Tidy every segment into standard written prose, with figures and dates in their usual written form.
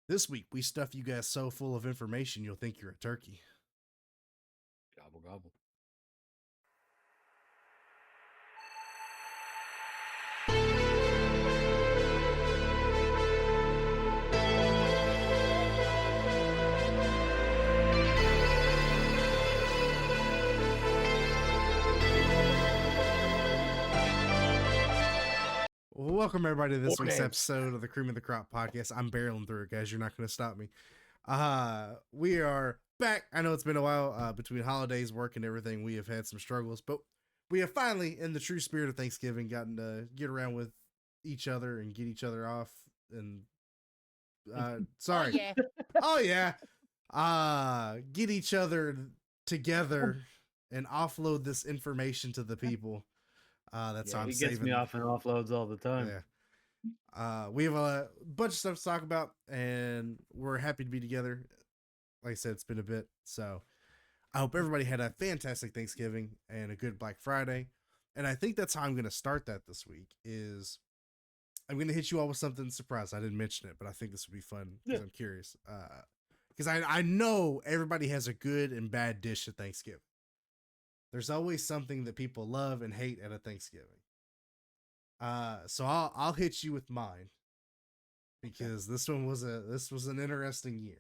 This week, we stuff you guys so full of information you'll think you're a turkey. Gobble, gobble. Welcome, everybody, to this week's episode of the Cream of the Crop podcast. I'm barreling through it, guys. You're not going to stop me. We are back. I know it's been a while between holidays, work, and everything. We have had some struggles, but we have finally, in the true spirit of Thanksgiving, gotten to get around with each other and get each other off. And sorry. Oh, yeah. Get each other together and offload this information to the people. That's how I'm he saving. gets me off and offloads all the time. Yeah. We have a bunch of stuff to talk about, and we're happy to be together. Like I said, it's been a bit, so I hope everybody had a fantastic Thanksgiving and a good Black Friday. And I think that's how I'm going to start that this week. Is I'm going to hit you all with something surprise. I didn't mention it, but I think this would be fun because I'm curious. Because I know everybody has a good and bad dish at Thanksgiving. There's always something that people love and hate at a Thanksgiving. So I'll hit you with mine because this was an interesting year.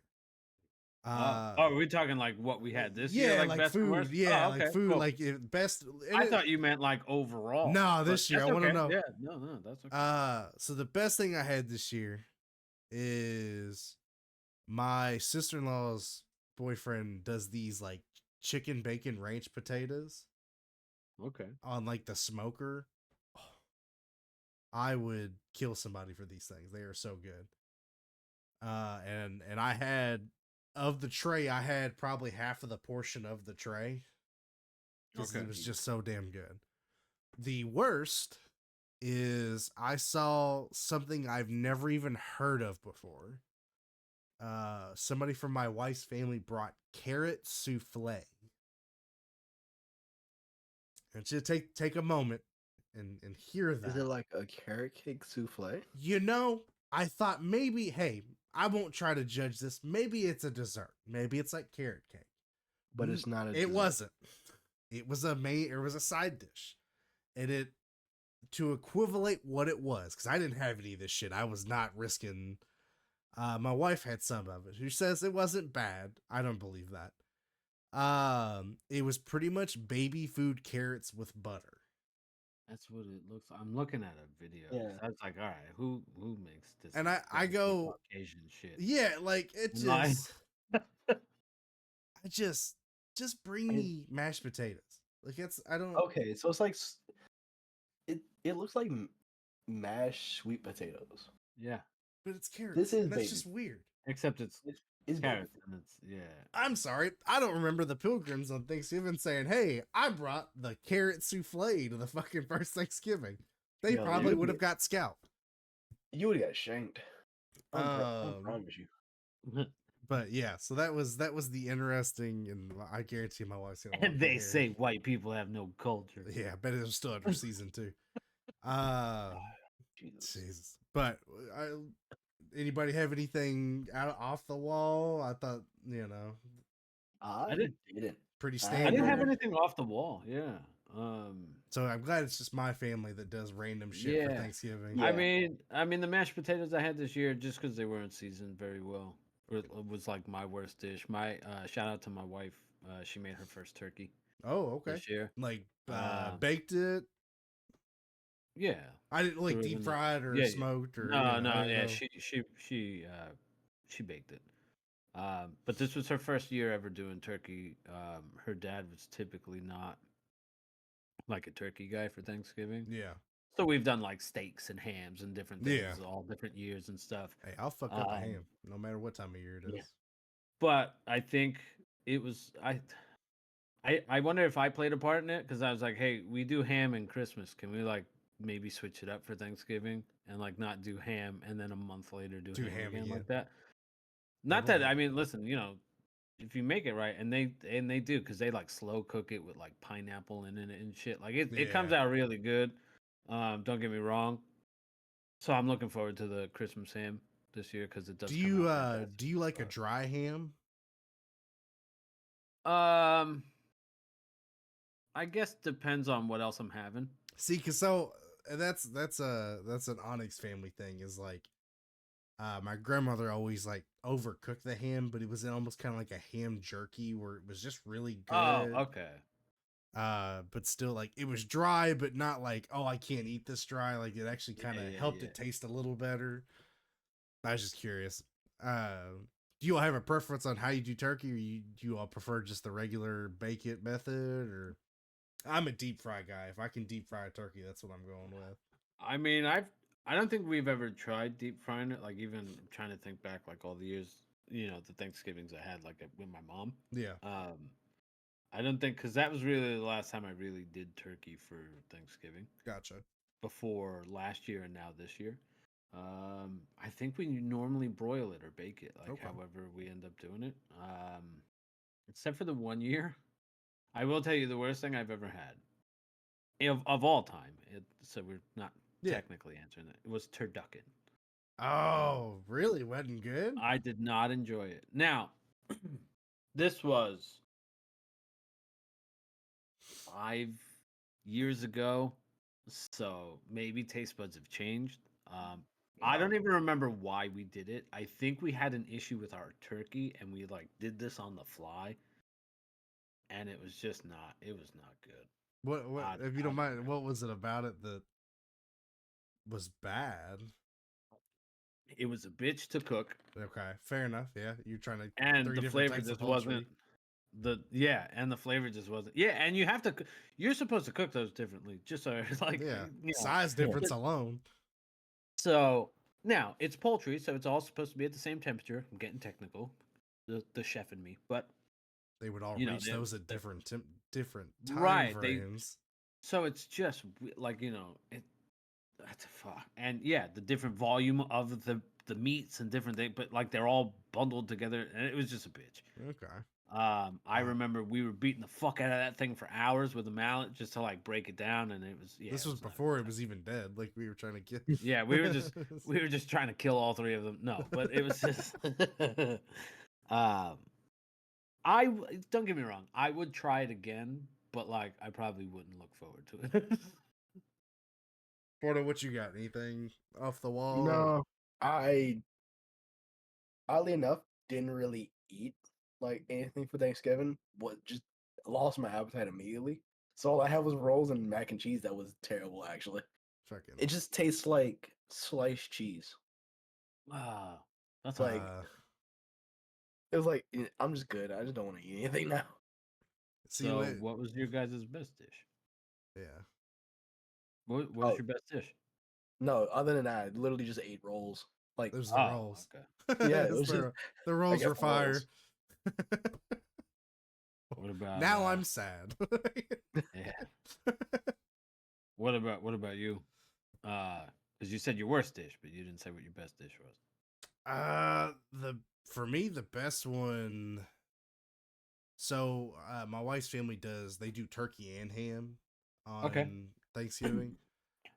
Are we talking like what we had this year? Yeah, like best food. worst? Yeah, okay, like food. cool. Like best. I thought you meant like overall. No, this year I want to know. Yeah, no, that's okay. So the best thing I had this year is my sister-in-law's boyfriend does these like chicken bacon ranch potatoes. Okay. On like the smoker. I would kill somebody for these things. They are so good. And I had of the tray, I had probably half of the portion of the tray. Because it was just so damn good. The worst is I saw something I've never even heard of before. Somebody from my wife's family brought carrot souffle. And should take a moment and hear that. Is it like a carrot cake souffle? You know, I thought maybe, hey, I won't try to judge this. Maybe it's a dessert. Maybe it's like carrot cake. But it's not a dessert. It wasn't. It was a side dish. And it, to equivalent what it was, because I didn't have any of this shit. I was not risking. My wife had some of it. Who says it wasn't bad. I don't believe that. It was pretty much baby food carrots with butter. That's what it looks like. I'm looking at a video. Yeah. I was like, all right, who makes this? And I go Asian shit. Yeah, like it just I just bring me mashed potatoes. Like I don't. Okay, so it's like it looks like mashed sweet potatoes. Yeah, but it's carrots. This is that's just weird. Except it's carrots and it's I'm sorry, I don't remember the Pilgrims on Thanksgiving saying, "Hey, I brought the carrot souffle to the fucking first Thanksgiving." They probably would have got scalped. You would have got shanked. I promise you. But yeah, so that was the interesting, and I guarantee my wife's gonna. And they say white people have no culture. Yeah, but it was still under season 2. Jesus. But anybody have anything off the wall? I thought, I didn't. Pretty standard. I didn't have anything off the wall. Yeah. So I'm glad it's just my family that does random shit for Thanksgiving. Yeah. I mean, the mashed potatoes I had this year, just because they weren't seasoned very well, it was like my worst dish. My shout out to my wife. She made her first turkey. Oh, okay. This year, like baked it. Yeah, I didn't like deep fried or smoked or. No. Yeah, she baked it. But this was her first year ever doing turkey. Her dad was typically not like a turkey guy for Thanksgiving. Yeah. So we've done like steaks and hams and different things, all different years and stuff. Hey, I'll fuck up a ham no matter what time of year it is. Yeah. But I think it was I wonder if I played a part in it, because I was like, hey, we do ham in Christmas. Can we like maybe switch it up for Thanksgiving and like not do ham and then a month later do ham again like that? Not that, I mean, listen, if you make it right, and they do, because they like slow cook it with like pineapple in it and shit. Like it comes out really good. Don't get me wrong. So I'm looking forward to the Christmas ham this year because it does Do come you out fantastic. do you like a but- dry ham? I guess depends on what else I'm having. See, cause that's an Onyx family thing. Is like, my grandmother always like overcooked the ham, but it was almost kind of like a ham jerky where it was just really Oh, good. okay. But still like it was dry, but not like, oh, I can't eat this dry. Like it actually kind of Yeah, helped yeah. it taste a little better. I was just curious. Do you all have a preference on how you do turkey, or do you all prefer just the regular bake it method? Or I'm a deep fry guy. If I can deep fry a turkey, that's what I'm going with. I mean, I don't think we've ever tried deep frying it. Like even trying to think back, like all the years, the Thanksgivings I had, like with my mom. Yeah, I don't think because that was really the last time I really did turkey for Thanksgiving gotcha. before last year and now this year. I think we normally broil it or bake it, like Okay. however we end up doing it. Except for the one year, I will tell you the worst thing I've ever had of all time. So we're not Yeah. technically answering it. It was turducken. Oh, really? Wasn't good? I did not enjoy it. Now, this was 5 years ago, so maybe taste buds have changed. I don't even remember why we did it. I think we had an issue with our turkey, and we like did this on the fly, and it was just not. It was not good. What if you I don't mind, don't what was it about it that was bad? It was a bitch to cook, Okay, fair enough. Yeah, you're trying to and three the different flavor types of just wasn't poultry. and the flavor just wasn't. Yeah, and you have to. You're supposed to cook those differently, just so like Yeah, you know. size difference alone. So now it's poultry, so it's all supposed to be at the same temperature. I'm getting technical, the chef and me, but They would all you know, reach those at different time right. frames. So it's just like that's a fuck. And yeah, the different volume of the meats and different things, but like they're all bundled together, and it was just a bitch. Okay. I remember we were beating the fuck out of that thing for hours with a mallet just to like break it down, and it was This it was not a before good it time. was even dead. Like we were trying to get. Yeah, we were just trying to kill all three of them. No, but it was just um don't get me wrong, I would try it again, but like I probably wouldn't look forward to it. Porto, what you got? Anything off the wall? No, I oddly enough didn't really eat like anything for Thanksgiving. What just lost my appetite immediately. So all I had was rolls and mac and cheese. That was terrible, actually. Fucking. It just tastes like sliced cheese. Ah, that's Like Uh, it was like I'm just good. I just don't want to eat anything now. see so. what? What was your guys' best dish? Yeah. What was Oh your best dish? no, other than that, I literally just ate rolls. Like There's the Oh, rolls. okay. yeah, it It's was just the I rolls guess were the fire. rolls. What about Now I'm sad. yeah? What about you? Because you said your worst dish, but you didn't say what your best dish was. The for me the best one. So my wife's family they do turkey and ham on Okay. Thanksgiving,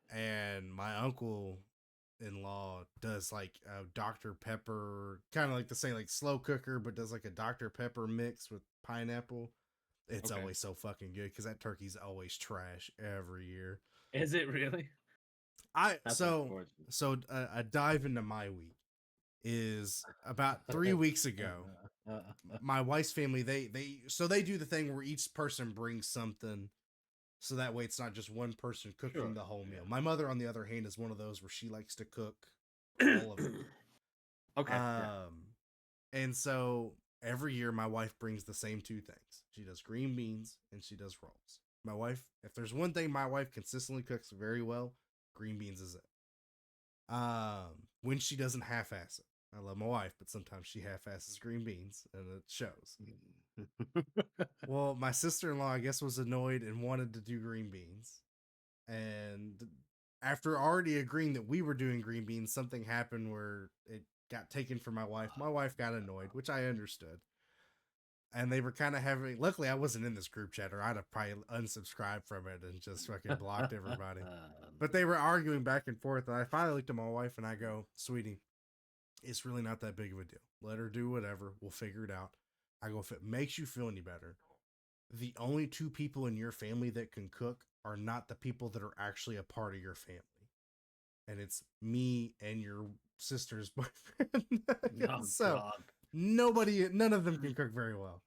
and my uncle-in-law does like a Dr. Pepper, kind of like the same like slow cooker, but does like a Dr. Pepper mix with pineapple. It's Okay. always so fucking good because that turkey's always trash every year. Is it really? That's So unfortunate. a dive into my week is about 3 weeks ago. My wife's family they do the thing where each person brings something, so that way it's not just one person cooking Sure, the whole meal. yeah. My mother, on the other hand, is one of those where she likes to cook all of it. Okay. Yeah. And so every year my wife brings the same two things. She does green beans and she does rolls. My wife, if there's one thing my wife consistently cooks very well, green beans is it. When she doesn't half-ass it. I love my wife, but sometimes she half-asses green beans, and it shows. Well, my sister-in-law, I guess, was annoyed and wanted to do green beans. And after already agreeing that we were doing green beans, something happened where it got taken from my wife. My wife got annoyed, which I understood. And they were kind of having. Luckily, I wasn't in this group chat, or I'd have probably unsubscribed from it and just fucking blocked everybody. But they were arguing back and forth, and I finally looked at my wife and I go, "Sweetie, It's really not that big of a deal. Let her do whatever. We'll figure it out. I go, if it makes you feel any better, the only two people in your family that can cook are not the people that are actually a part of your family. And it's me and your sister's boyfriend. Oh So God. none of them can cook very well.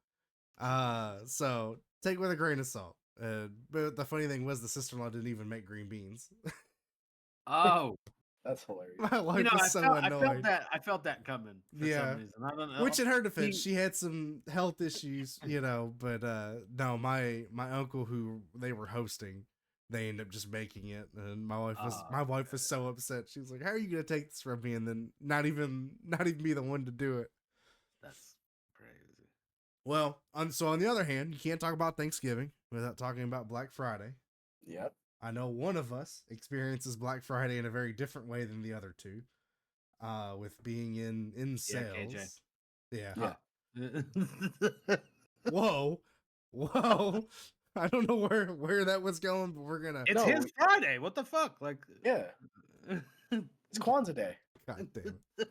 So take it with a grain of salt. But the funny thing was the sister-in-law didn't even make green beans. Oh, That's hilarious. My wife you know, was so annoyed. I felt that coming for Yeah. some reason. I don't know. Which in her defense, He- she had some health issues, but no, my uncle who they were hosting, they ended up just making it, and my wife was so upset. She was like, "How are you gonna take this from me?" And then not even be the one to do it. That's crazy. Well, so on the other hand, you can't talk about Thanksgiving without talking about Black Friday. Yep. I know one of us experiences Black Friday in a very different way than the other two, with being in sales. KJ. Yeah. Yeah. Whoa. I don't know where that was going, but we're gonna. It's No, his Friday. What the fuck? Like, Yeah. It's Kwanzaa Day. God damn it.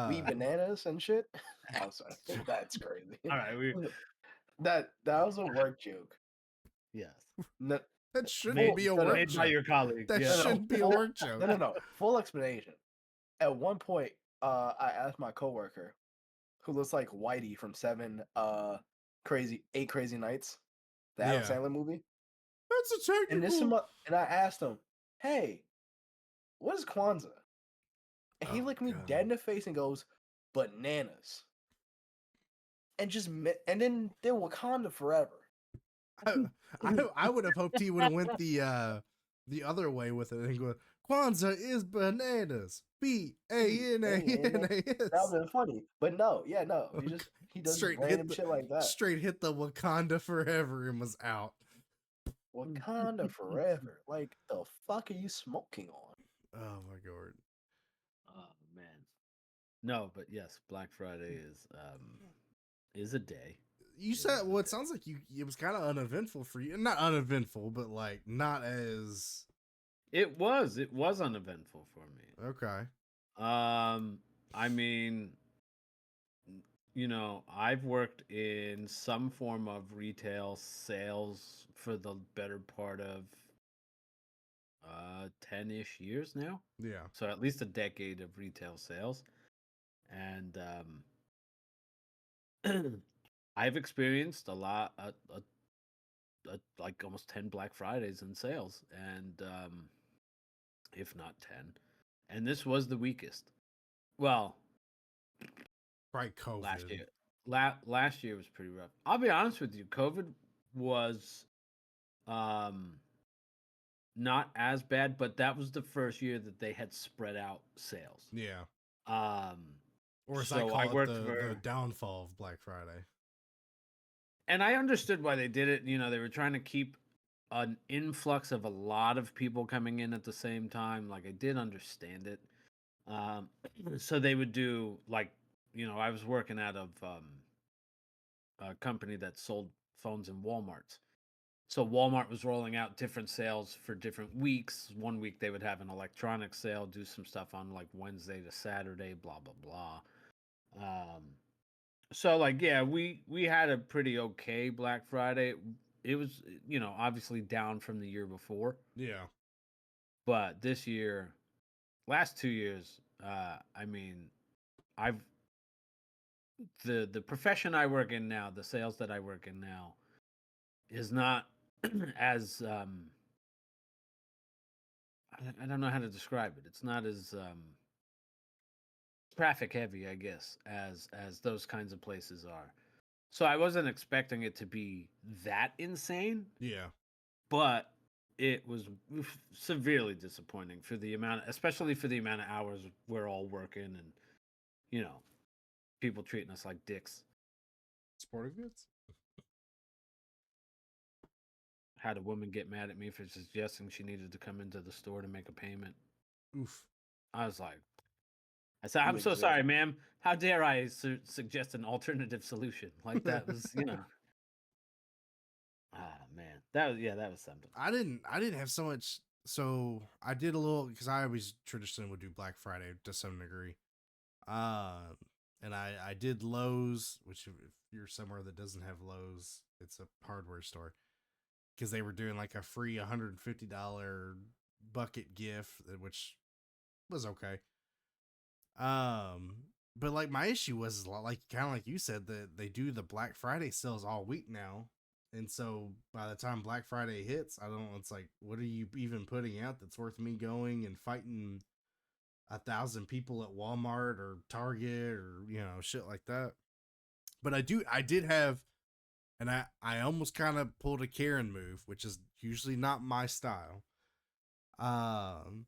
We eat bananas and shit. I'm sorry. That's crazy. all right, we That was a work joke. yes. No, that shouldn't be a no, no, work Made by joke. your colleague. That Yeah. shouldn't be a full- work joke. No. Full explanation. At one point, I asked my coworker, who looks like Whitey from Eight Crazy Nights, the Adam Yeah. Sandler movie. That's a technical. And I asked him, "Hey, what is Kwanzaa?" And he Oh, looked me God. dead in the face and goes, "Bananas." And then Wakanda forever. I would have hoped he would have went the other way with it and go, Kwanzaa is bananas. BANANAS. That would have been funny. But no. He does Straight random hit the shit like that. straight hit the Wakanda forever and was out. Wakanda forever. Like, the fuck are you smoking on? Oh my god. Oh man. No, but yes, Black Friday is a day. You said it sounds like it was kind of uneventful for you. Not uneventful, but like not as It was uneventful for me. okay. I mean, I've worked in some form of retail sales for the better part of 10-ish years now. Yeah. So at least a decade of retail sales. And I've experienced a lot like almost 10 Black Fridays in sales, and if not 10. And this was the weakest. Well, Right, COVID. last year. Last year was pretty rough. I'll be honest with you. COVID was not as bad, but that was the first year that they had spread out sales. Yeah. Or as So I I call worked it, the for- downfall of Black Friday. And I understood why they did it. They were trying to keep an influx of a lot of people coming in at the same time. Like, I did understand it. So they would do, like, I was working out of a company that sold phones in Walmarts. So Walmart was rolling out different sales for different weeks. One week they would have an electronic sale, do some stuff on like Wednesday to Saturday, blah blah blah. So like, yeah, we had a pretty okay Black Friday. It was, obviously down from the year before, Yeah. but this year, last 2 years, I mean, I've the profession I work in now, the sales that I work in now, is not as I don't know how to describe it. It's not as traffic heavy, I guess, as those kinds of places are. So I wasn't expecting it to be that insane, Yeah. but it was severely disappointing for the amount, especially for the amount of hours we're all working, and people treating us like dicks. Sporting goods? Had a woman get mad at me for suggesting she needed to come into the store to make a payment. Oof. I said, I'm so sorry, ma'am. How dare I suggest an alternative solution? Like, that was, Ah, man. That was something. I didn't have so much so I did a little because I always traditionally would do Black Friday to some degree. Uh, and I did Lowe's, which if you're somewhere that doesn't have Lowe's, it's a hardware store because they were doing like a free $150 bucket gift, which was okay. Um, but like my issue was like kind of like you said that they do the Black Friday sales all week now, and so by the time Black Friday hits, I don't know. It's like, what are you even putting out that's worth me going and fighting 1,000 people at Walmart or Target or shit like that? But I did have, and I almost kind of pulled a Karen move, which is usually not my style. Um,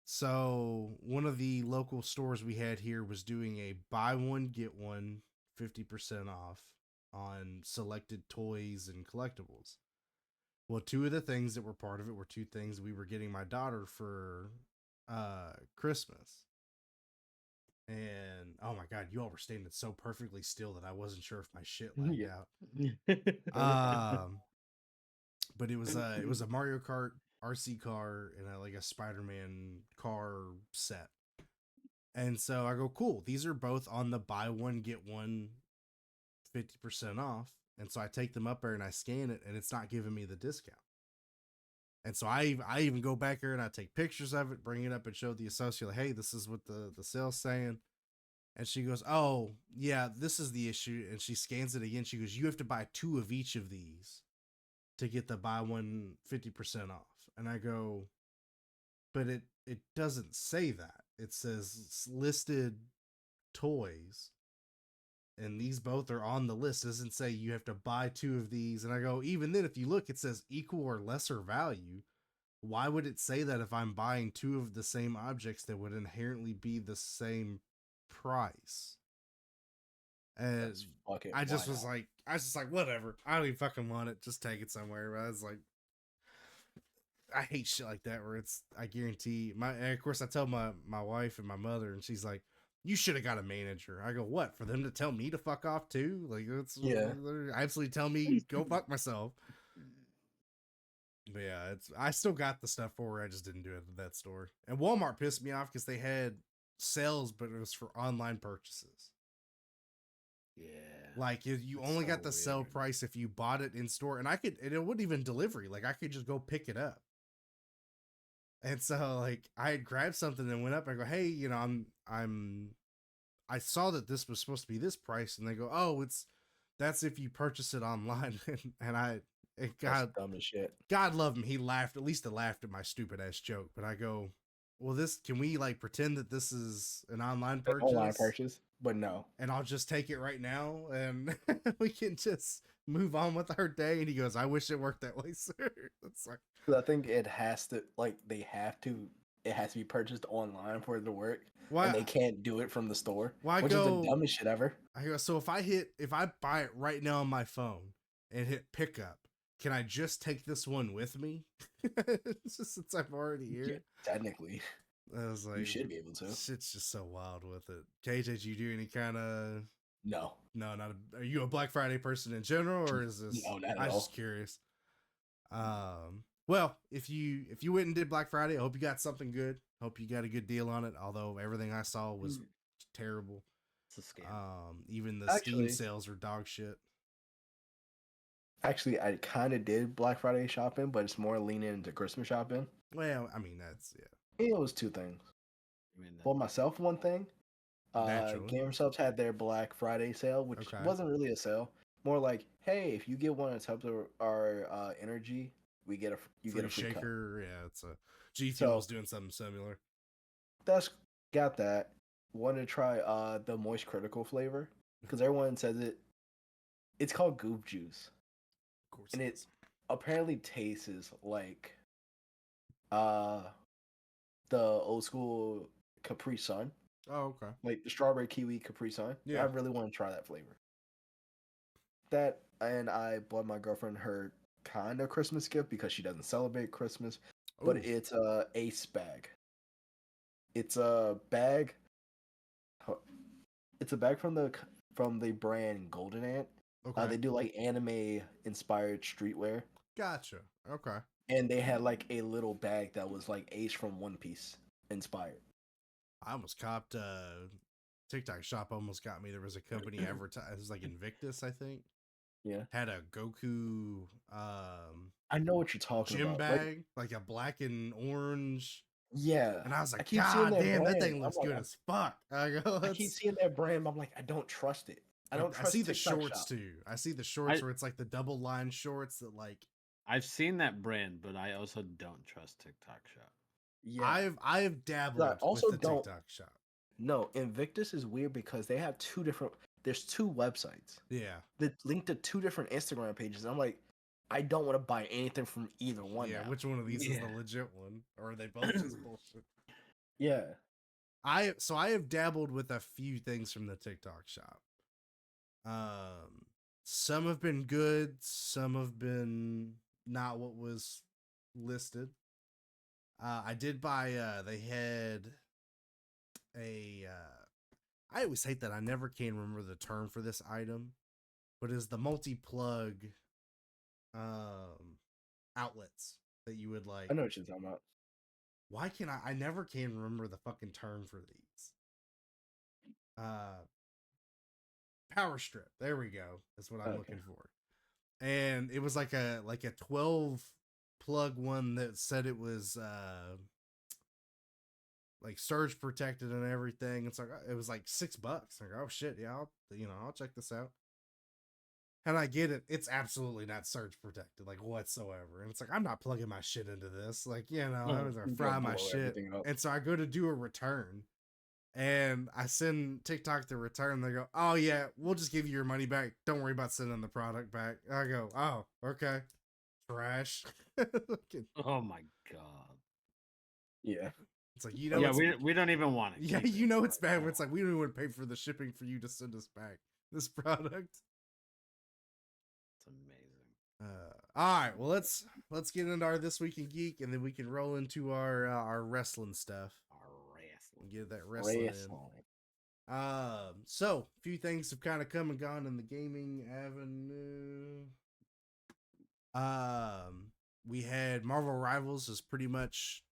so one of the local stores we had here was doing a buy one get one 50% off on selected toys and collectibles. Well, two of the things that were part of it were two things we were getting my daughter for Christmas. And oh my god, you all were standing so perfectly still that I wasn't sure if my shit lagged out. But it was a Mario Kart RC car and like a Spider-Man car set. And so I go, cool. These are both on the buy one get one 50% off. And so I take them up there and I scan it, and it's not giving me the discount. And so I even go back there and I take pictures of it, bring it up and show the associate, like, hey, this is what the sale's saying. And she goes, oh, yeah, this is the issue. And she scans it again. She goes, you have to buy two of each of these to get the buy one 50% off. And I go, but it doesn't say that. It says listed toys, and these both are on the list. It doesn't say you have to buy two of these. And I go, even then, if you look, it says equal or lesser value. Why would it say that if I'm buying two of the same objects that would inherently be the same price? And That's fucking I just wild. was like, whatever. I don't even fucking want it. Just take it somewhere. But I was like, I hate shit like that where it's, I guarantee and of course I tell my wife and my mother, and she's like, you should have got a manager. I go, what, for them to tell me to fuck off too? Like, it's Yeah. absolutely tell me go fuck myself. But yeah, I still got the stuff for her. I just didn't do it at that store. And Walmart pissed me off because they had sales, but it was for online purchases. Yeah. Like you That's only so got the sell weird. price if you bought it in store, and it wouldn't even delivery. Like I could just go pick it up. And so like I had grabbed something and went up. I go, hey, I saw that this was supposed to be this price, and they go, oh, that's if you purchase it online. And That's God, dumb as shit. God love him. He laughed. At least he laughed at my stupid ass joke. But I go, well, can we like pretend that this is an online An online purchase? purchase, but no. And I'll just take it right now, and we can just move on with our day. And he goes, I wish it worked that way, sir. It's like, 'Cause I think it has to, like, it has to be purchased online for it to work, and they why? can't do it from the store, Why which is the go? dumbest shit ever. I go, so if I buy it right now on my phone and hit pickup, can I just take this one with me? It's just since I'm already Yeah, here. technically, I was you like, should be able to. shit's just so wild with it. KJ, did you do any kind of? No, No, not. Are you a Black Friday person in general, or is this? no, not I at was all. just curious. Well, if you went and did Black Friday, I hope you got something good. Hope you got a good deal on it. Although everything I saw was terrible. It's a scam. Even the Steam Actually, sales are dog shit. I kind of did Black Friday shopping, but it's more leaning into Christmas shopping. Well, I mean that's It was two things. I mean, For myself, one thing, naturally. GameStop's had their Black Friday sale, which Okay. wasn't really a sale. More like, hey, if you get one of tubs of our energy, you get a free cup. shaker. Yeah, it's a G So- Fuel's doing something similar. That's got that. Wanted to try the Moist Critical flavor because everyone says it's called Goop Juice, Of course, and it it is. apparently tastes like uh the old school Capri Sun, Oh, okay. like the strawberry kiwi Capri Sun. Yeah. I really want to try that flavor. That, and I bought my girlfriend her kind of Christmas gift because she doesn't celebrate Christmas, but Ooh, it's a Ace bag. It's a bag. It's a bag from the brand Golden Ant. okay. They do like anime inspired streetwear, Gotcha. Okay. and they had like a little bag that was like Ace from One Piece inspired. I almost copped TikTok shop almost got me. There was a company advertised, it was like Invictus, I think. Yeah, Had a Goku I know what you're talking gym about. Like, bag, like a black and orange. yeah, And I was I like, keep seeing God that damn, that brand. thing I'm looks like, good as fuck. I go, I keep "Let's-" seeing that brand. I'm like, I don't trust it. I don't I trust see the TikTok shorts shop. too. I see the shorts I- where it's like the double line shorts that like I've seen that brand, but I also don't trust TikTok Shop. Yeah, I've dabbled with also the don't. TikTok shop. No, Invictus is weird because they have two different. There's two websites Yeah. that link to two different Instagram pages. I'm like, I don't want to buy anything from either one. Yeah, now. which one of these is the Yeah. legit one? Or are they both just bullshit? Yeah, I have dabbled with a few things from the TikTok shop. Some have been good, some have been not what was listed. I did buy they had a I always hate that I never can remember the term for this item, but is the multi-plug outlets that you would like. I know what you're talking about. Why can I never can remember the fucking term for these. Power strip. There we go. That's what I'm looking for. And it was like a 12 plug one that said it was like surge protected and everything. It's like it was like $6. Like, oh shit, yeah, I'll check this out. And I get it. It's absolutely not surge protected, like whatsoever. And it's like, I'm not plugging my shit into this. Like, I was gonna fry my shit. And so I go to do a return. And I send TikTok the return. They go, oh, yeah, we'll just give you your money back. Don't worry about sending the product back. I go, oh, okay. Trash. Oh my god. Yeah, It's like, Yeah, we don't even want it. Yeah, it's bad. But it's like, we don't even pay for the shipping for you to send us back this product. It's amazing. All right, well, let's get into our This Week in Geek, and then we can roll into our wrestling stuff. Get that wrestling in. So a few things have kind of come and gone in the gaming avenue. We had Marvel Rivals is pretty much,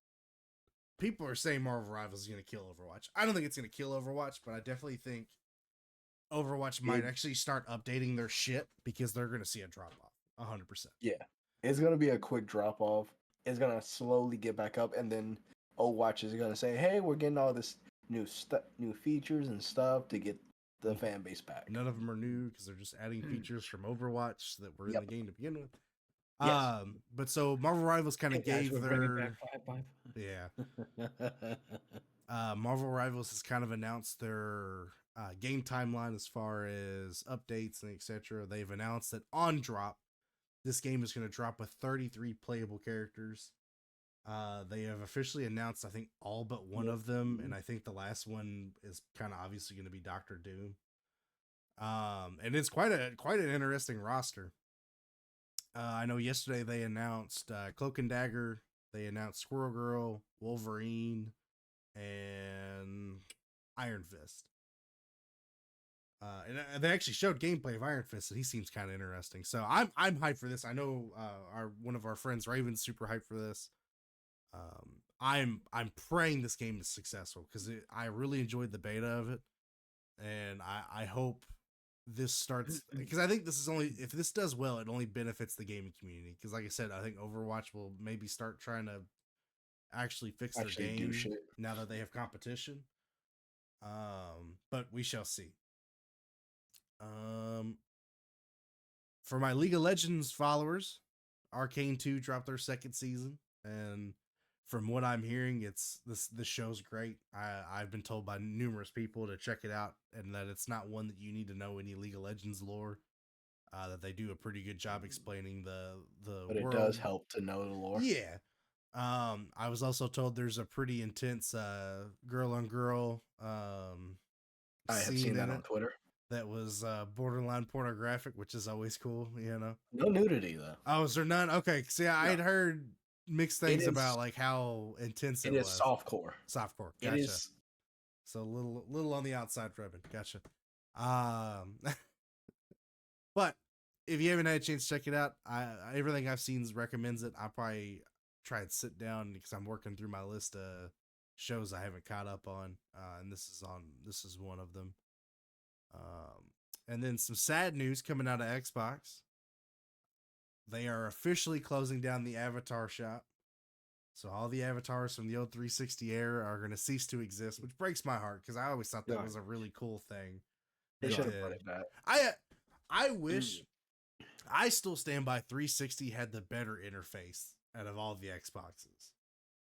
people are saying Marvel Rivals is going to kill Overwatch. I don't think it's going to kill Overwatch, but I definitely think Overwatch might actually start updating their shit because they're going to see a drop off 100%. yeah. It's gonna be a quick drop off. It's gonna slowly get back up, and then Overwatch is gonna say, "Hey, we're getting all this new features and stuff to get the fan base back." None of them are new because they're just adding features from Overwatch that were in Yep. the game to begin with. Yes. But so Marvel Rivals kind of Hey guys, gave we're bringing their back 5-5. Marvel Rivals has kind of announced their game timeline as far as updates and etc. They've announced that on drop, this game is going to drop with 33 playable characters. They have officially announced, I think, all but one of them, and I think the last one is kind of obviously going to be Doctor Doom. And it's quite an interesting roster. I know yesterday they announced Cloak and Dagger, they announced Squirrel Girl, Wolverine, and Iron Fist. And they actually showed gameplay of Iron Fist, and he seems kind of interesting. So I'm hyped for this. I know one of our friends, Raven's super hyped for this. I'm praying this game is successful because I really enjoyed the beta of it, and I hope this starts, because I think this is only, if this does well, it only benefits the gaming community. Because like I said, I think Overwatch will maybe start trying to actually fix their game now that they have competition. But we shall see. For my League of Legends followers, Arcane 2 dropped their second season, and from what I'm hearing, this show's great. I've been told by numerous people to check it out, and that it's not one that you need to know any League of Legends lore. That they do a pretty good job explaining the But world. It does help to know the lore. Yeah. I was also told there's a pretty intense girl on girl I have seen that on Twitter. that was borderline pornographic, which is always cool, No nudity though. Oh, is there none? Okay, see, I had heard mixed things about like how intense it was. It is softcore. Softcore. It Gotcha. is. So a little on the outside rubbing. Gotcha. But if you haven't had a chance to check it out, everything I've seen recommends it. I'll probably try and sit down because I'm working through my list of shows I haven't caught up on, and this is one of them. And then some sad news coming out of Xbox. They are officially closing down the Avatar shop. So all the avatars from the old 360 era are going to cease to exist, which breaks my heart because I always thought that was a really cool thing. They should have did. brought it back. I wish. I still stand by 360 had the better interface out of all the Xboxes.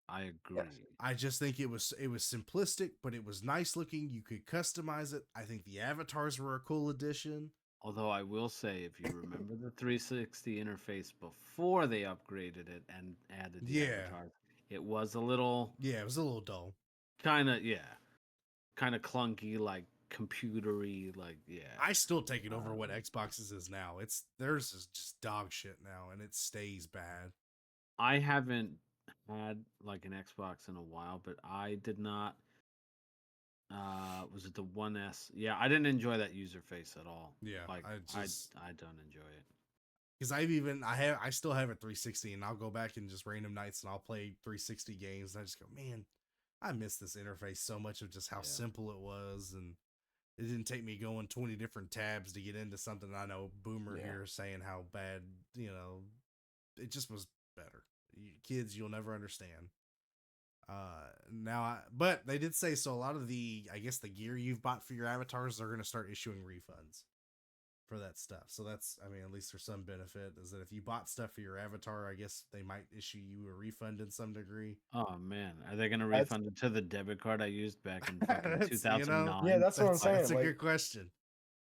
I agree. Yes. I just think it was simplistic, but it was nice looking. You could customize it. I think the avatars were a cool addition. Although I will say, if you remember the 360 interface before they upgraded it and added the avatars, it was a little it was a little dull. kind of clunky, like computery, like I still take it over what Xbox's is now. Theirs is just dog shit now, and it stays bad. I haven't had like an Xbox in a while, but I did not. Was it the 1S? Yeah, I didn't enjoy that user face at all. Yeah, like I don't enjoy it. Because I still have a 360, and I'll go back and just random nights and I'll play 360 games, and I just go, man, I miss this interface so much of just how simple it was, and it didn't take me going 20 different tabs to get into something. I know Boomer here saying how bad, it just was better. Kids, you'll never understand. But they did say, so a lot of I guess the gear you've bought for your avatars, they're going to start issuing refunds for that stuff. So that's, at least there's some benefit, is that if you bought stuff for your avatar, I guess they might issue you a refund in some degree. Oh man, are they going to refund it to the debit card I used back in fucking 2009? Yeah, that's what I'm saying. That's a good question.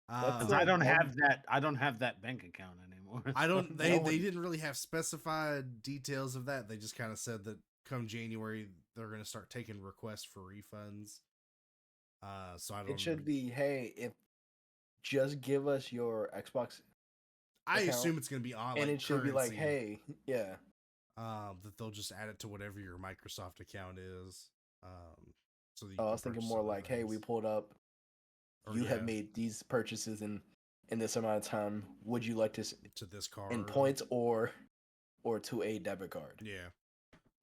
I don't have that. I don't have that bank account anymore. I don't. They didn't really have specified details of that. They just kind of said that come January they're going to start taking requests for refunds. So I don't. It should be, hey, if just give us your Xbox. I assume it's going to be on, and it should be like, hey, yeah. That they'll just add it to whatever your Microsoft account is. So that I was thinking more like, hey, we pulled up. You have made these purchases in this amount of time. Would you like to this card in points or to a debit card? Yeah.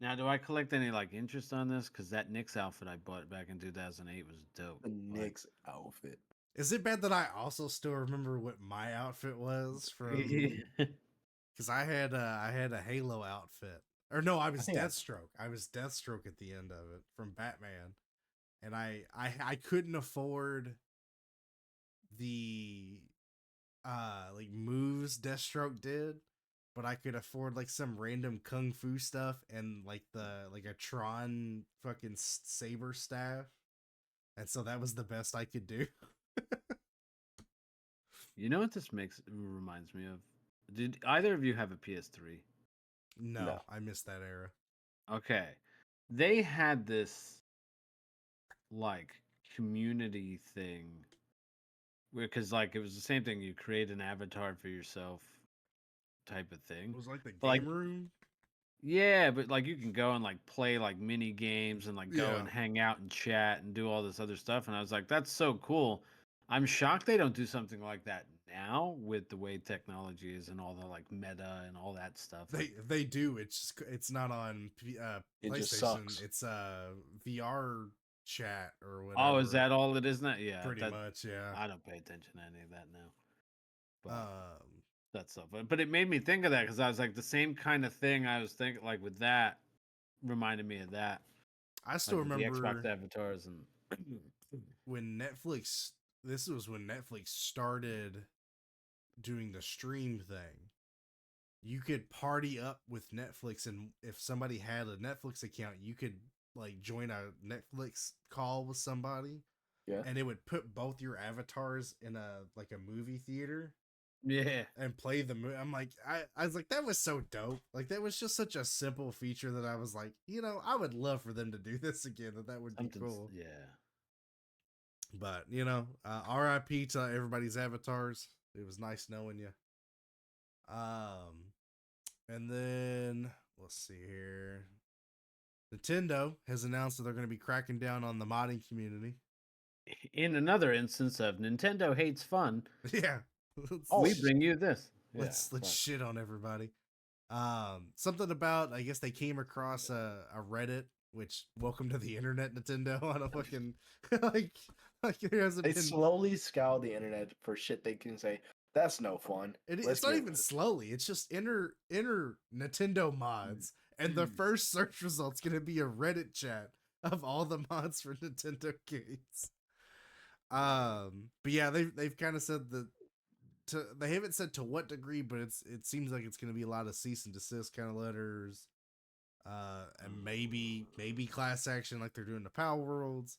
Now, do I collect any like interest on this? Because that Knicks outfit I bought back in 2008 was dope. The Knicks outfit. Is it bad that I also still remember what my outfit was from? Because I had a Halo outfit, or no, I was Deathstroke. I was Deathstroke at the end of it from Batman, and I couldn't afford the like moves Deathstroke did, but I could afford like some random kung fu stuff and like a Tron fucking saber staff, and so that was the best I could do. You know what this reminds me of? Did either of you have a PS3? No, I missed that era. Okay. They had this like community thing because like it was the same thing. You create an avatar for yourself type of thing. It was like the game room. Yeah, but like you can go and like play like mini games and like go and hang out and chat and do all this other stuff. And I was like, that's so cool. I'm shocked they don't do something like that now with the way technology is and all the like meta and all that stuff. They do. It's not on PlayStation. It just sucks. It's VR chat or whatever. Oh, is that all it is now? Yeah, pretty much. Yeah, I don't pay attention to any of that now. But that stuff. But it made me think of that because I was like the same kind of thing. I was thinking like with that reminded me of that. I still remember the Xbox avatars and when Netflix. This was when Netflix started doing the stream thing. You could party up with Netflix, and if somebody had a Netflix account, you could like join a Netflix call with somebody. Yeah. And it would put both your avatars in a movie theater. Yeah. And play the movie. I'm like, I was like, that was so dope. Like that was just such a simple feature that I was like, I would love for them to do this again. That would be cool. Yeah. But, RIP to everybody's avatars. It was nice knowing you. And then, let's see here. Nintendo has announced that they're going to be cracking down on the modding community. In another instance of Nintendo hates fun. Yeah. We bring you this. Let's fuck. shit on everybody. Something about, I guess they came across a Reddit, which welcome to the internet, Nintendo. On a fucking like there hasn't They been. slowly scour the internet for shit they can say. That's no fun. It's not even slowly. It's just enter Nintendo mods, and the first search result's gonna be a Reddit chat of all the mods for Nintendo games. But yeah, they've kind of said that they haven't said to what degree, but it seems like it's gonna be a lot of cease and desist kind of letters, and maybe class action like they're doing the Power Worlds.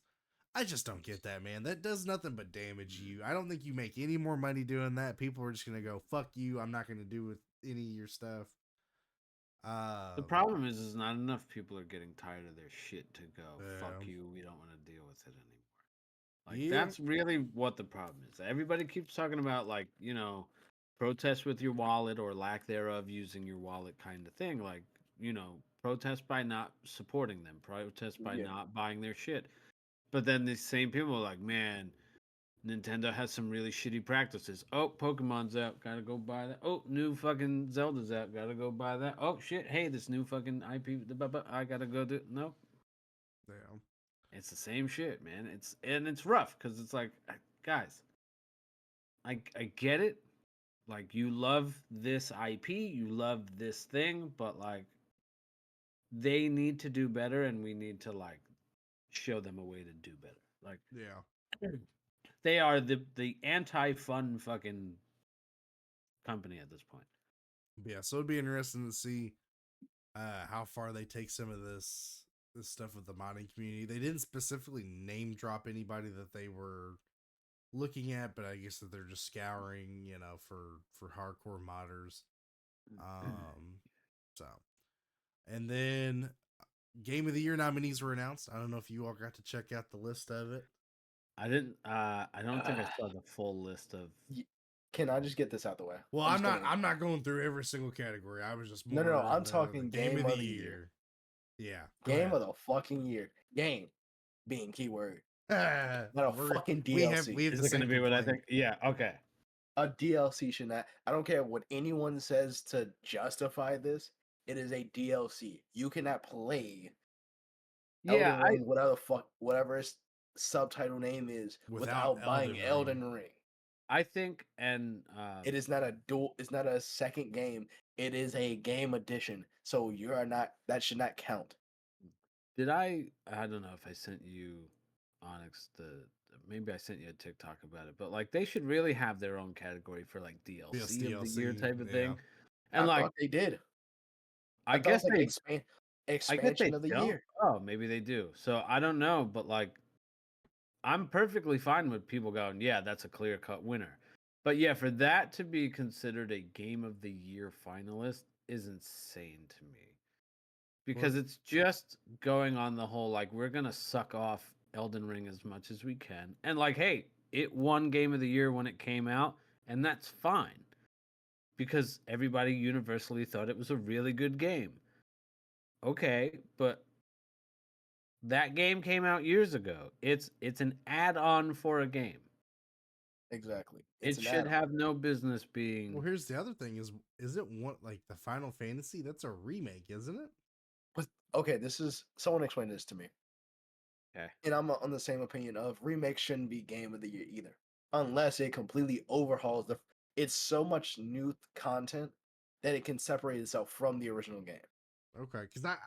I just don't get that, man. That does nothing but damage you. I don't think you make any more money doing that. People are just gonna go, fuck you. I'm not gonna do with any of your stuff. The problem is not enough people are getting tired of their shit to go, fuck you, we don't want to deal with it anymore. Like, that's really what the problem is. Everybody keeps talking about, like, you know, protest with your wallet or lack thereof using your wallet kind of thing. Like, you know, protest by not supporting them, protest by not buying their shit. But then these same people are like, man, Nintendo has some really shitty practices. Oh, Pokemon's out, gotta go buy that. Oh, new fucking Zelda's out, gotta go buy that. Oh shit, hey, this new fucking IP, I gotta go do. Nope. Damn. It's the same shit, man. It's rough because it's like, guys, I get it. Like, you love this IP, you love this thing, but like, they need to do better, and we need to like show them a way to do better. Like, yeah, they are the anti-fun fucking company at this point. Yeah, so it'd be interesting to see how far they take some of this stuff with the modding community. They didn't specifically name drop anybody that they were looking at, but I guess that they're just scouring, you know, for hardcore modders. So, and then Game of the Year nominees were announced. I don't know if you all got to check out the list of it. I didn't. I don't think I saw the full list of. Can I just get this out the way? Well, I'm not going through every single category. I was just more no. I'm talking the game of the year. Yeah, game of the fucking year. Game being keyword. Not a fucking DLC. We have Is it going to be what I think? Yeah. Okay. A DLC should not. I don't care what anyone says to justify this. It is a DLC. You cannot play. Yeah. Elden Ring, whatever its subtitle name is, without buying Elden Ring. I think, and it is not a dual. It's not a second game. It is a game edition. So you are not. That should not count. Did I don't know if I sent you, Onyx, maybe I sent you a TikTok about it, but like, they should really have their own category for like DLC of the year type of thing. And I thought they did. I guess like they expansion of the year. Oh, maybe they do. So I don't know, but like, I'm perfectly fine with people going, yeah, that's a clear cut winner. But yeah, for that to be considered a game of the year finalist is insane to me. Because it's just going on the whole, like, we're going to suck off Elden Ring as much as we can. And like, hey, it won game of the year when it came out, and that's fine. Because everybody universally thought it was a really good game. Okay, but that game came out years ago. It's an add-on for a game. Exactly. It should have no business being. Well, here's the other thing: is it one like the Final Fantasy? That's a remake, isn't it? Okay, someone explained this to me. Okay. And I'm on the same opinion of remakes shouldn't be game of the year either, unless it completely overhauls it's so much new content that it can separate itself from the original game. Okay, because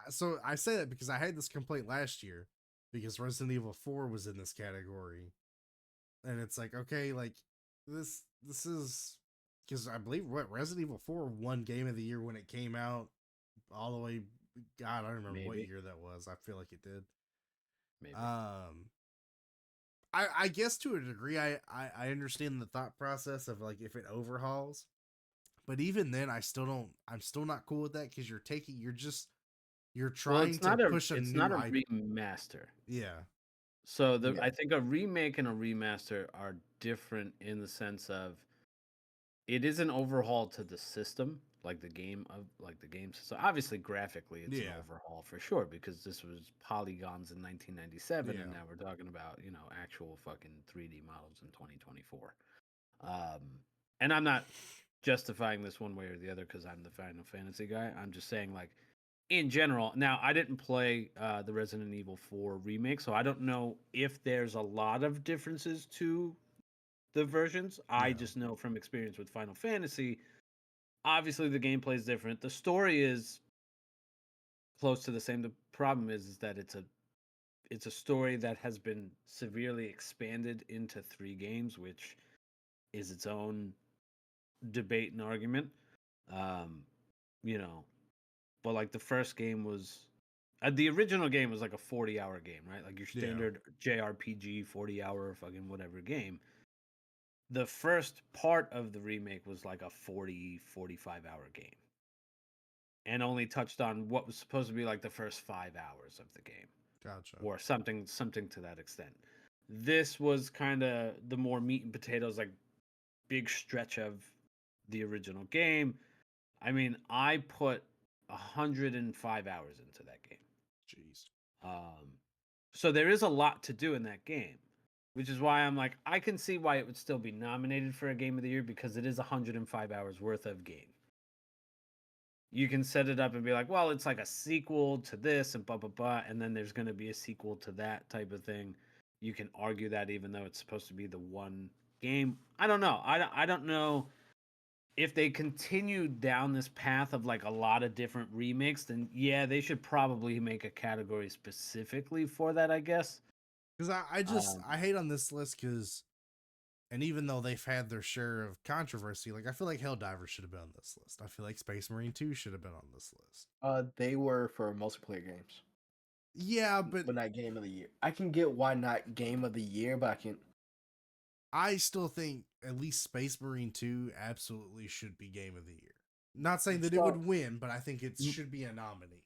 I say that because I had this complaint last year because Resident Evil 4 was in this category, and it's like, okay, like this is because I believe Resident Evil 4 won Game of the Year when it came out all the way. God, I don't remember what year that was. I feel like it did. Maybe. I guess to a degree, I understand the thought process of like if it overhauls, but even then, I'm still not cool with that because you're trying to push a new. It's not a remaster. Yeah. So I think a remake and a remaster are different in the sense of it is an overhaul to the system, like the game system. Obviously, graphically, it's an overhaul for sure because this was polygons in 1997, and now we're talking about actual fucking 3D models in 2024. And I'm not justifying this one way or the other because I'm the Final Fantasy guy. I'm just saying, like, in general. Now, I didn't play the Resident Evil 4 remake, so I don't know if there's a lot of differences to the versions. I Yeah. just know from experience with Final Fantasy, obviously the gameplay is different. The story is close to the same. The problem is that it's a story that has been severely expanded into 3 games, which is its own debate and argument. Um, you know, but like the first game was the original game was like a 40-hour game, right? Like your Yeah. standard JRPG 40-hour fucking whatever game. The first part of the remake was like a 45-hour game and only touched on what was supposed to be like the first 5 hours of the game Gotcha. or something to that extent. This was kind of the more meat and potatoes, like big stretch of the original game. I mean, I put 105 hours into that game. Jeez. So there is a lot to do in that game, which is why I'm like, I can see why it would still be nominated for a game of the year because it is 105 hours worth of game. You can set it up and be like, well, it's like a sequel to this and blah, blah, blah. And then there's going to be a sequel to that type of thing. You can argue that even though it's supposed to be the one game. I don't know. I don't know if they continue down this path of like a lot of different remakes, then yeah, they should probably make a category specifically for that, I guess. Because I hate on this list because, and even though they've had their share of controversy, like I feel like Helldivers should have been on this list. I feel like Space Marine 2 should have been on this list. They were for multiplayer games, Yeah, but not game of the year. I can get why not game of the year, but I still think at least Space Marine 2 absolutely should be Game of the Year. Not saying that it would win, but I think it should be a nominee.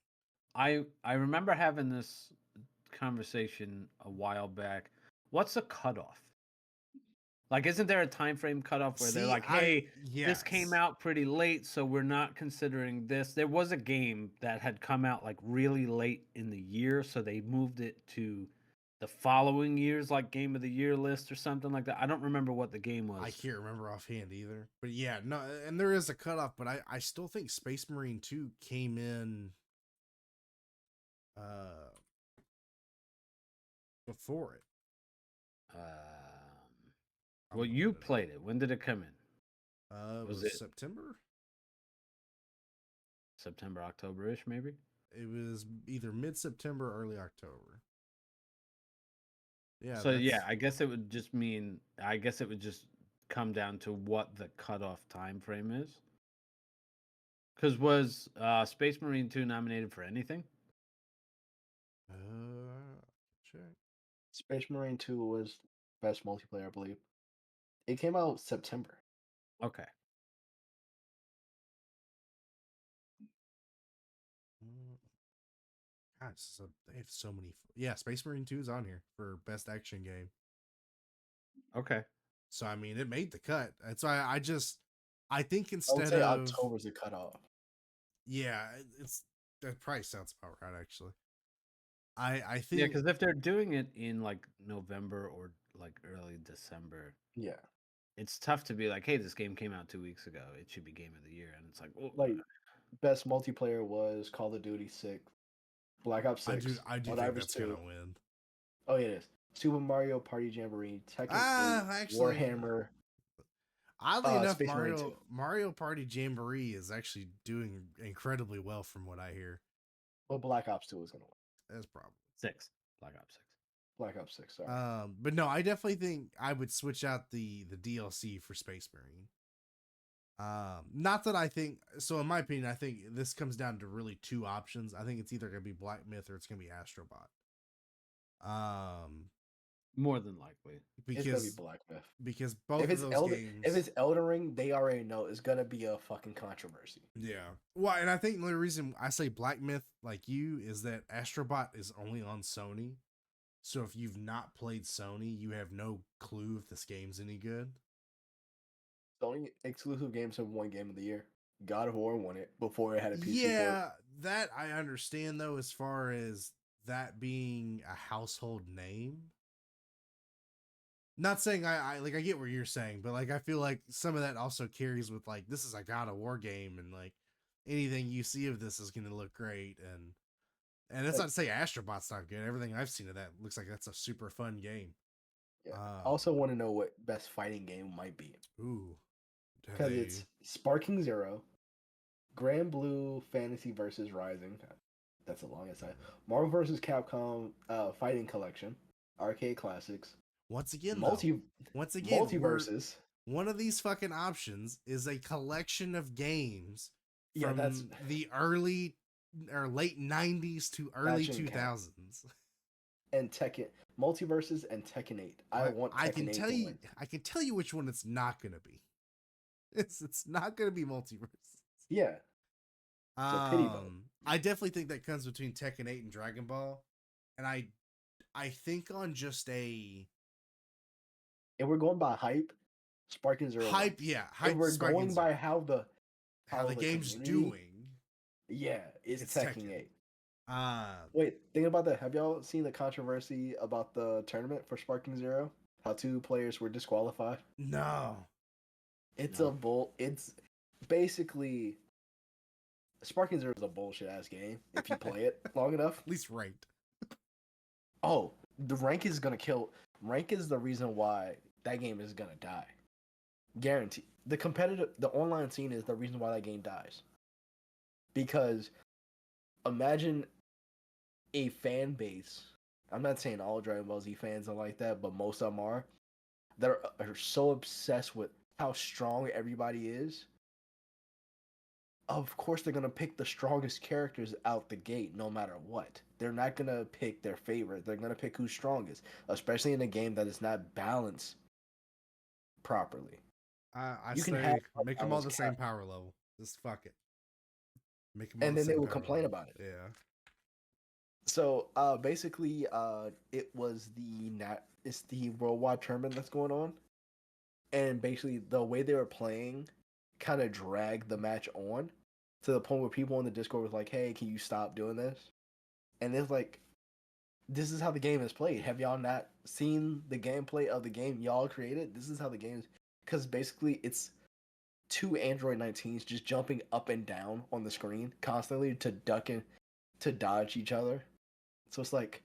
I remember having this conversation a while back. What's a cutoff? Like, isn't there a time frame cutoff where they're like, "Hey, this came out pretty late, so we're not considering this." There was a game that had come out like really late in the year, so they moved it to the following year's like game of the year list or something like that. I don't remember what the game was. I can't remember offhand either. But yeah, no, and there is a cutoff, but I still think Space Marine 2 came in before it. Well, you played it. When did it come in? Was it September? September, October-ish, maybe? It was either mid-September or early October. Yeah. So yeah, I guess it would just come down to what the cutoff time frame is. Because was Space Marine 2 nominated for anything? Check. Space Marine 2 was best multiplayer, I believe. It came out September. Okay. God, so they have so many. Yeah, Space Marine 2 is on here for best action game. Okay. So I mean, it made the cut. That's why I think I instead would say of October's the cutoff. Yeah, that probably sounds about right actually. I think Yeah, because if they're doing it in like November or like early December, yeah, it's tough to be like, hey, this game came out 2 weeks ago. It should be game of the year, and it's like, oh, like best multiplayer was Call of Duty 6, Black Ops 6. I do think Helldivers that's 2. gonna win. Oh, yeah, it is. Super Mario Party Jamboree, Tekken 8, Actually, Warhammer. Oddly enough, Space Marine 2. Mario Party Jamboree is actually doing incredibly well from what I hear. Well, Black Ops 2 is gonna win. That's probably 6. Black Ops 6. Black Ops 6. Sorry. But no, I definitely think I would switch out the DLC for Space Marine. Not that I think so. In my opinion, I think this comes down to really 2 options. I think it's either gonna be Black Myth or it's gonna be Astrobot. More than likely, it's gonna be Black Myth. Because both of those games, if it's Elden Ring, they already know it's gonna be a fucking controversy. Yeah. Well, and I think the only reason I say Black Myth like you is that Astrobot is only on Sony. So if you've not played Sony, you have no clue if this game's any good. Sony exclusive games have won Game of the Year. God of War won it before it had a PC Yeah, port. that I understand though, as far as that being a household name. Not saying I like I get what you're saying, but like I feel like some of that also carries with like this is a God of War game, and like anything you see of this is going to look great, and that's Like, not to say Astrobot's not good. Everything I've seen of that looks like that's a super fun game. yeah. I also want to know what best fighting game might be Ooh, have because they? it's Sparking Zero, Grand Blue Fantasy versus Rising. That's a long ass. Marvel versus Capcom Fighting Collection, Arcade Classics, Once again, though, multi once again, we're multiverses. one of these fucking options is a collection of games Yeah, that's from the early or late 90s to that early shouldn't count. 2000s. And Tekken multiverses and Tekken 8. I want I Tekken can 8 tell to you win. I can tell you which one it's not going to be. It's not going to be multiverse. Yeah, it's a pity vote. I definitely think that comes between Tekken 8 and Dragon Ball. And I think on just a If we're going by hype, Sparking Zero hype, wins. yeah, If hype we're Sparking going by Zero. How the game's community, doing. yeah, it's Tekken 8. Um Wait, think about that. Have y'all seen the controversy about the tournament for Sparking Zero? How 2 players were disqualified? no. It's No. a bull. It's basically Sparking Zero is a bullshit ass game if you play it long enough. At least ranked. Oh, the rank is gonna kill. Rank is the reason why that game is gonna die. Guarantee. The online scene is the reason why that game dies. Because imagine a fan base. I'm not saying all Dragon Ball Z fans are like that, but most of them are. That are so obsessed with how strong everybody is. Of course, they're gonna pick the strongest characters out the gate, no matter what. They're not gonna pick their favorite. They're gonna pick who's strongest, especially in a game that is not balanced properly. I You can say have make them all the unbalanced same characters, power level. Just fuck it. Make them all and the then they same will power complain level. about it. Yeah. So basically, it was it's the worldwide tournament that's going on, and basically the way they were playing kind of dragged the match on to the point where people in the Discord was like, "Hey, can you stop doing this?" And it's like, this is how the game is played. Have y'all not seen the gameplay of the game y'all created? This is how the game's because basically it's 2 Android 19s just jumping up and down on the screen constantly to to dodge each other. So it's like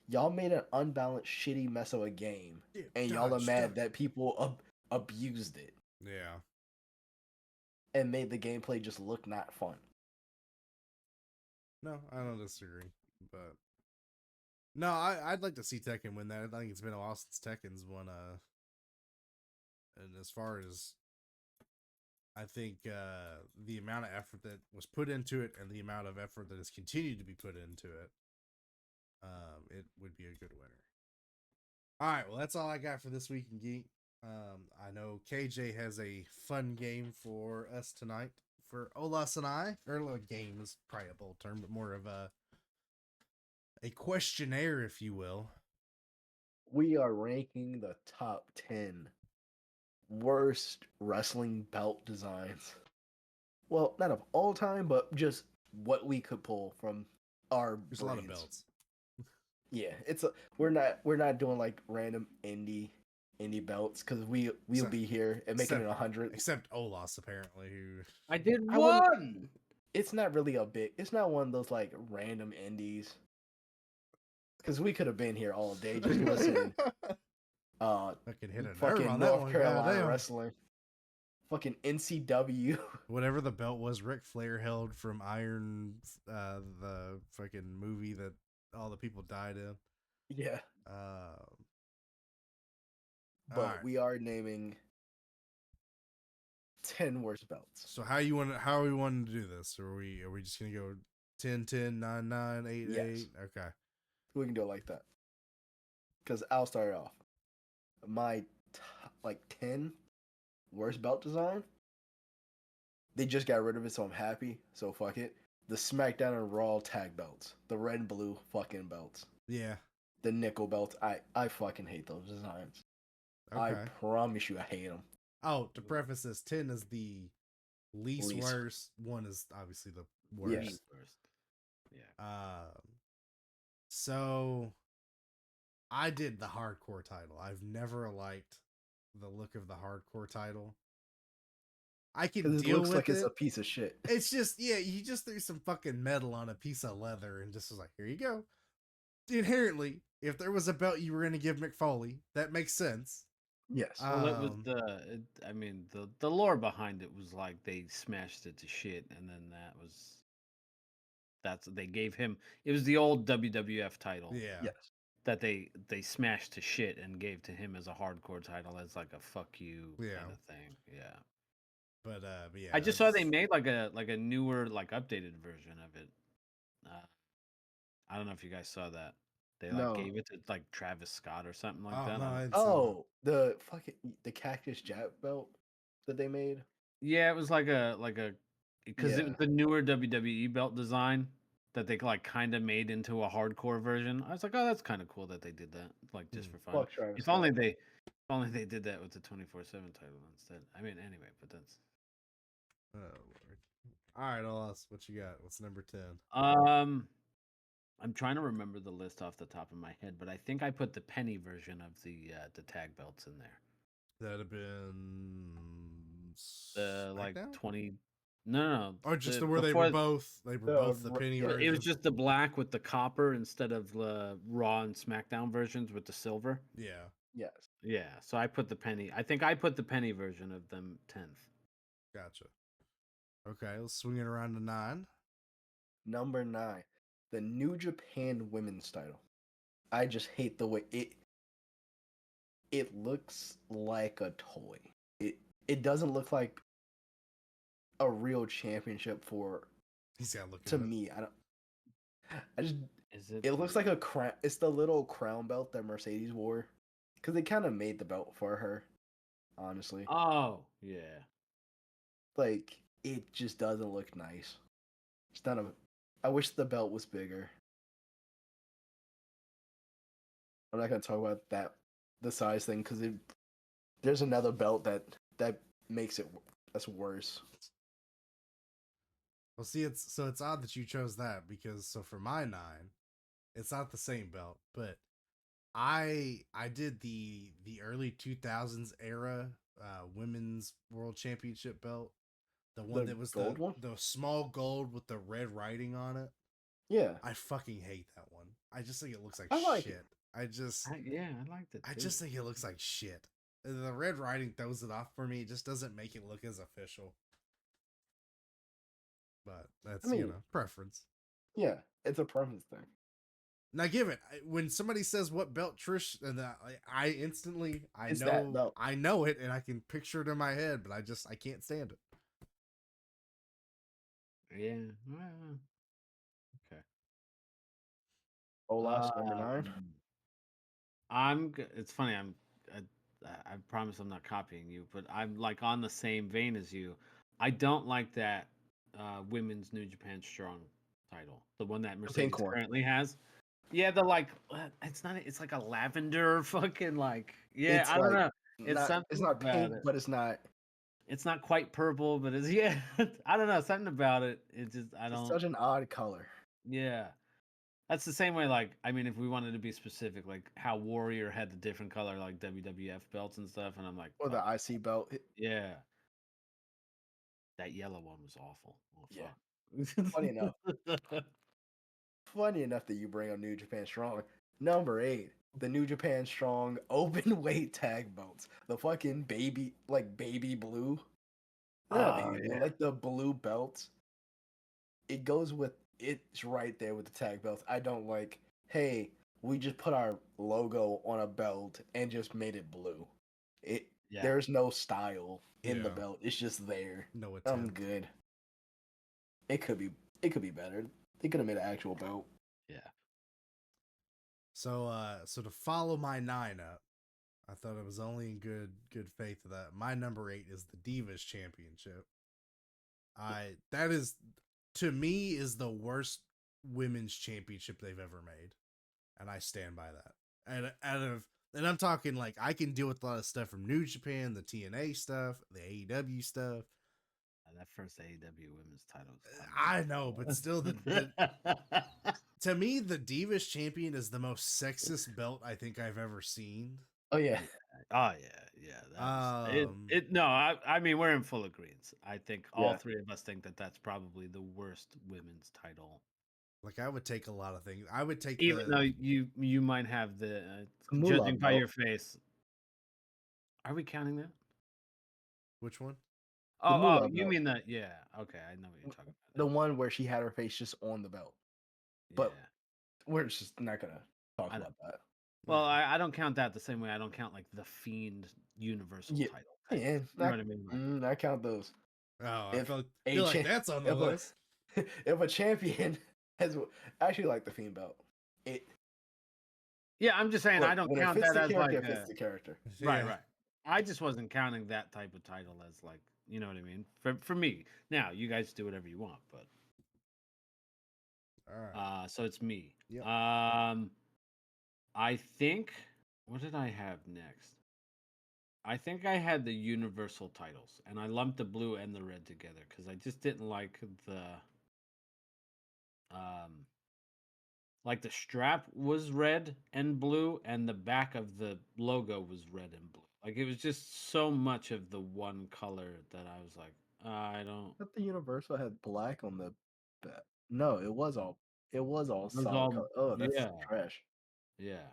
y'all made an unbalanced, shitty mess of a game, Yeah, and y'all are mad that people abused it Yeah. and made the gameplay just look not fun. No, I don't disagree. But no, I'd like to see Tekken win that. I think it's been a while since Tekken's won and as far as I think the amount of effort that was put into it and the amount of effort that has continued to be put into it, it would be a good winner. All right, well that's all I got for this week in Geek. I know KJ has a fun game for us tonight for Olas and I. Or a game is probably a bold term, but more of a questionnaire, if you will. We are ranking the top 10 worst wrestling belt designs. Well, not of all time, but just what we could pull from our There's brains. a lot of belts. Yeah, we're not doing like random indie belts because we'll Except- be here and making it 100. Except Olas, apparently, who I did I wouldn't- one. It's not really it's not one of those like random indies. Because we could have been here all day just listening. I could hit a nerve Fucking on that North one. Carolina Goddamn. wrestling. Fucking NCW. Whatever the belt was Ric Flair held from Iron, the fucking movie that all the people died in. Yeah. But alright. we are naming 10 worst belts. So how are we wanting to do this? Are we just gonna go 10, 10, 9, 9, 8, Yes. 8? Okay. We can do it like that. Because I'll start it off. My 10 worst belt design. They just got rid of it, so I'm happy. So fuck it. The SmackDown and Raw tag belts. The red and blue fucking belts. Yeah. The nickel belts. I fucking hate those designs. Okay. I promise you I hate them. Oh, to preface this, 10 is the least worst. 1 is obviously the worst. Yes. Yeah. So I did the hardcore title. I've never liked the look of the hardcore title. I can Because it deal looks with like it's it. a piece of shit. It's just, yeah, you just threw some fucking metal on a piece of leather and just was like, here you go. Inherently, if there was a belt you were going to give McFoley, that makes sense. Yes. Well, it was I mean, the lore behind it was like they smashed it to shit, and then they gave him. It was the old WWF title Yeah. Yes. that they smashed to shit and gave to him as a hardcore title as like a fuck you Yeah. kind of thing. Yeah. But yeah. I just saw they made like a newer, like updated version of it. I don't know if you guys saw that. They like No. gave it to like Travis Scott or something like Oh, that. no, I I don't- didn't see that. Oh, the fucking the Cactus Jack belt that they made. Yeah, it was like a because it was Yeah. the newer WWE belt design that they like kind of made into a hardcore version. I was like, oh, that's kind of cool that they did that, like just for fun. Fuck Travis If Scott. only they did that with the 24/7 title instead. I mean, anyway, but that's. Oh, Lord. All right, Olas, what you got? What's number 10? I'm trying to remember the list off the top of my head, but I think I put the penny version of the tag belts in there. That'd have been The like SmackDown? 20. No. Or just where they were both the penny yeah, version. It was just the black with the copper instead of the Raw and SmackDown versions with the silver. Yeah. Yes. Yeah, so I put the penny. I think I put the penny version of them 10th. Gotcha. Okay, let's swing it around to 9. Number 9, the New Japan Women's title. I just hate the way it looks like a toy. It doesn't look like a real championship for He's got to look to at it. me. I just Is it? it looks like a crown. It's the little crown belt that Mercedes wore because they kind of made the belt for her. Honestly, Oh yeah. like it just doesn't look nice. It's not a. I wish the belt was bigger. I'm not gonna talk about the size thing because there's another belt that makes it that's worse. Well, see, it's odd that you chose that because for my 9, it's not the same belt, but I did the early 2000s era women's world championship belt, the one that was gold one. the small gold with the red writing on it. Yeah, I fucking hate that one. I just think it looks like I like shit. it. I liked it. I just think it looks like shit. The red writing throws it off for me. It just doesn't make it look as official. But that's, preference. Yeah, it's a preference thing. Now, give it when somebody says what belt Trish, and I instantly It's that belt. I know it, and I can picture it in my head, but I can't stand it. Yeah. Okay. Olas, number 9. It's funny. I promise I'm not copying you, but I'm like on the same vein as you. I don't like that women's New Japan Strong title, the one that Mercedes pink one. currently has. Yeah, the like it's not. It's like a lavender fucking like. Yeah, It's I don't like know. It's it's not pink, but it's not. It's not quite purple, but it's yeah. I don't know, something about it. It just It's such an odd color. Yeah. That's the same way, like, I mean, if we wanted to be specific, like how Warrior had the different color, like WWF belts and stuff, and I'm like, Or the fuck. IC belt. Yeah. That yellow one was awful. Oh, Yeah. fuck. Funny enough that you bring up New Japan Strong. Number 8, the New Japan Strong open weight tag belts. The fucking baby blue. Yeah. Like the blue belts. It goes with it's right there with the tag belts. I don't like, hey, we just put our logo on a belt and just made it blue. There's no style in the belt. It's just there. No attempt. I'm good. It could be better. They could have made an actual belt. Yeah. So to follow my 9 up, I thought it was only in good faith that my number 8 is the Divas Championship. That is, to me, is the worst women's championship they've ever made, and I stand by that. And I'm talking like I can deal with a lot of stuff from New Japan, the TNA stuff, the AEW stuff. That first AEW women's title. I know, but still, To me, the Divas Champion is the most sexist belt I think I've ever seen. Oh yeah. Oh yeah. That's it. No, I mean we're in full agreement. I think all Yeah. three of us think that that's probably the worst women's title. Like I would take a lot of things. I would take Even though the you might have the Moolah judging by belt. your face. Are we counting that? which one? The Oh, Moolah you belt. mean that? Yeah. Okay, I know what you're talking The about. one where she had her face just on the belt. Yeah. But we're just not gonna talk I don't- about that. Well, I don't count that the same way I don't count like the Fiend Universal Yeah. title. Yeah, You know what I mean? Like, I count those. Oh, I If a feel like cha- that's on the if a list. if a champion has, I actually like the Fiend belt. It yeah, I'm just saying I look, don't when it count fits that the as character, like it fits the character. right, Yeah. right. I just wasn't counting that type of title as like, you know what I mean? For me. Now, you guys do whatever you want, but All right. so it's me. Yep. I think what did I have next? I think I had the universal titles and I lumped the blue and the red together cuz I just didn't um like the strap was red and blue and the back of the logo was red and blue. Like it was just so much of the one color that I was like, I don't. But the Universal had black on the back. No, it was all It was solid all color. Oh, that's yeah, trash. yeah.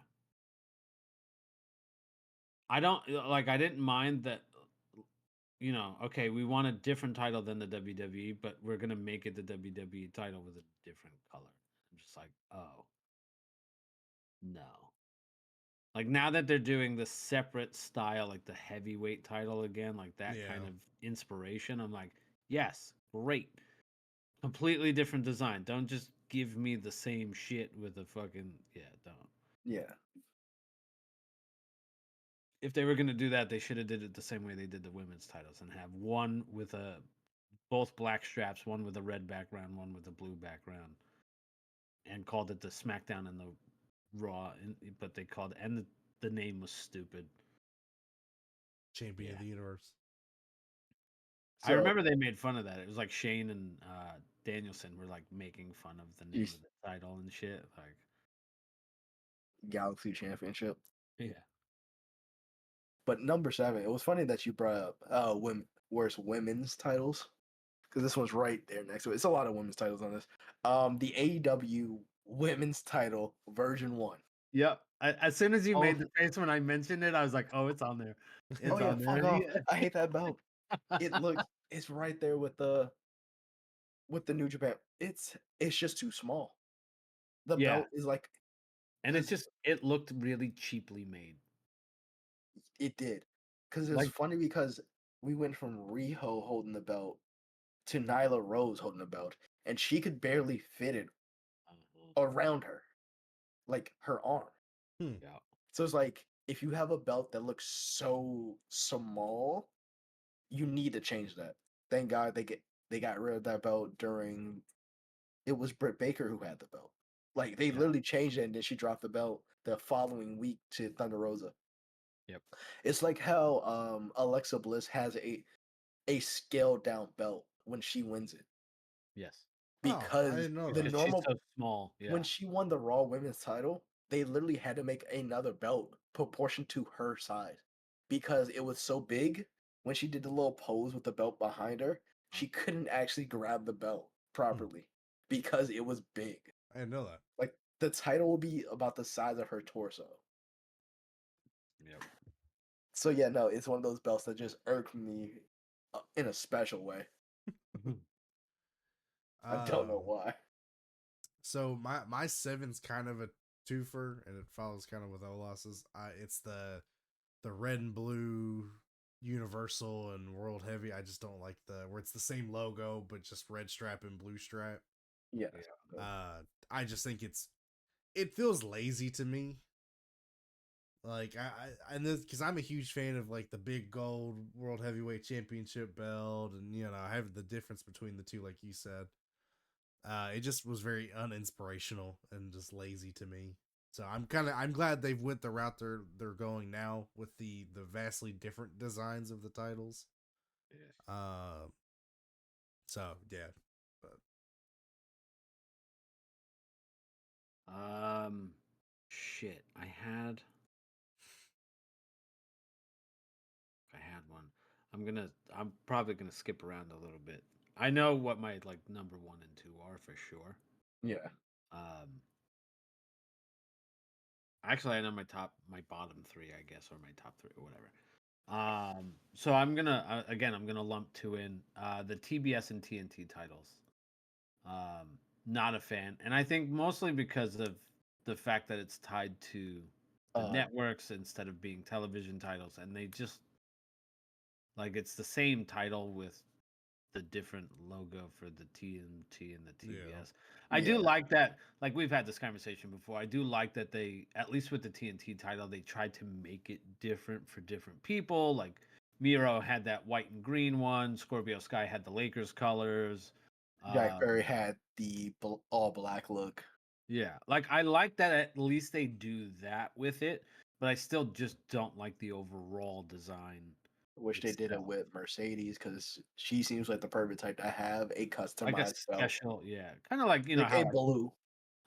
I don't like. I didn't mind that. Okay, we want a different title than the WWE, but we're gonna make it the WWE title with a different color. I'm just like, oh no. Like now that they're doing the separate style, like the heavyweight title again, like that kind Yeah. of inspiration, I'm like, yes, great. Completely different design. Don't just give me the same shit with a fucking don't. Yeah. If they were gonna do that, they should have did it the same way they did the women's titles and have one with both black straps, one with a red background, one with a blue background, and called it the SmackDown and the Raw, but they called and the name was stupid. Champion Yeah. of the Universe. I So remember they made fun of that. It was like Shane and Danielson were like making fun of the name Jeez. of the title and shit. Like, Galaxy Championship. yeah, But number 7, it was funny that you brought up worst women's titles because this one's right there next to it. It's a lot of women's titles on this. The AEW women's title version 1. yep. As soon as you Oh, made the face when I mentioned it, I was like, "Oh, it's on there. It's oh yeah, on fuck there." off. Yeah. I hate that belt. It's right there with the New Japan. It's just too small. The Yeah, belt is like and because it looked really cheaply made. it did. Because it was Like, funny because we went from Riho holding the belt to Nyla Rose holding the belt, and she could barely fit it around her, like her arm. yeah, So it's like if you have a belt that looks so small, you need to change that. Thank God they got rid of that belt during it was Britt Baker who had the belt. Like they yeah, literally changed it and then she dropped the belt the following week to Thunder Rosa. yep, It's like how Alexa Bliss has a scaled down belt when she wins it yes. Oh, I because didn't know the that. Because she's normal so small. when Yeah, she won the Raw Women's title, they literally had to make another belt proportion to her size because it was so big. When she did the little pose with the belt behind her, she couldn't actually grab the belt properly because it was big. I didn't know that. Like the title will be about the size of her torso. yep. So yeah, no, it's one of those belts that just irked me in a special way. I don't know Um, why. so my seven's kind of a twofer, and it follows kind of with Olas's. It's the red and blue Universal and World Heavy. I just don't like the where it's the same logo but just red strap and blue strap. Yeah. I just think it feels lazy to me. Like and this because I'm a huge fan of like the big gold World Heavyweight Championship belt, and I have the difference between the two, like you said. It just was very uninspirational and just lazy to me. So I'm glad they've went the route they're going now with the vastly different designs of the titles. Yes. So yeah, but Shit. I had one. I'm probably gonna skip around a little bit. I know what my like number 1 and 2 are for sure. Yeah. Um, actually, I know my bottom 3, I guess, or my top 3 or whatever. So I'm gonna again, I'm gonna lump 2 in the TBS and TNT titles. Not a fan, and I think mostly because of the fact that it's tied to the networks instead of being television titles, and they just like it's the same title with the different logo for the TNT and the TBS. I do like that. Like we've had this conversation before. I do like that they, at least with the TNT title, they tried to make it different for different people. Like Miro had that white and green one. Scorpio Sky had the Lakers colors. Jack Perry had the all black look. Yeah, like I like that at least they do that with it, but I still just don't like the overall design. Wish they did it itself. with Mercedes because she seems like the perfect type to have a Like a customized belt. special, yeah, kind of like Like how a blue.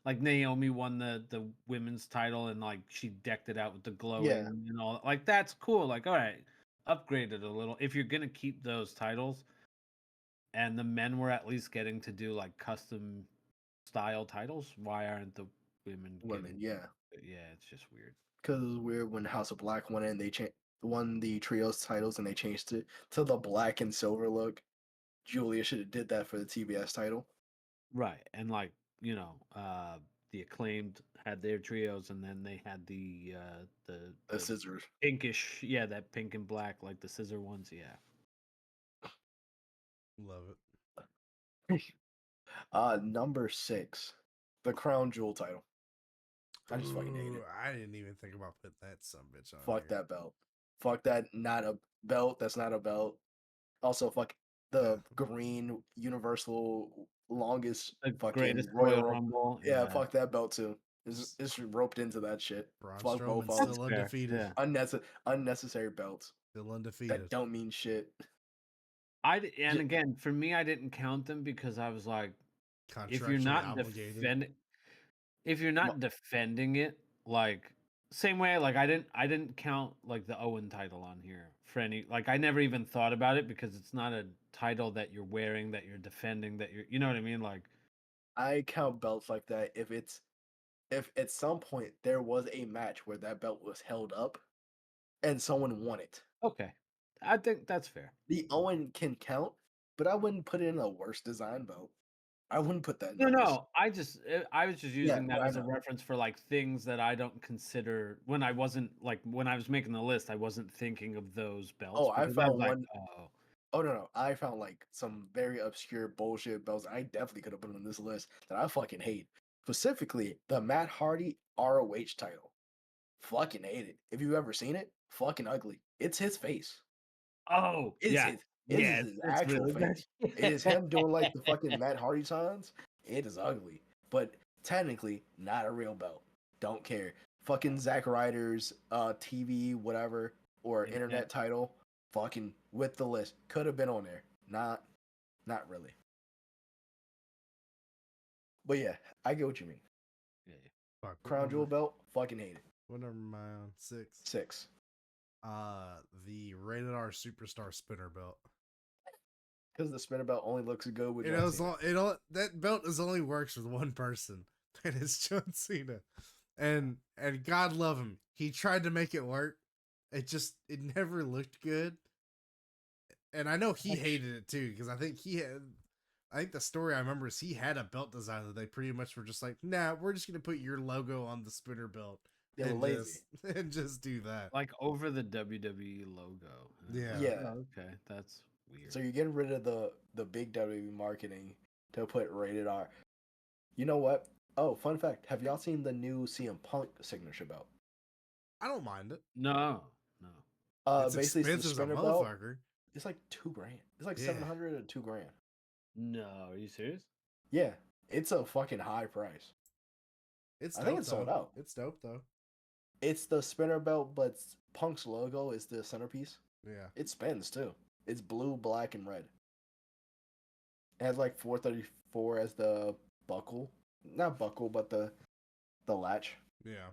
like Naomi won the women's title and like she decked it out with the glowing and all. Like that's cool. Like all right, upgrade it a little. If you're gonna keep those titles, and the men were at least getting to do like custom style titles, why aren't the women getting? Yeah. Yeah, it's just weird. Because it was weird when House of Black won and they won the trios titles and they changed it to the black and silver look. Julia should have did that for the TBS title. Right, and like the Acclaimed had their trios, and then they had the scissors. pinkish, yeah, that pink and black, like the scissor ones, yeah. Love it. Number 6, the Crown Jewel title. I just fucking hate it. I didn't even think about putting that some bitch on. Fuck that belt. Fuck that. Not a belt. That's not a belt. Also, fuck the green universal longest The fucking greatest Royal Royal Rumble. Rumble, Yeah, fuck that belt too. It's roped into that shit. Braun Fuck both Strowman of still them. undefeated. Yeah. Unnecessary belts Still that undefeated. don't mean shit. And again, for me, I didn't count them because I was like, if you're Contractually not obligated. if you're not defending it, like same way, like I didn't count like the Owen title on here for any, like I never even thought about it because it's not a title that you're wearing, that you're defending, that you know what I mean? Like I count belts like that if at some point there was a match where that belt was held up and someone won it. okay, I think that's fair. The Owen can count, but I wouldn't put it in a worse design belt. I wouldn't put that in No, the list. no, I was just using that I as a know. reference for like things that I don't consider when I wasn't like when I was making the list, I wasn't thinking of those belts. Oh, I because was found like, one. oh, Oh no, I found like some very obscure bullshit belts I definitely could have put on this list that I fucking hate. Specifically, the Matt Hardy ROH title. Fucking hate it. If you've ever seen it, fucking ugly. It's his face. oh, It is yeah, his. It is yeah, his it's actual really good. face. It is him doing like the fucking Matt Hardy signs. It is ugly, but technically not a real belt. Don't care. Fucking Zack Ryder's TV whatever or internet title. Fucking with the list could have been on there. Not really. But yeah, I get what you mean. Yeah. Fuck, Crown Jewel belt. Fucking hate it. What number am I on? 6. 6. The Rated R Superstar Spinner belt. Because the spinner belt only looks good with It John was Cena. that belt is only works with one person, and it's John Cena. And God love him, he tried to make it work. It never looked good. And I know he hated it too, because I think the story I remember is he had a belt design that they pretty much were just like, nah, we're just gonna put your logo on the spinner belt. They were lazy. And just do that. Like over the WWE logo. Yeah. Yeah. Oh, okay, that's weird. So you're getting rid of the big WWE marketing to put rated R. You know what? Oh, fun fact. Have y'all seen the new CM Punk signature belt? I don't mind it. No. It's basically expensive it's the as a spinner belt. motherfucker. It's like $2,000. It's like 700 or $2,000. No, are you serious? Yeah, it's a fucking high price. It's I think it's sold out. It's dope though. It's the spinner belt, but Punk's logo is the centerpiece. Yeah. It spins too. It's blue, black, and red. It has like 434 as the buckle. Not buckle, but the The latch. Yeah.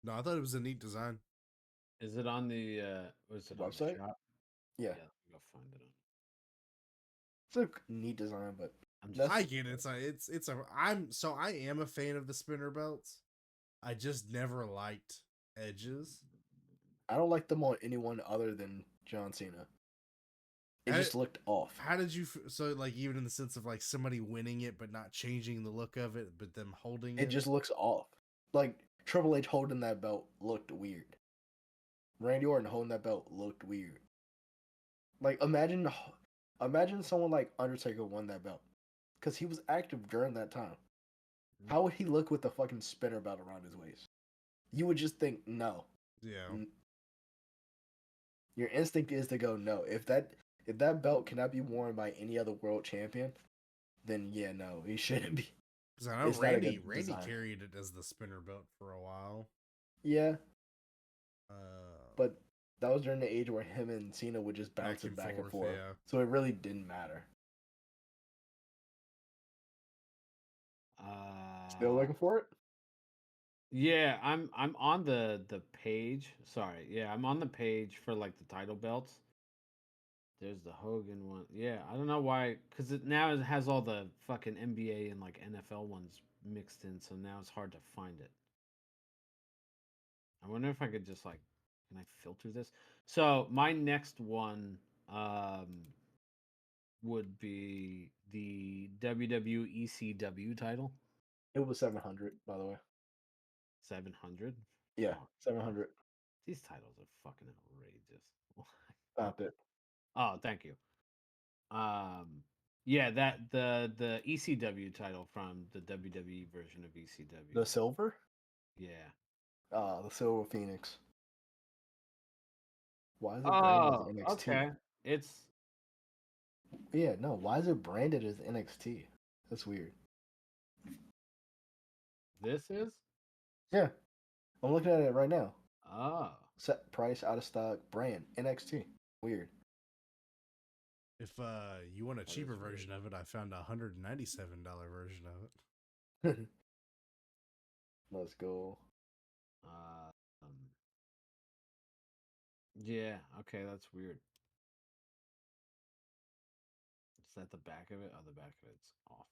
No, I thought it was a neat design. Is it on the was it on the Website? shop? Yeah. Let me go find it on. It's a neat design, but I'm that's I get it. I am a fan of the spinner belts. I just never liked edges. I don't like them on anyone other than John Cena. It I- just looked off. How did you so like even in the sense of like somebody winning it but not changing the look of it, but them holding It just looks off. Like Triple H holding that belt looked weird. Randy Orton holding that belt looked weird. Like imagine someone like Undertaker won that belt because he was active during that time. How would he look with the fucking spinner belt around his waist? You would just think no. Yeah. Your instinct is to go no. If that belt cannot be worn by any other world champion, then yeah, no, he shouldn't be. Because I know It's not a Randy good Randy design. carried it as the spinner belt for a while. Yeah, Uh, but that was during the age where him and Cena would just bounce it back and forth. yeah. So it really didn't matter. Still looking for it? Yeah, I'm on the page. Sorry, yeah, I'm on the page for like the title belts. There's the Hogan one. Yeah, I don't know why, because it has all the fucking NBA and like NFL ones mixed in, so now it's hard to find it. I wonder if I could just like, can I filter this? So my next one would be the WWE ECW title, It was 700, by the way. 700. Yeah, Oh, 700. these titles are fucking outrageous. Found it. Oh, thank you. Yeah, that the ECW title from the WWE version of ECW. The silver? Yeah. The silver Phoenix. Why is it branded as Oh, NXT? okay. It's Yeah, no. Why is it branded as NXT? That's weird. this is. Yeah, I'm looking at it right now. Oh, Set price, out of stock, brand NXT. Weird. If you want a That is cheaper weird. version of it, I found a $197 version of it. Let's go. um, yeah. Okay, that's weird. Is that the back of it? Oh, the back of it's awful.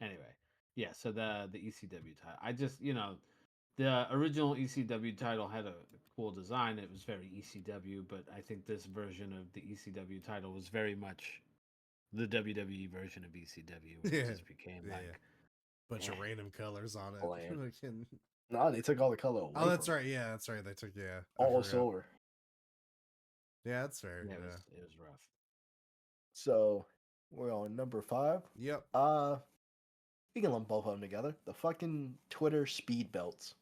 Anyway, yeah. So the ECW title. I just the original ECW title had a cool design. It was very ECW, but I think this version of the ECW title was very much the WWE version of ECW. Where Yeah, it just became yeah. like Bunch of eh, random colors on it. Bland. Fucking- No, they took all the color away. oh, that's from it. right. Yeah, that's right. They took I All forgot. silver. Yeah, that's fair. yeah, Yeah. it was rough. So we're on number 5. Yep. We can lump both of them together. The fucking Twitter speed belts.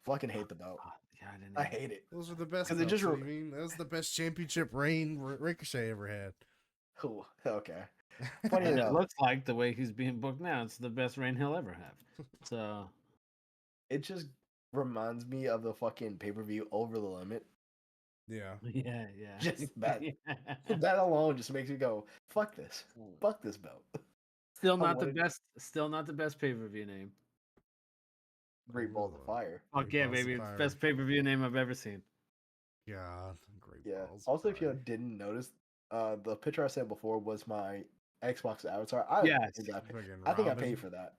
Fucking hate the belt. Yeah, I didn't. I hate it. Those were the best. 'Cause it Belts. just What do you mean? That was the best championship reign Ricochet ever had. Cool. Okay. Funny And it enough, looks like the way he's being booked now, it's the best reign he'll ever have. So it just reminds me of the fucking pay-per-view Over the Limit. Yeah. yeah, yeah. Just that. Yeah. That alone just makes me go, fuck this. Fuck this belt. Still I not the wanted- best. Still not the best pay per view name. Great Balls of Fire. Fuck Great yeah, Balls of baby! It's the Fire. best pay per view name I've ever seen. God, great Yeah. balls. Also, if you Fire. didn't notice, the picture I said before was my Xbox avatar. Yes. I think I paid for that.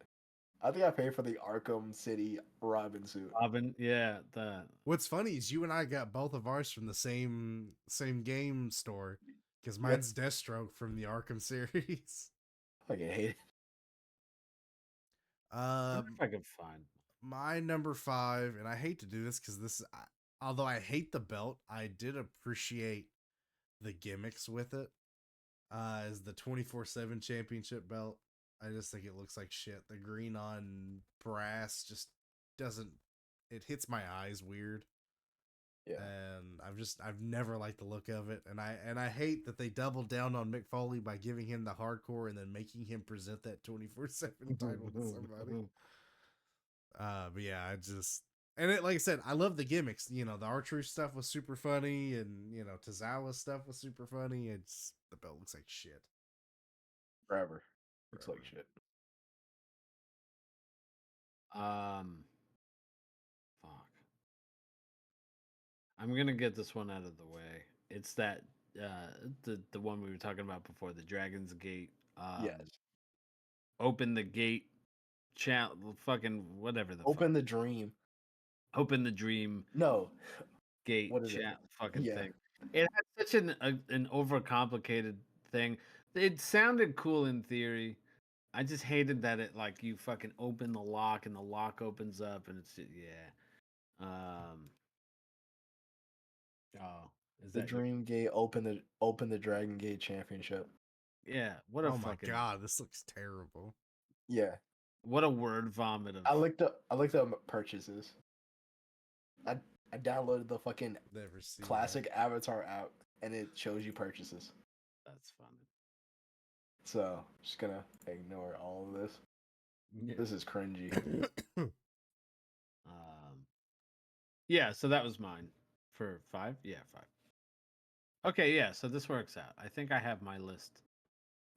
I think I paid for the Arkham City Robin suit. Robin, yeah, the What's funny is you and I got both of ours from the same game store because Yeah. mine's Deathstroke from the Arkham series. Fucking hate it. I wonder if I could find. My number 5, and I hate to do this because although I hate the belt, I did appreciate the gimmicks with it. Is the 24/7 championship belt. I just think it looks like shit. The green on brass just doesn't. It hits my eyes weird. Yeah. And I've never liked the look of it, and I hate that they doubled down on Mick Foley by giving him the hardcore and then making him present that 24/7 title to somebody. But yeah, and it, like I said, I love the gimmicks. You know, the R-Truth stuff was super funny, and Tozawa stuff was super funny. The belt looks like shit. Forever. Looks like Forever. shit. Fuck. I'm gonna get this one out of the way. It's that the one we were talking about before, the Dragon's Gate. Yes. Open the gate, fucking whatever the Open fuck. the dream. Open the dream No. gate What is it? chat fucking Yeah. thing. It had such an overcomplicated thing. It sounded cool in theory. I just hated that it like you fucking open the lock and the lock opens up and it's yeah. Oh, is The that your Dream Gate. Open the Dragon Gate Championship. yeah? What a Oh my fucking god, this looks terrible. Yeah. what a word vomit of I looked up purchases. I downloaded the fucking Never seen classic Avatar app, and it shows you purchases. that's funny. So just gonna ignore all of this. Yeah. This is cringy. that. Yeah, so that was mine for 5. Yeah, 5. Okay, yeah, so this works out. I think I have my list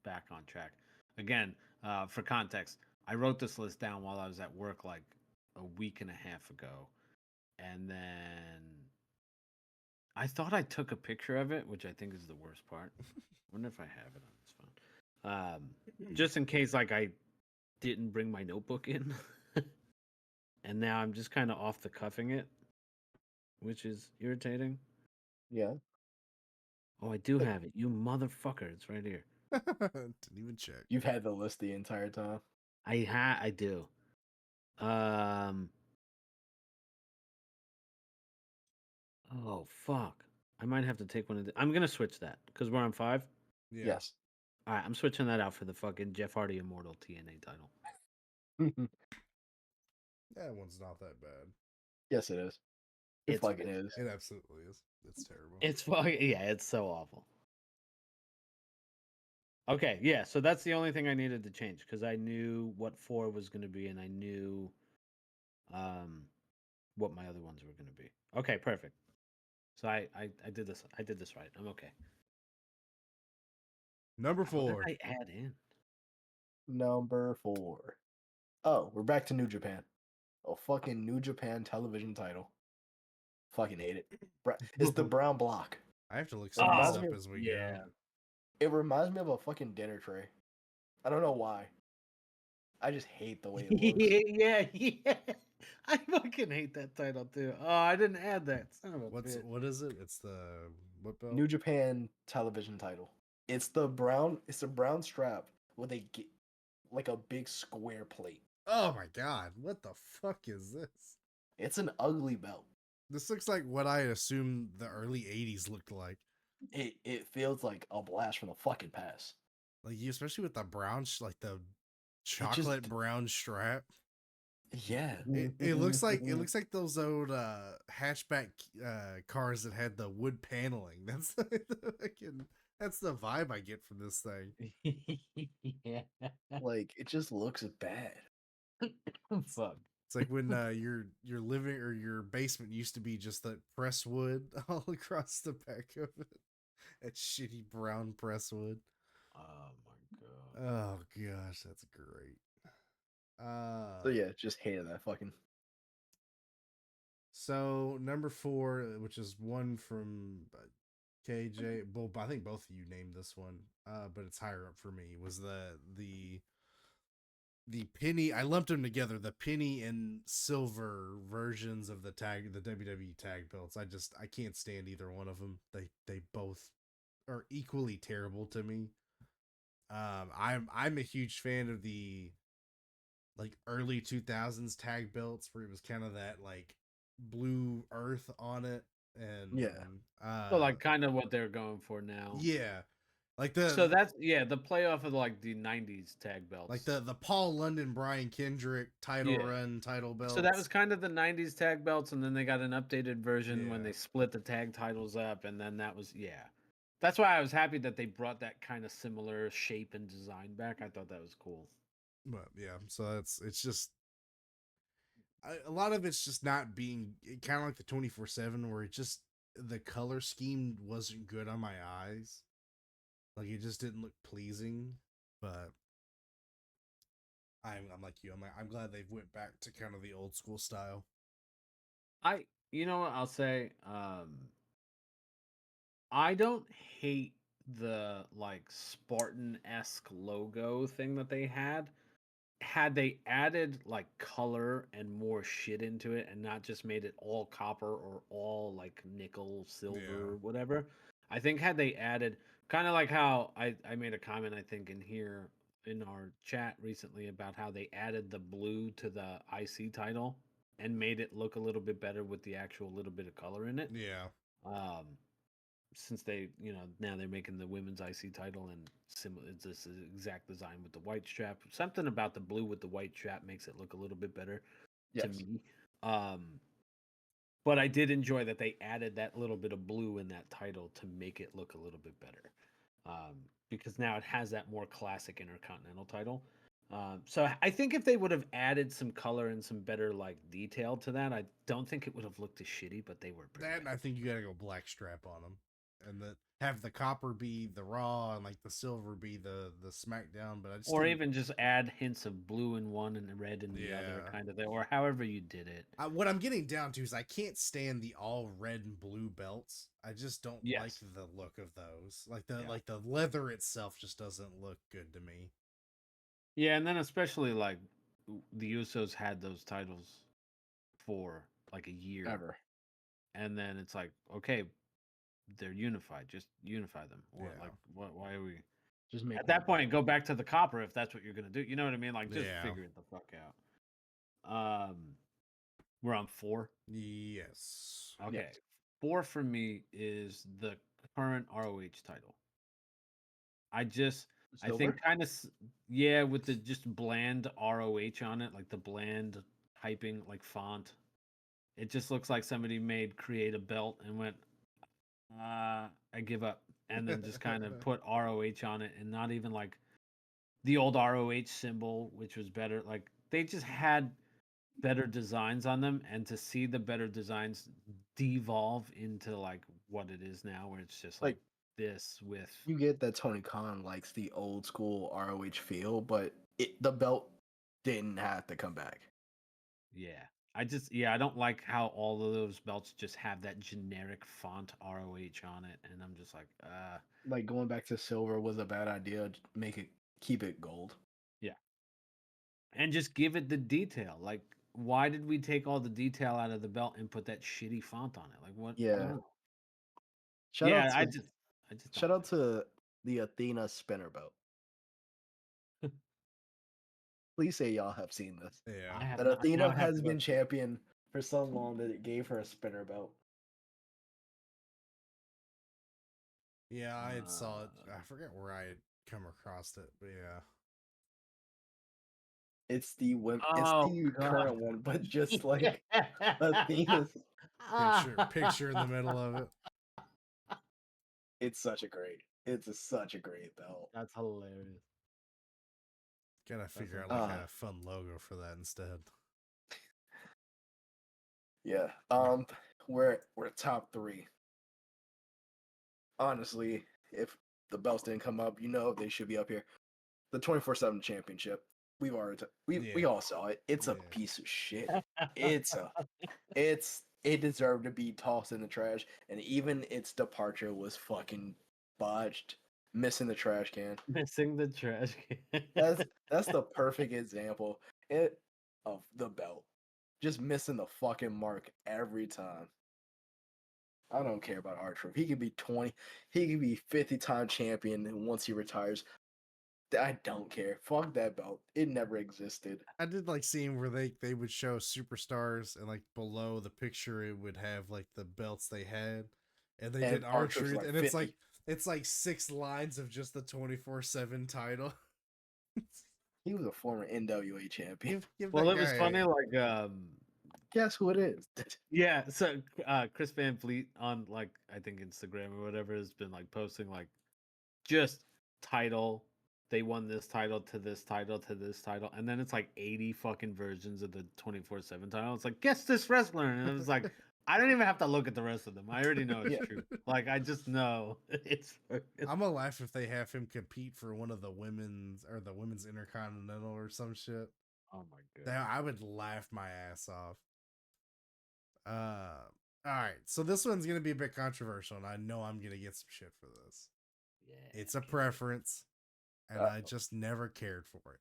back on track. Again, for context, I wrote this list down while I was at work like a week and a half ago. And then I thought I took a picture of it, which I think is the worst part. Wonder if I have it on this phone. Just in case like I didn't bring my notebook in. And now I'm just kind of off the cuffing it, which is irritating. Yeah. Oh, I do have it. You motherfucker. It's right here. Didn't even check. You've had the list the entire time. I do. Oh fuck. I might have to take one of the I'm gonna switch that because we're on 5. Yeah. Yes. Alright, I'm switching that out for the fucking Jeff Hardy Immortal TNA title. That one's not that bad. Yes, it is. It It's fucking is. It absolutely is. It's terrible. It's fucking yeah, it's so awful. Okay, yeah, so that's the only thing I needed to change because I knew what 4 was gonna be and I knew what my other ones were gonna be. Okay, perfect. So I did this right. I'm okay. Number What did 4. I add in? Number 4. Oh, we're back to New Japan. A fucking New Japan television title. Fucking hate it. It's the brown block. I have to look some of this reminds up me of- as we yeah. go. It reminds me of a fucking dinner tray. I don't know why. I just hate the way it looks. yeah. I fucking hate that title too. Oh, I didn't add that. Son of a bitch. What is it? It's the what belt? New Japan television title. It's the brown strap with like a big square plate. Oh my god, what the fuck is this? It's an ugly belt. This looks like what I assumed the early 80s looked like. It feels like a blast from the fucking past. Like you, especially with the brown, like the chocolate brown strap. Yeah. It looks like those old hatchback cars that had the wood paneling. That's that's the vibe I get from this thing. yeah. Like it just looks bad. Fuck. It's like when your living or your basement used to be just that press wood all across the back of it. That shitty brown press wood. Oh my god. Oh gosh, that's great. So yeah, just hated that fucking. So number 4, which is one from KJ. Well, I think both of you named this one, but it's higher up for me. Was the penny? I lumped them together. The penny and silver versions of the WWE tag belts. I can't stand either one of them. They both are equally terrible to me. I'm a huge fan of the like early 2000s tag belts where it was kind of that like blue earth on it and So like kind of what they're going for now. yeah, like So that's the playoff of like the 90s tag belts. like the Paul London Brian Kendrick title run title belts. So that was kind of the 90s tag belts and then they got an updated version when they split the tag titles up and then that was That's why I was happy that they brought that kind of similar shape and design back. I thought that was cool. But yeah, so it's just a lot of it's just not being kind of like the 24/7 where it just the color scheme wasn't good on my eyes. Like it just didn't look pleasing, but I'm like you. I'm glad they've went back to kind of the old school style. You know what I'll say? I don't hate the like Spartan-esque logo thing that they had. Had they added like color and more shit into it and not just made it all copper or all like nickel, silver, Yeah. whatever. I think had they added kind of like how I made a comment, I think, in here in our chat recently about how they added the blue to the IC title and made it look a little bit better with the actual little bit of color in it. Yeah. Um, since they, now they're making the women's IC title and it's this exact design with the white strap. Something about the blue with the white strap makes it look a little bit better to Yes. me. But I did enjoy that they added that little bit of blue in that title to make it look a little bit better. Because now it has that more classic Intercontinental title. So I think if they would have added some color and some better like detail to that, I don't think it would have looked as shitty. But they were pretty That and bad. I think you gotta go black strap on them, and have the copper be the Raw and like the silver be the SmackDown. But I just Or didn't- even just add hints of blue in one and red in the other Yeah. kind of thing, or however you did it. What I'm getting down to is I can't stand the all red and blue belts. I just don't like Yes. the look of those. Yeah. Like the leather itself just doesn't look good to me. Yeah, and then especially like the Usos had those titles for like a year, Ever. and then it's like, okay, they're unified. Just unify them, or Yeah. like, what? Why are we? Just make At that point, go back to the copper if that's what you're gonna do. You know what I mean? Like, just Yeah. figure it the fuck out. We're on 4. Yes. Okay, Yes. 4 for me is the current ROH title. I Silver? think kind of, yeah, with the just bland ROH on it, like the bland typing, like font. It just looks like somebody create a belt and went, I give up. And then just kind of put ROH on it and not even like the old ROH symbol, which was better. Like they just had better designs on them. And to see the better designs devolve into like what it is now, where it's just like this with. You get that Tony Khan likes the old school ROH feel, but the belt didn't have to come back. Yeah. I don't like how all of those belts just have that generic font ROH on it. And I'm just like, Like going back to silver was a bad idea. Keep it gold. yeah. And just give it the detail. Like, why did we take all the detail out of the belt and put that shitty font on it? Like, what? Yeah. No. Shout out to I just shout don't out to the Athena spinner belt. Please say y'all have seen this. I Yeah. have That not, now I Athena have has to been look. champion for so long that it gave her a spinner belt. Yeah, I had saw it. I forget where I had come across it, but yeah. It's the Oh, current one, but just like Athena's. Picture in the middle of it. It's such a great belt. That's hilarious. Gotta figure out hilarious. like a fun logo for that instead. Yeah. We're top 3. Honestly, if the belts didn't come up, they should be up here. The 24/7 championship. We've already we all saw it. It's a Yeah. piece of shit. It deserved to be tossed in the trash, and even its departure was fucking botched. Missing the trash can. Missing the trash can. That's the perfect example of the belt. Just missing the fucking mark every time. I don't care about R-Truth. He could be 50-time champion, and once he retires, I don't care. Fuck that belt. It never existed. I did like seeing where they would show superstars and like below the picture it would have like the belts they had, and they did R-Truth's R-Truth, like and 50. it's like 6 lines of just the 24/7 title. He was a former NWA champion. Give Well, that it was guy- funny, like Guess who it is? yeah, so Chris Van Fleet on like I think Instagram or whatever has been like posting like just title. They won this title to this title to this title, and then it's like 80 fucking versions of the 24/7 title. It's like guess this wrestler, and it was like I don't even have to look at the rest of them. I already know it's Yeah. true. Like I just know it's. I'm gonna laugh if they have him compete for one of the women's intercontinental or some shit. Oh my god. That I would laugh my ass off. All right, so this one's gonna be a bit controversial, and I know I'm gonna get some shit for this. Yeah. It's a okay. preference, and I just never cared for it.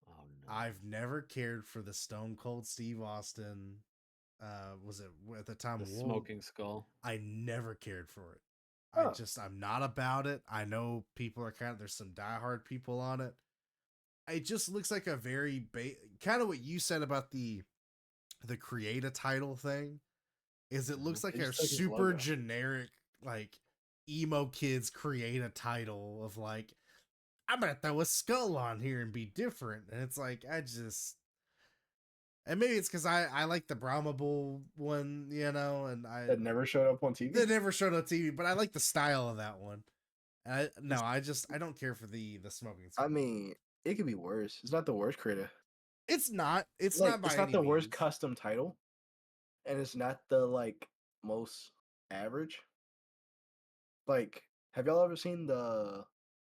Oh no. I've never cared for the Stone Cold Steve Austin. Was it at the time The World? smoking skull. I never cared for it. Oh. I'm not about it. I know people are there's some diehard people on it. It just looks like a very kind of what you said about the create a title thing. Is it looks like They a just took his super logo. generic like emo kids create a title of like I'm gonna throw a skull on here and be different, and it's like and maybe it's because I like the Brahma Bull one, you know, and That never showed up on TV. they never showed on TV, but I like the style of that one. I don't care for the smoking skull. I mean, it could be worse. It's not the worst creator. It's not. It's Like, not by it's not any the worst means. custom title, and it's not the like most average. Like, have y'all ever seen the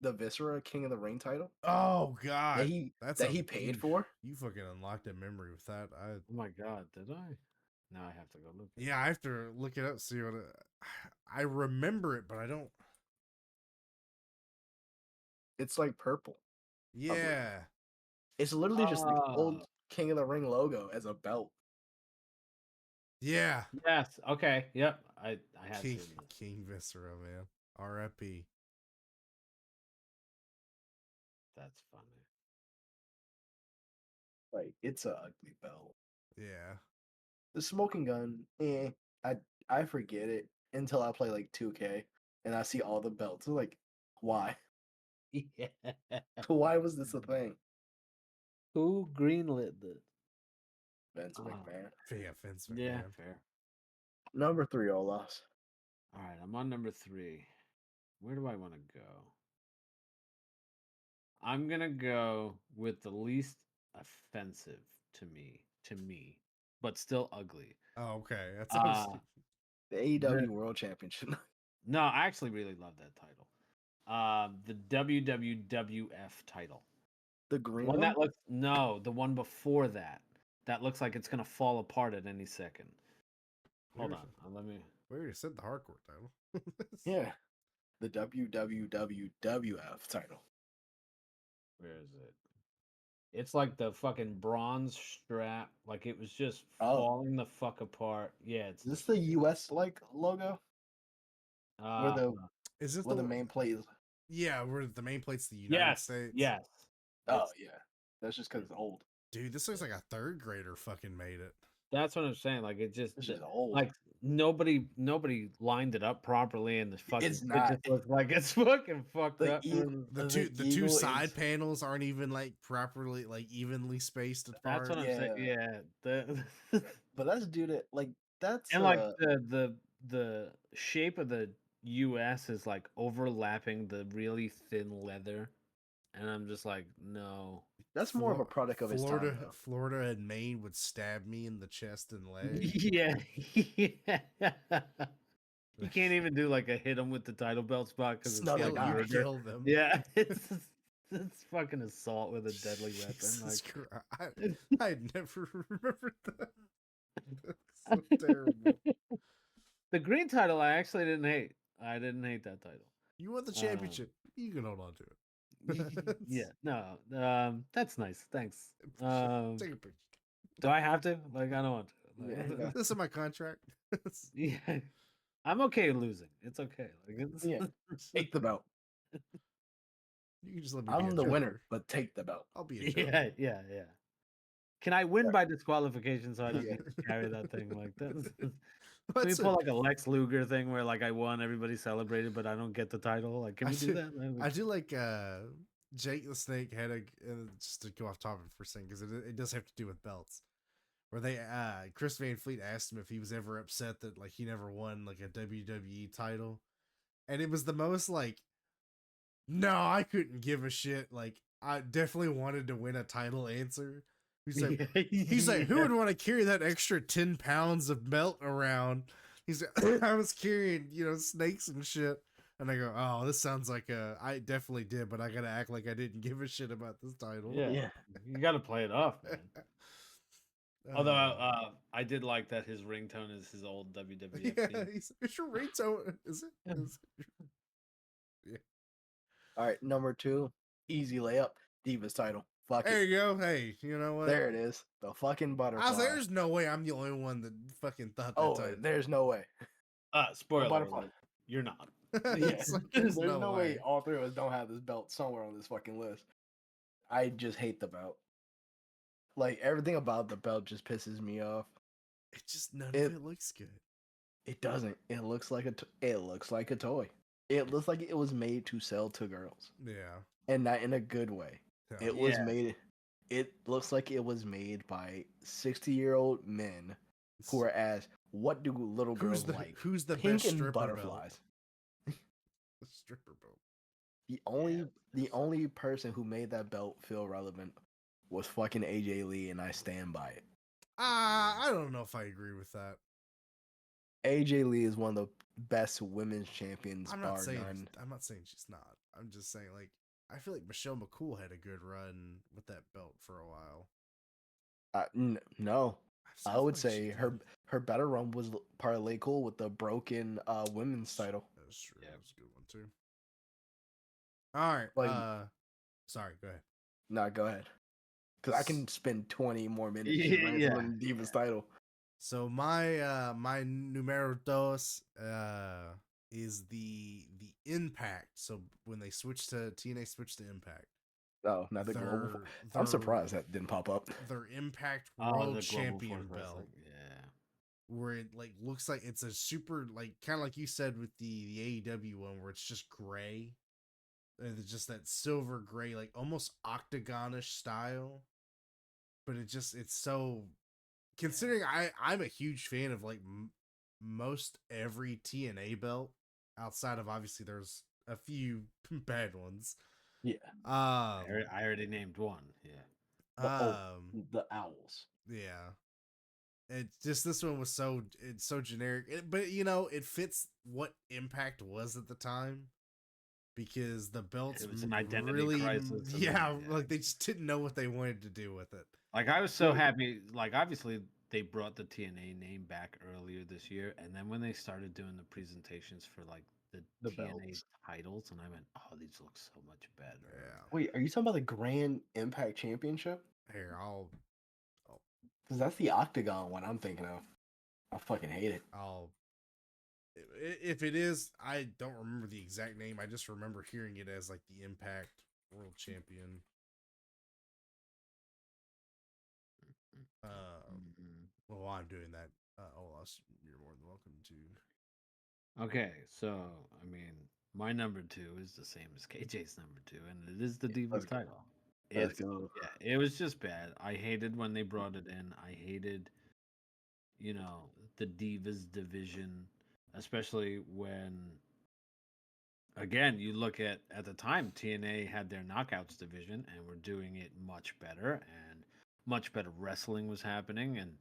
Viscera King of the Ring title Oh God, that he paid for? You fucking unlocked a memory with that. Oh my god, did I? Now I have to go look. Yeah, I have to look it up. See what I remember it, but I don't. It's like purple. Yeah, It's literally just the old King of the Ring logo as a belt. yeah. Yes. Okay. Yep. I have King seen this. King Viscera, man. R.I.P. That's funny. Like, it's a ugly belt. Yeah. The smoking gun, I forget it until I play like 2K and I see all the belts. I'm like, why? Yeah. Why was this a thing? Who greenlit this? Vince Oh, McMahon. Yeah, Vince McMahon. yeah, fair. Number 3, Olaf. All right, I'm on number 3. Where do I want to go? I'm gonna go with the least offensive to me, but still ugly. Oh, okay. That's Uh, The AEW World Championship. no, I actually really love that title. The WWF title. The green One one? that looks the one before that. That looks like it's gonna fall apart at any second. Hold on, let me. We already said the hardcore title. Yeah. The WWWF title. Where is it? It's like the fucking bronze strap. Like it was just Oh. falling the fuck apart. Yeah, it's Is this the US like logo? Where the Is this where the main plate is? Yeah, where the main plate's the United States. Yes. Oh yeah. That's just because it's old. Dude, this looks like a third grader fucking made it. That's what I'm saying. Like it just It's just old. like nobody lined it up properly, and the fucking It's it not. just looks like it's fucking fucked The up. The two side panels aren't even like properly like evenly spaced apart. That's what I'm saying. Yeah. But that's due to like that's And like the shape of the US is like overlapping the really thin leather. And I'm just like, no. that's more of a product of its time. Though. Florida and Maine would stab me in the chest and leg. Yeah. You can't even do like a hit them with the title belt spot because it's like murder. Kill them. Yeah, it's fucking assault with a deadly weapon. Jesus Like I never remembered that. That's so terrible. The green title, I actually didn't hate. I didn't hate that title. You won the championship. You can hold on to it. Yeah, no, that's nice. Thanks. Take a picture. Do I have to? Like, I don't want to. Like, Yeah. This is my contract. yeah, I'm okay losing. It's okay. Like, Yeah, take the belt. You can just let me. I'm the winner, but take the belt. I'll be a joker. Yeah. Can I win by disqualification so I don't need to carry that thing like that? Can we pull like a Lex Luger thing where like I won, everybody celebrated, but I don't get the title? Like, can we do that? I do like Jake the Snake had just to go off topic for a second because it does have to do with belts. Where they Chris Van Fleet asked him if he was ever upset that like he never won like a WWE title, and it was the most like, no, I couldn't give a shit. Like I definitely wanted to win a title answer, He's like, who would want to carry that extra 10 pounds of belt around? He's like, I was carrying, snakes and shit. And I go, oh, this sounds like I definitely did, but I gotta act like I didn't give a shit about this title. Yeah. Yeah. You got to play it off, man. Although Uh, I did like that his ringtone is his old WWF yeah, theme. it's your ringtone. Is it? Yeah. All right, number 2, easy layup, Divas title. Fuck There it. you go. Hey, you know what? There it is. The fucking I butterfly. was like, there's no way I'm the only one that fucking thought that Oh, title. there's no way. Spoiler butterfly. alert, you're not. It's like, there's no way all 3 of us don't have this belt somewhere on this fucking list. I just hate the belt. Like, everything about the belt just pisses me off. It just none of it looks good. It doesn't. It looks like a toy. It looks like it was made to sell to girls, Yeah. and not in a good way. Yeah. It was made. It looks like it was made by 60-year-old men who are asked, "What do little girls like?" Who's the Pink best and stripper butterflies. belt? The stripper belt. The only person who made that belt feel relevant was fucking AJ Lee, and I stand by it. I don't know if I agree with that. AJ Lee is one of the best women's champions. I'm not bar saying none. she's not. I'm just saying, like, I feel like Michelle McCool had a good run with that belt for a while. No, I would feel like say she her better run was partly cool with the broken women's title. That was true. That was a good one too. All right. Like- sorry. Go ahead. No, go ahead. Because I can spend 20 more minutes Yeah. on Divas title. So my numero dos is the Impact. So when they switched to TNA, switched to Impact. Oh, not the global. I'm surprised that didn't pop up. Their Impact the World Global Champion Force belt, Wrestling, yeah. where it like looks like it's a super, like, kind of like you said with the AEW one, where it's just gray. And it's just that silver gray, like almost octagonish style. But it's so, considering I'm a huge fan of like most every TNA belt, outside of, obviously there's a few bad ones. Yeah. I already named one. Yeah. The Owls. Yeah. It's just, this one was it's so generic, but it fits what Impact was at the time, because the belts It was an identity really, crisis. yeah, like they just didn't know what they wanted to do with it. Like, I was so happy. Like, obviously they brought the TNA name back earlier this year, and then when they started doing the presentations for like the TNA belts. titles, and I went, oh, these look so much better. Yeah. Wait, are you talking about the Grand Impact Championship? Here, Because that's the Octagon one I'm thinking of. I fucking hate it. if it is, I don't remember the exact name. I just remember hearing it as like the Impact World Champion. Well, while I'm doing that, Olas, you're more than welcome to. Okay, so I mean, my number 2 is the same as KJ's number 2, and it is the Divas title. Let's go. Yeah, it was just bad. I hated when they brought it in. I hated, the Divas division, especially when, again, you look at the time, TNA had their Knockouts division and were doing it much better, and much better wrestling was happening. And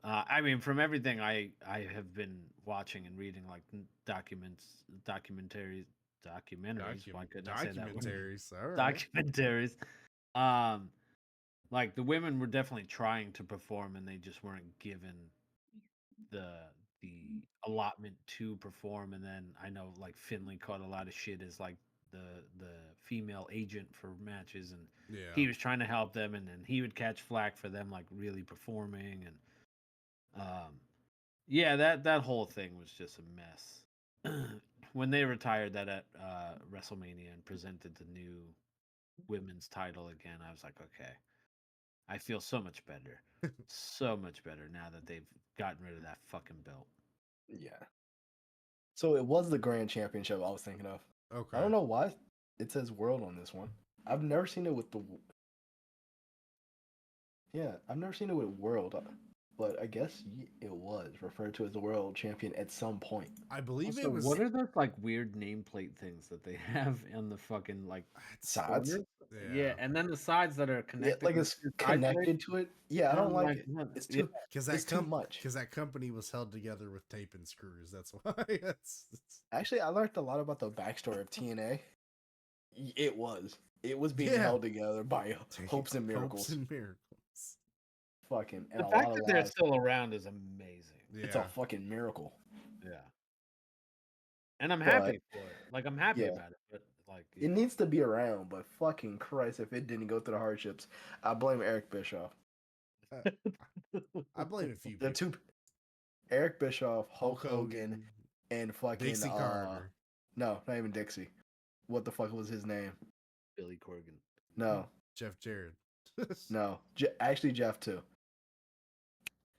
I mean, from everything I have been watching and reading, like documentaries. Why couldn't I say that word? Documentaries. All right. Documentaries. Like, the women were definitely trying to perform, and they just weren't given the allotment to perform. And then I know, like, Finley caught a lot of shit as like the female agent for matches, and Yeah. he was trying to help them, and then he would catch flack for them like really performing. And yeah, that whole thing was just a mess. When they retired that at WrestleMania and presented the new women's title again, I was like, okay, I feel so much better. So much better now that they've gotten rid of that fucking belt. Yeah. So it was the Grand Championship I was thinking of. Okay. I don't know why it says World on this one. I've never seen it with the. Yeah, I've never seen it with World. but I guess it was referred to as the world champion at some point. I believe Also, it was. what are those like weird nameplate things that they have on the fucking like Sides? corners? Yeah. Yeah, and then the sides that are Yeah, connected. like with it's the side plate. connected to it. Yeah, I And don't I'm like like, it. "Huh, It's yeah." too. Because It's too much. Because that company was held together with tape and screws. That's why. It's Actually, I learned a lot about the backstory of TNA. It was. It was being Yeah. held together by hopes and miracles. Hopes and miracles. Fucking and The a fact lot that of they're lies. still around is amazing. Yeah. It's a fucking miracle. Yeah. And I'm But- happy for it. Like I'm happy Yeah. about it, but like It needs to be around, but fucking Christ, if it didn't go through the hardships, I blame Eric Bischoff. I blame a few The people. two, Eric Bischoff, Hulk Hogan, and fucking Dixie Carter. No, not even Dixie. What the fuck was his name? Billy Corgan. No, Jeff Jarrett. no, actually Jeff too.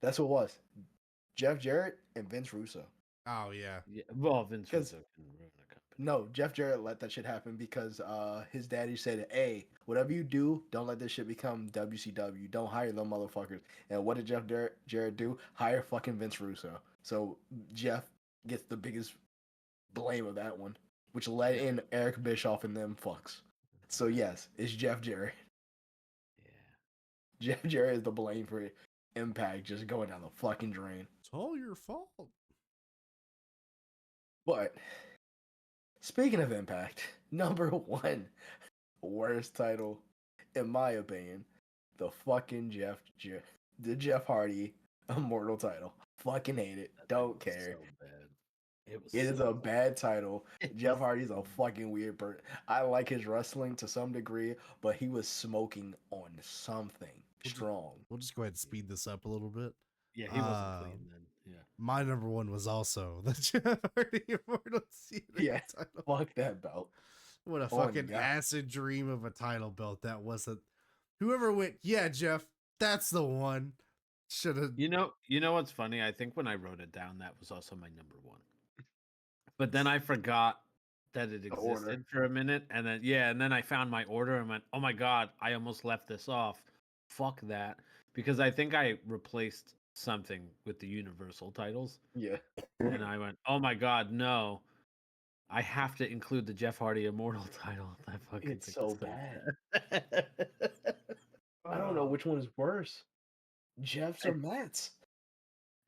That's what it was. Jeff Jarrett and Vince Russo. Oh yeah. Yeah, well, Vince 'Cause- Russo can ruin a company. No, Jeff Jarrett let that shit happen because his daddy said, "Hey, whatever you do, don't let this shit become WCW. Don't hire them motherfuckers." And what did Jeff Jarrett do? Hire fucking Vince Russo. So Jeff gets the biggest blame of that one, which led in Eric Bischoff and them fucks. So yes, it's Jeff Jarrett. Yeah. Jeff Jarrett is the blame for Impact just going down the fucking drain. It's all your fault. But speaking of Impact, number one worst title, in my opinion, the fucking the Jeff Hardy Immortal title. Fucking hate it. Don't care. So bad. It is a bad title. Jeff Hardy's a fucking weird person. I like his wrestling to some degree, but he was smoking on something strong. We'll just go ahead and speed this up a little bit. Yeah, he wasn't clean then. Yeah. My number one was also the Jeff Hardy Immortal TNA Yeah. title. Fuck that belt. What a Oh my fucking God. acid dream of a title belt that wasn't. Whoever went, yeah, Jeff, that's the one. Should have. You know what's funny? I think when I wrote it down, that was also my number one. But then I forgot that it The order. existed for a minute, and then I found my order and went, "Oh my god, I almost left this off. Fuck that," because I think I replaced something with the Universal titles, Yeah. and I went, "Oh my god, no." I have to include the Jeff Hardy Immortal title. I fucking It's think so bad. I don't know which one is worse. Jeff's or Matt's.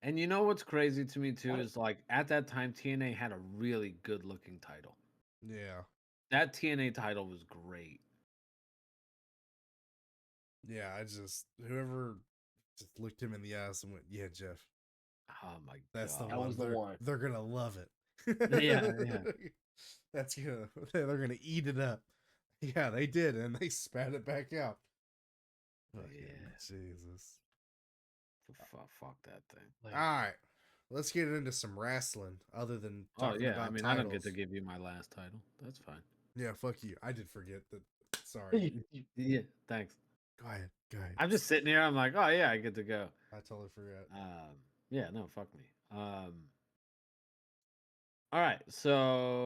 And you know what's crazy to me too What? is like at that time TNA had a really good looking title. Yeah. That TNA title was great. Yeah. Whoever just looked him in the eyes and went, yeah, Jeff, Oh my that's god. the That one. was the one. They're going to love it. Yeah, yeah. They're going to eat it up. Yeah, they did. And they spat it back out. Fucking Yeah. Jesus. Fuck that thing. All right, let's get into some wrestling other than Oh talking yeah, about I mean titles. I don't get to give you my last title. That's fine. Yeah, fuck you. I did forget that. Sorry. Yeah, thanks. Go ahead. I'm just sitting here. I'm like, oh yeah, I get to go. I totally forgot. Yeah, no, fuck me. All right, so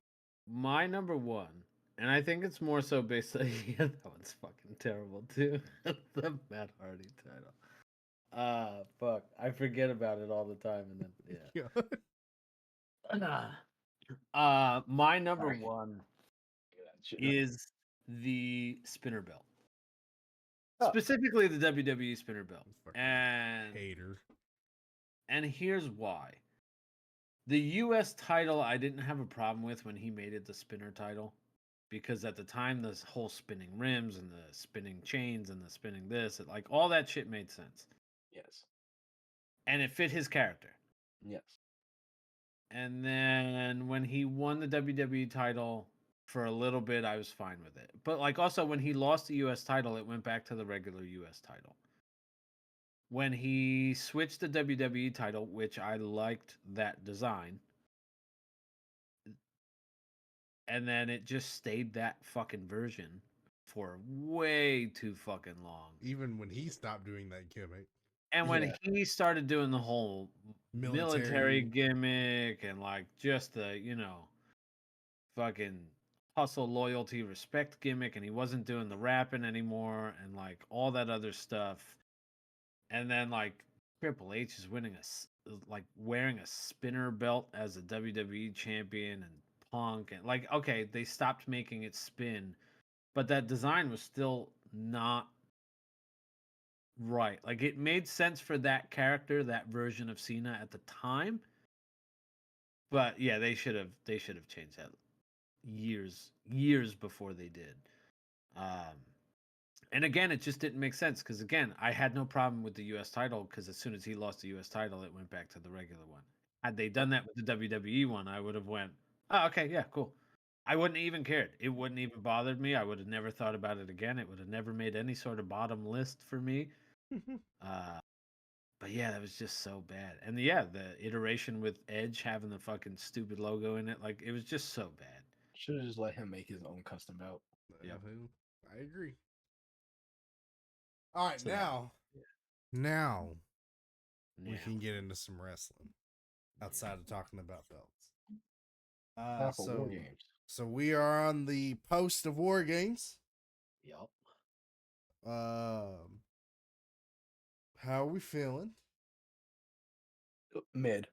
my number one, and I think it's more so based on that one's fucking terrible too. The Matt Hardy title. Fuck, I forget about it all the time, and then yeah. My number Sorry. one Shit. is the spinner belt. Oh. Specifically the WWE spinner belt. Fucking And hater. here's why. The US title I didn't have a problem with when he made it the spinner title. Because at the time this whole spinning rims and the spinning chains and the spinning this, like all that shit made sense. Yes. And it fit his character. Yes. And then when he won the WWE title for a little bit, I was fine with it. But like also when he lost the US title, it went back to the regular US title. When he switched the WWE title, which I liked that design, and then it just stayed that fucking version for way too fucking long. Even when he stopped doing that gimmick. And when Yeah. he started doing the whole military gimmick and like just the, fucking hustle, loyalty, respect gimmick, and he wasn't doing the rapping anymore and like all that other stuff. And then like Triple H is winning like wearing a spinner belt as a WWE champion, and Punk, and like, okay, they stopped making it spin, but that design was still not right. Like, it made sense for that character, that version of Cena at the time, but yeah, they should have changed that years before they did. Um, and again, it just didn't make sense because again, I had no problem with the U.S. title because as soon as he lost the U.S. title, it went back to the regular one. Had they done that with the WWE one, I would have went, oh, okay, yeah, cool. I wouldn't even cared. It wouldn't even bothered me. I would have never thought about it again. It would have never made any sort of bottom list for me. Uh, but yeah, that was just so bad. And yeah, the iteration with Edge having the fucking stupid logo in it, like it was just so bad. Should have just let him make his own custom belt. Yep. I agree. All right, So, now we Yeah. can get into some wrestling outside of talking about belts. Time for War So Games. so we are on the post of War Games. Yup. How are we feeling? Mid.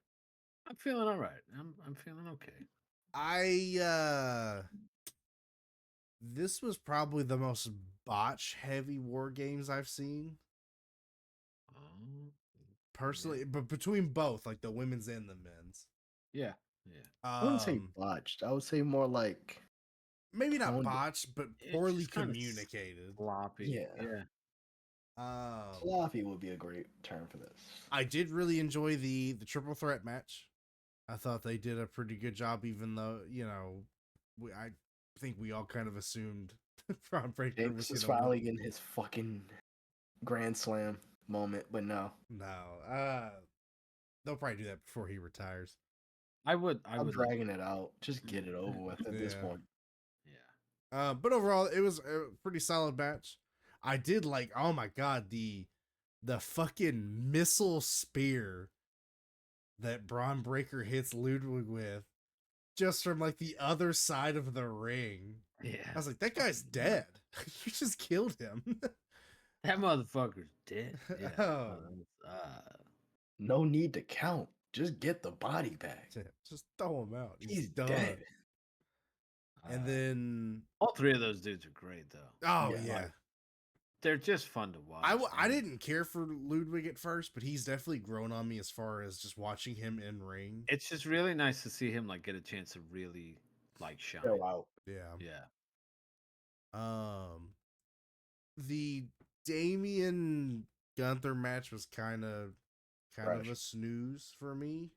I'm feeling all right. I'm feeling okay. This was probably the most botch heavy War Games I've seen. Personally, but between both, like the women's and the men's. Yeah. Yeah. I wouldn't say Um, botched. I would say more like maybe not toned- botched, but It's poorly just kinda communicated. Sloppy. Yeah. Yeah. sloppy would be a great term for this. I did really enjoy the triple threat match. I thought they did a pretty good job, even though I think we all kind of assumed Braun Breaker was James is gonna finally win. getting his fucking Grand Slam moment, but no. No, they'll probably do that before he retires. I would I'm dragging it out. Just get it over with at this Yeah. point. Yeah. But overall, it was a pretty solid match. I did like, oh my god, the fucking missile spear that Braun Breaker hits Ludwig with, just from like the other side of the ring. Yeah. I was like, that guy's dead. You just killed him. That motherfucker's dead. Yeah. Oh. No need to count. Just get the body back. Just throw him out. He's done. dead. And then all three of those dudes are great though. oh Yeah. yeah. They're just fun to watch. I didn't care for Ludwig at first, but he's definitely grown on me as far as just watching him in ring. It's just really nice to see him like get a chance to really like shine. Chill out. Yeah. Yeah. The Damian Gunther match was kind of a snooze for me.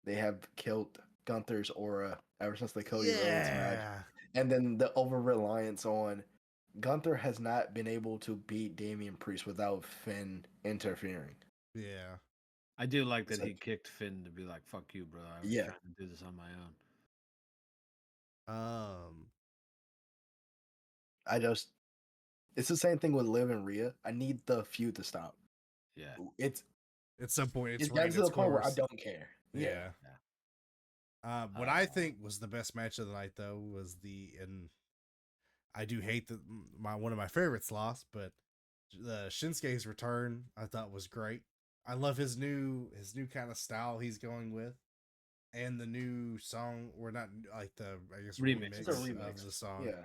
They have killed Gunther's aura ever since the Cody Rhodes match. Yeah. And then the over reliance on Gunther has not been able to beat Damian Priest without Finn interfering. Yeah. I do like that It's he like- kicked Finn to be like, "Fuck you, bro. I was Yeah. trying to do this on my own." It's the same thing with Liv and Rhea. I need the feud to stop. Yeah. It's At some point, it's gotten ran to the its point where I course. don't care. Yeah. What I think was the best match of the night, though, was and I do hate that one of my favorites lost, but the Shinsuke's return I thought was great. I love his new kind of style he's going with, and the new song. Or not like the Remix. It's a remix of the song. Yeah.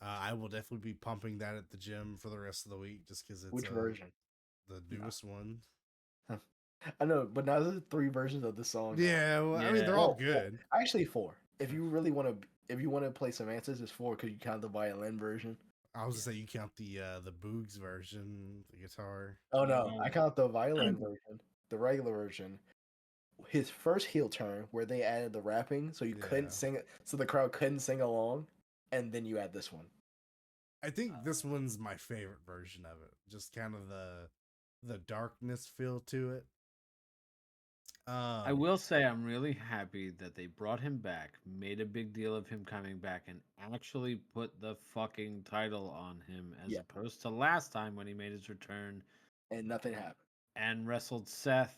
I will definitely be pumping that at the gym for the rest of the week, just because it's Which version? the newest one. I know, but now there's 3 versions of the song. now. Yeah, well, I mean they're all good. Actually, 4. If you really want to play some answers, it's 4 because you count the violin version. I was gonna say you count the Boogs version, the guitar. Oh no, I count the violin version, the regular version. His first heel turn where they added the rapping, so you couldn't sing it, so the crowd couldn't sing along, and then you add this one. I think this one's my favorite version of it. Just kind of the darkness feel to it. I will say I'm really happy that they brought him back, made a big deal of him coming back, and actually put the fucking title on him as opposed to last time when he made his return and nothing happened and wrestled Seth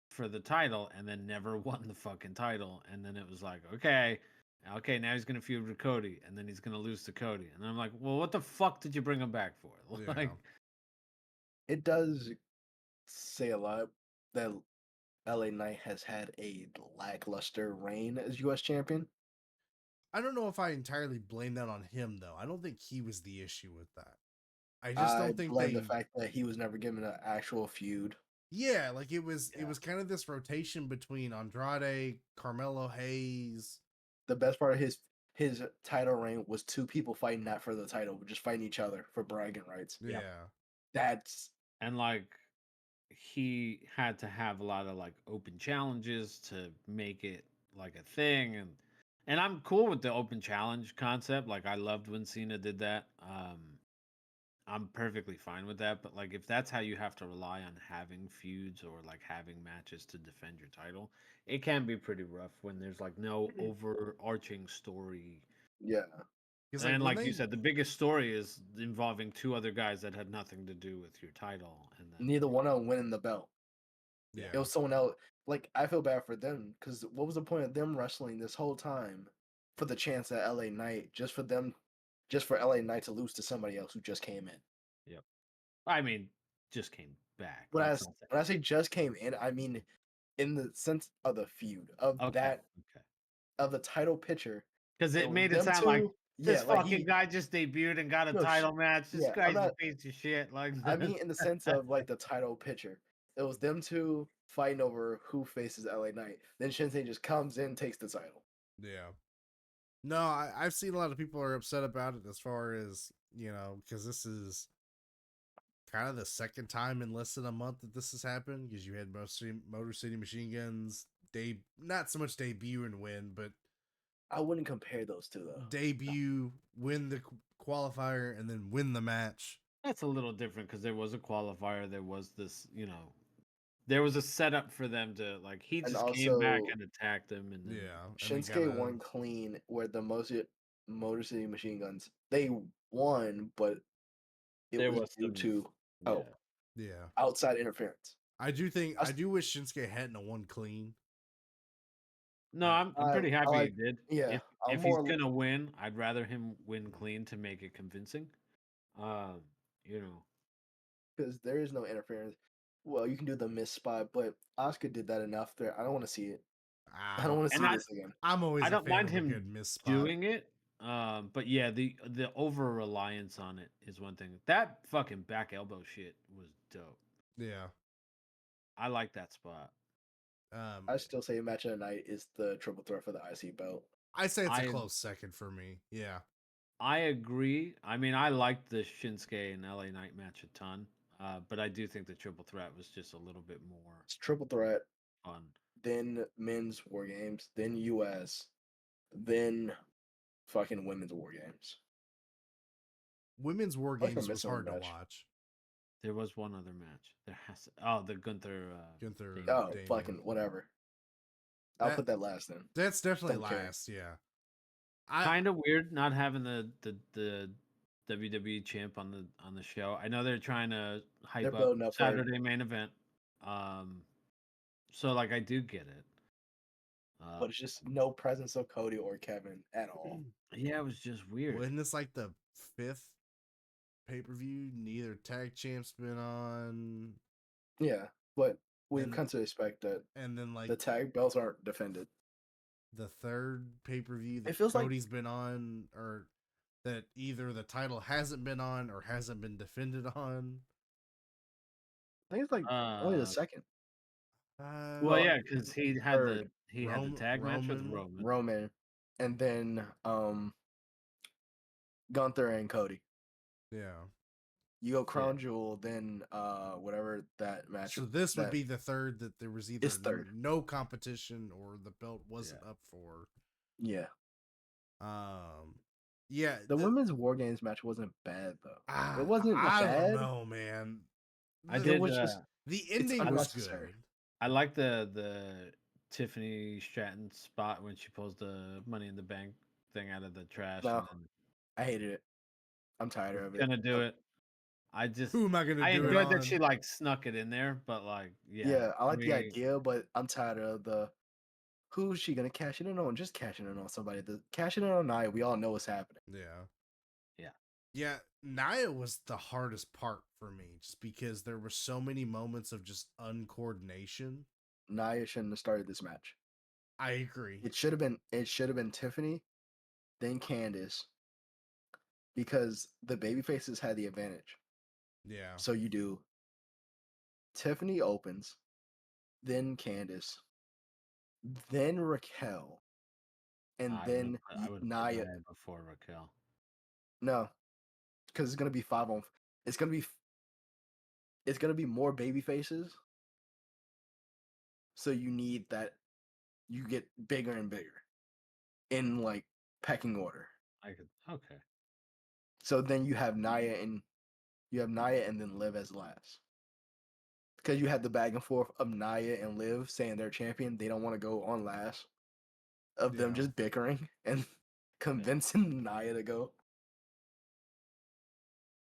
for the title and then never won the fucking title. And then it was like, okay, now he's gonna feud with Cody, and then he's gonna lose to Cody. And I'm like, well, what the fuck did you bring him back for? Like, it does say a lot that LA Knight has had a lackluster reign as U.S. champion. I don't know if I entirely blame that on him though. I don't think he was the issue with that. I just I don't think blame the they. fact that he was never given an actual feud. Yeah, like it was Yeah. kind of this rotation between Andrade, Carmelo Hayes. The best part of his title reign was two people fighting not for the title, but just fighting each other for bragging rights. Yeah. Yep. That's And like he had to have a lot of like open challenges to make it like a thing, and I'm cool with the open challenge concept. Like I loved when Cena did that. I'm perfectly fine with that, but like if that's how you have to rely on having feuds or like having matches to defend your title, it can be pretty rough when there's like no overarching story. yeah. Because like And when like you they, said, the biggest story is involving two other guys that had nothing to do with your title, and then Neither one of them winning the belt. yeah, It was someone else. Like I feel bad for them because what was the point of them wrestling this whole time for the chance at LA Knight just for LA Knight to lose to somebody else who just came in. yep. I mean, just came back. When Let's not say. when I say just came in, I mean in the sense of the feud of Okay, that okay. of the title picture. Because It it was made it them sound like two. this Yeah, like fucking guy just debuted and got a no, title match. This yeah. I'm guy's a not. piece of shit. Like, I mean, in the sense of like the title picture, it was them two fighting over who faces LA Knight. Then Shinsei just comes in, takes the title. yeah. No, I've seen a lot of people are upset about it as far as, because this is kind of the second time in less than a month that this has happened. Because you had Motor City Machine Guns not so much debut and win, but I wouldn't compare those two though. debut, win the qualifier, and then win the match. that's a little different because there was a qualifier. There was this, there was a setup for them to like. He And just came back also and attacked them, and then Yeah, and then Shinsuke won clean where the Motor City Machine Guns they won, but it there was was due some, to yeah. yeah. outside interference. I do wish Shinsuke hadn't won clean. No, I'm pretty I happy he like did. yeah. I'm If he's more gonna win, I'd rather him win clean to make it convincing. Um, you know, because there is no interference. Well, you can do the miss spot, but Asuka did that enough there. I don't want to see it. I don't want to and see this again. I'm always I a don't fan mind of a good him miss spot. doing it. But yeah, the over reliance on it is one thing. That fucking back elbow shit was dope. Yeah. I like that spot. I still say match of the night is the triple threat for the IC belt. I say it's a I close second for me. Yeah. I agree. I mean, I liked the Shinsuke and LA Knight match a ton. But I do think the triple threat was just a little bit more It's triple threat, fun. then men's war games, then US, then fucking women's war games. Women's War I like I'm Games was missing one hard to match. watch. There was one other match. There has to, oh, the Gunther. Gunther. Damon. Oh, Damon. fucking whatever. I'll That- put that last in. That's definitely Don't care. last. Yeah. Kind of weird not having the WWE champ on the show. I know they're trying to hype They're up building up for it. Saturday main event. So like I do get it. But it's just no presence of Cody or Kevin at all. Yeah, it was just weird. Wasn't this like the 5th pay-per-view? Neither tag champs been on. Yeah, but we've And- come to expect that And then like the tag belts aren't defended. the 3rd pay-per-view that It feels like- Cody's been on, or that either the title hasn't been on or hasn't been defended on. I think it's like only the second. Well, yeah, because he had third. the tag match with Roman. Roman. Roman, and then Gunther and Cody. Yeah. You go Crown Jewel, then whatever that match. So this would that- be the 3rd that there was either It's third. no competition or the belt wasn't up for. Yeah. Yeah. The women's war games match wasn't bad though. It wasn't I bad. don't know, man. I The- did. It was just The ending was unnecessary. good. I like the Tiffany Stratton spot when she pulls the Money in the Bank thing out of the trash. No. And then I hated it. I'm tired of it. gonna do it. I just Who am I gonna I do it enjoyed that on? she like snuck it in there, but like Yeah, I like the mean, idea, but I'm tired of the who's she gonna cash it in on? Just cashing in on somebody. The cashing in on Nia, we all know what's happening. Yeah. Yeah. Yeah. Nia was the hardest part for me, just because there were so many moments of just uncoordination. Nia shouldn't have started this match. I agree. It should have been Tiffany, then Candace, because the baby faces had the advantage. Yeah. So you do Tiffany opens, then Candace, then Raquel, and then I would put Nia. Nia before Raquel. No, because it's gonna be 5 on. It's gonna be more baby faces. So you need that. You get bigger and bigger in like pecking order. I could okay. So then you have Nia and then Liv as last. Because you had the back and forth of Nia and Liv saying they're champion, they don't want to go on last. Of them Yeah. just bickering and convincing Nia to go.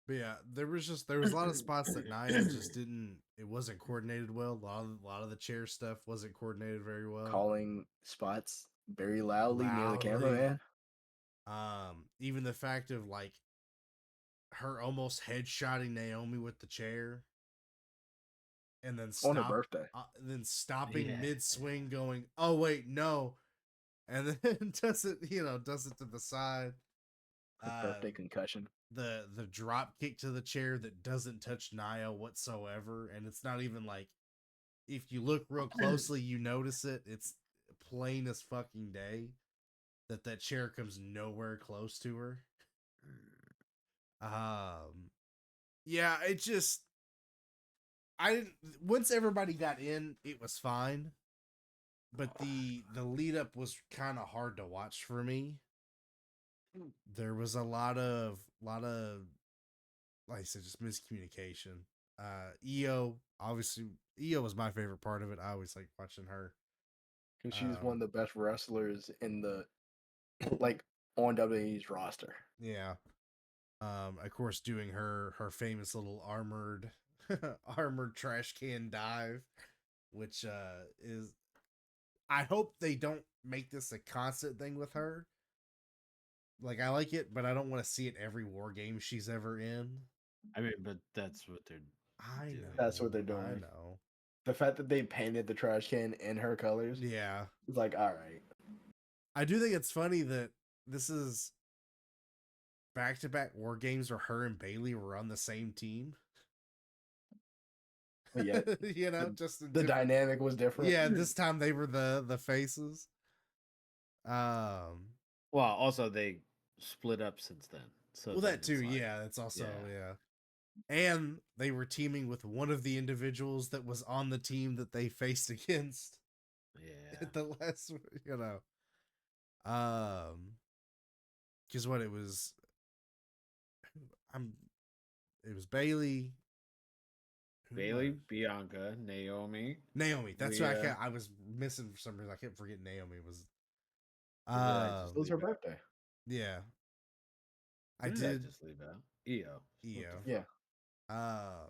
But yeah, there was a lot of spots that Nia just didn't. It wasn't coordinated well. A lot of the chair stuff wasn't coordinated very well. Calling spots very loudly near the Loudly. cameraman. Even the fact of like her almost headshotting Naomi with the chair, and then On her birthday. Stopping Yeah. mid swing, going, "Oh wait, no," and then does it to the side. Her birthday concussion. The drop kick to the chair that doesn't touch Nia whatsoever, and it's not even like, if you look real closely, you notice it. It's plain as fucking day that chair comes nowhere close to her. Yeah, it just, I didn't. Once everybody got in, it was fine, but the lead up was kind of hard to watch for me. There was a lot of like I said, just miscommunication. Io, obviously, Io was my favorite part of it. I always like watching her. Because she's one of the best wrestlers in the like on WWE's roster. Yeah. Of course, doing her famous little armored trash can dive, which is, I hope they don't make this a constant thing with her. Like, I like it, but I don't want to see it every war game she's ever in. I mean, but that's what they're I doing. know. That's what they're doing. I know. The fact that they painted the trash can in her colors. Yeah. It's like, all right. I do think it's funny that this is back-to-back war games where her and Bailey were on the same team. But yeah, You know, just the dynamic was different. Yeah, this time they were the faces. Well, also they split up since then. So well, then that too. it's like, Yeah, that's also yeah. And they were teaming with one of the individuals that was on the team that they faced against. Yeah. At the last, you know. Because what it was, it was Bailey, Bianca, Naomi. That's who I was missing for some reason. I kept forgetting Naomi was. It was her birthday. Yeah. I did just leave out Io. Yeah. I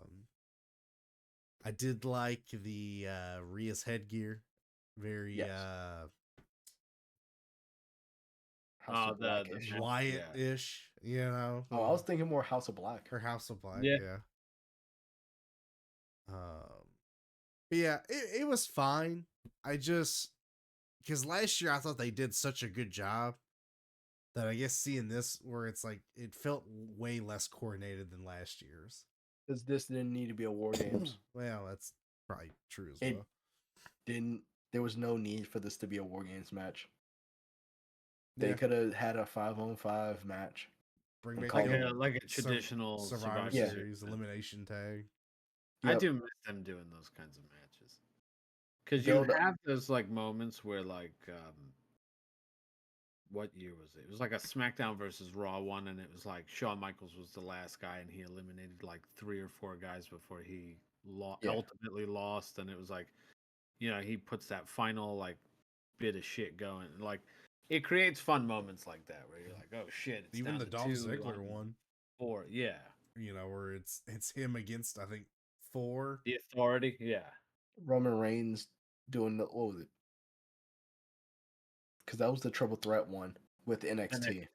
did like the Rhea's headgear. Very the Wyatt-ish, you know. Oh, I was thinking more House of Black. Her House of Black, yeah. But yeah, it was fine. I just, because last year I thought they did such a good job that I guess seeing this where it's like it felt way less coordinated than last year's. Because this didn't need to be a War Games. Well, that's probably true as well. There was no need for this to be a War Games match. They could have had a 5-on-5 match. Bring back like a traditional Survivor Series elimination tag. Yep. I do miss them doing those kinds of matches. Because you have those like moments where like what year was it? It was like a SmackDown versus Raw one, and it was like Shawn Michaels was the last guy, and he eliminated like 3 or 4 guys before he ultimately lost. And it was like, you know, he puts that final like bit of shit going, like it creates fun moments like that where you're like, oh shit! It's even the Dolph Ziggler one, 4, yeah, you know, where it's him against I think 4, the Authority, yeah, Roman Reigns doing the what was it? Because that was the Triple Threat one with NXT.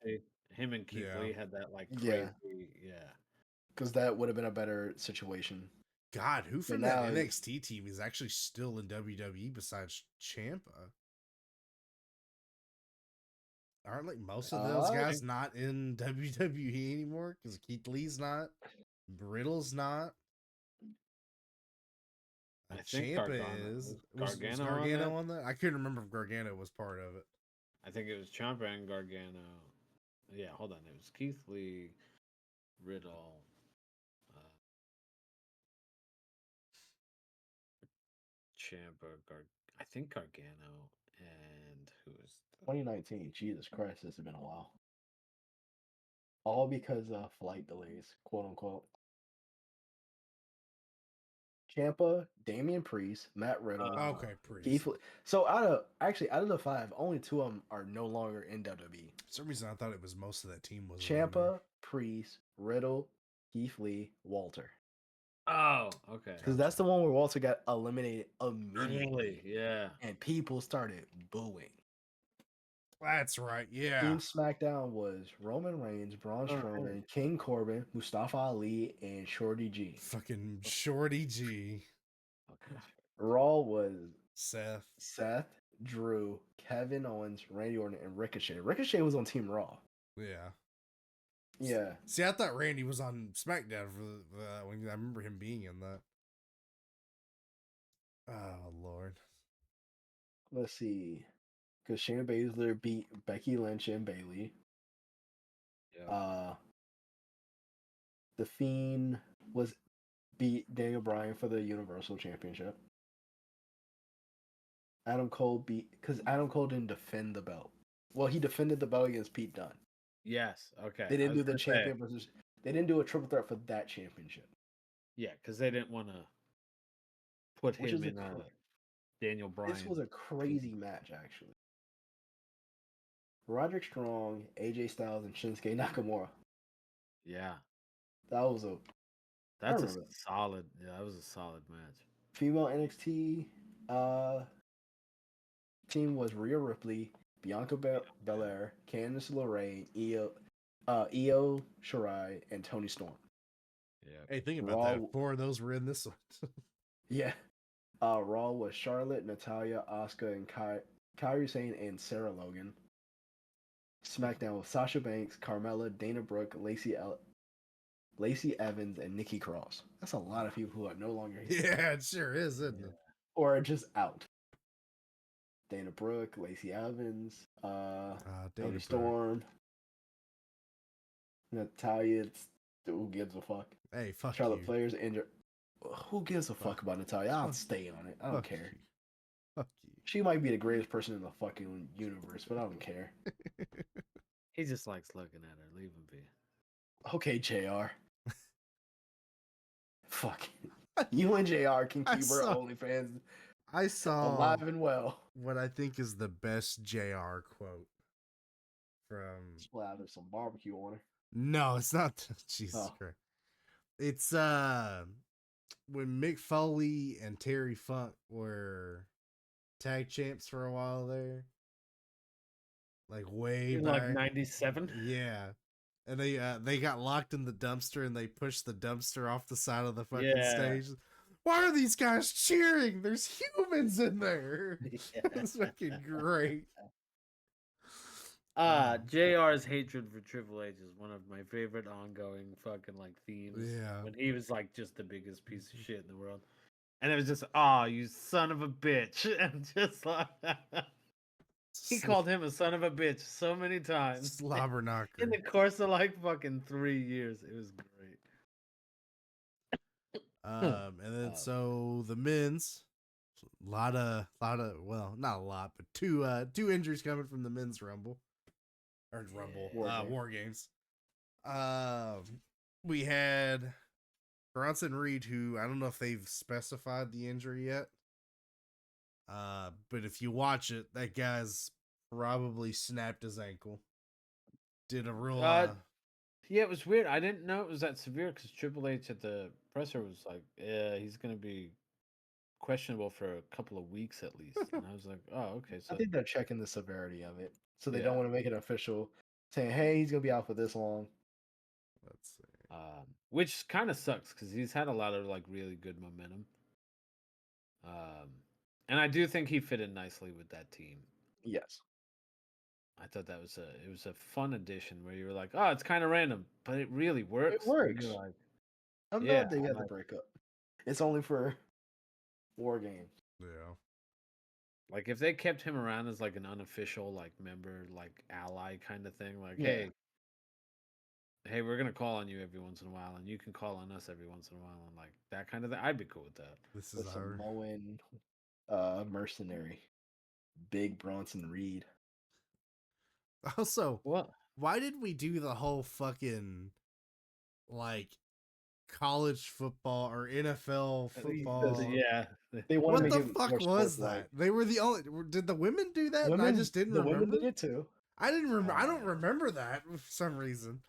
Him and Keith Lee had that like crazy, because that would have been a better situation. God, who from now that it- NXT team is actually still in WWE besides Ciampa? Aren't like most of those guys not in WWE anymore? Because Keith Lee's not, Brittle's not. I think Ciampa Gargano is. was Was Gargano, Gargano on that? I couldn't remember if Gargano was part of it. I think it was Ciampa and Gargano. Yeah, hold on. It was Keith Lee, Riddle, Ciampa, I think Gargano, and who is 2019. Jesus Christ, this has been a while. All because of flight delays, quote unquote. Ciampa, Damian Priest, Matt Riddle, Okay, Keith Priest. Lee. So out of the 5, only 2 of them are no longer in WWE. For some reason, I thought it was most of that team was. Ciampa, Priest, Riddle, Keith Lee, Walter. Oh, okay. Because that's the one where Walter got eliminated immediately. Really? Yeah. And people started booing. That's right. Yeah. Team SmackDown was Roman Reigns, Braun Strowman, King Corbin, Mustafa Ali, and Shorty G. Fucking Shorty G. Raw was Seth, Drew, Kevin Owens, Randy Orton, and Ricochet. Ricochet was on Team Raw. Yeah. Yeah. See, I thought Randy was on SmackDown for that one. I remember him being in that. Oh, Lord. Let's see. Because Shayna Baszler beat Becky Lynch and Bayley. Yeah. The Fiend beat Daniel Bryan for the Universal Championship. Adam Cole because Adam Cole didn't defend the belt. Well, he defended the belt against Pete Dunne. Yes. Okay. They didn't do the champion versus. They didn't do a triple threat for that championship. Yeah, because they didn't want to put him in Daniel Bryan. This was a crazy match, actually. Roderick Strong, AJ Styles, and Shinsuke Nakamura. Yeah. That was a solid. Yeah, that was a solid match. Female NXT team was Rhea Ripley, Bianca Belair, Candice LeRae, Io Shirai, and Toni Storm. Yeah. Hey, think about that. 4 of those were in this one. Yeah. Raw was Charlotte, Natalya, Asuka, and Kairi Sane and Sarah Logan. SmackDown was Sasha Banks, Carmella, Dana Brooke, Lacey Evans, and Nikki Cross. That's a lot of people who are no longer here. Yeah, it sure is, isn't it? Or just out. Dana Brooke, Lacey Evans, Toni Storm, Natalya. Who gives a fuck? Hey, fuck Charlotte you. Flair's injured. Who gives a fuck about Natalya? I'll stay on it. I don't care. Fuck you. She might be the greatest person in the fucking universe, but I don't care. He just likes looking at her. Leave him be. Okay, JR. Fuck. You and JR can keep her OnlyFans alive and well. What I think is the best JR quote from. Slather some barbecue on her. No, it's not. Jesus Christ. It's when Mick Foley and Terry Funk were tag champs for a while there. Like way back. Like 97? Yeah. And they got locked in the dumpster and they pushed the dumpster off the side of the fucking stage. Why are these guys cheering? There's humans in there. It's fucking great. JR's hatred for Triple H is one of my favorite ongoing fucking like themes. Yeah. When he was like just the biggest piece of shit in the world. And it was just, you son of a bitch. And just like he called him a son of a bitch so many times. Slobber knocker. In the course of like fucking 3 years. It was great. And then so the men's lot of well, not a lot, but two injuries coming from the men's rumble. Or War Games. We had Bronson Reed, who I don't know if they've specified the injury yet. But if you watch it, that guy's probably snapped his ankle. Did a real yeah, it was weird. I didn't know it was that severe because Triple H at the presser was like, "Yeah, he's gonna be questionable for a couple of weeks at least." And I was like, "Oh, okay." So I think they're checking the severity of it, so they don't want to make it official, saying, "Hey, he's gonna be out for this long." Let's see. which kind of sucks because he's had a lot of like really good momentum. And I do think he fit in nicely with that team. Yes. I thought that was it was a fun addition where you were like, oh, it's kind of random, but it really works. It And you're works. like, I'm yeah, glad they had to like, break up. It's only for war games. Yeah. like if they kept him around as like an unofficial like member, like ally kind of thing, like Yeah. hey, we're gonna call on you every once in a while, and you can call on us every once in a while, and like that kind of thing, I'd be cool with that. This The is our. Samoan mercenary, Big Bronson Reed. Also, What? why did we do the whole fucking like college football or NFL football? Yeah, They want to What make the it fuck more was sports-like. that? They were the only. Did the women do that? And I Women, just didn't the women remember. did it too. I didn't remember. I don't remember that for some reason.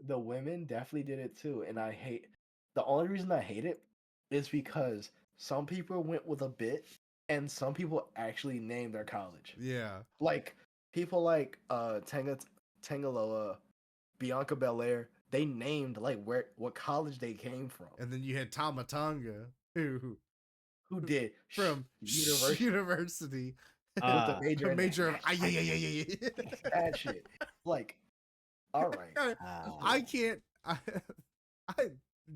The women definitely did it too, and I hate. The only reason I hate it is because some people went with a bit, and some people actually named their college. Yeah. Like people like Tangaloa, Bianca Belair. They named like what college they came from. And then you had Tamatanga, who Who did from university university with a uh, major a in major of that that shit. Like, all right, I can't. I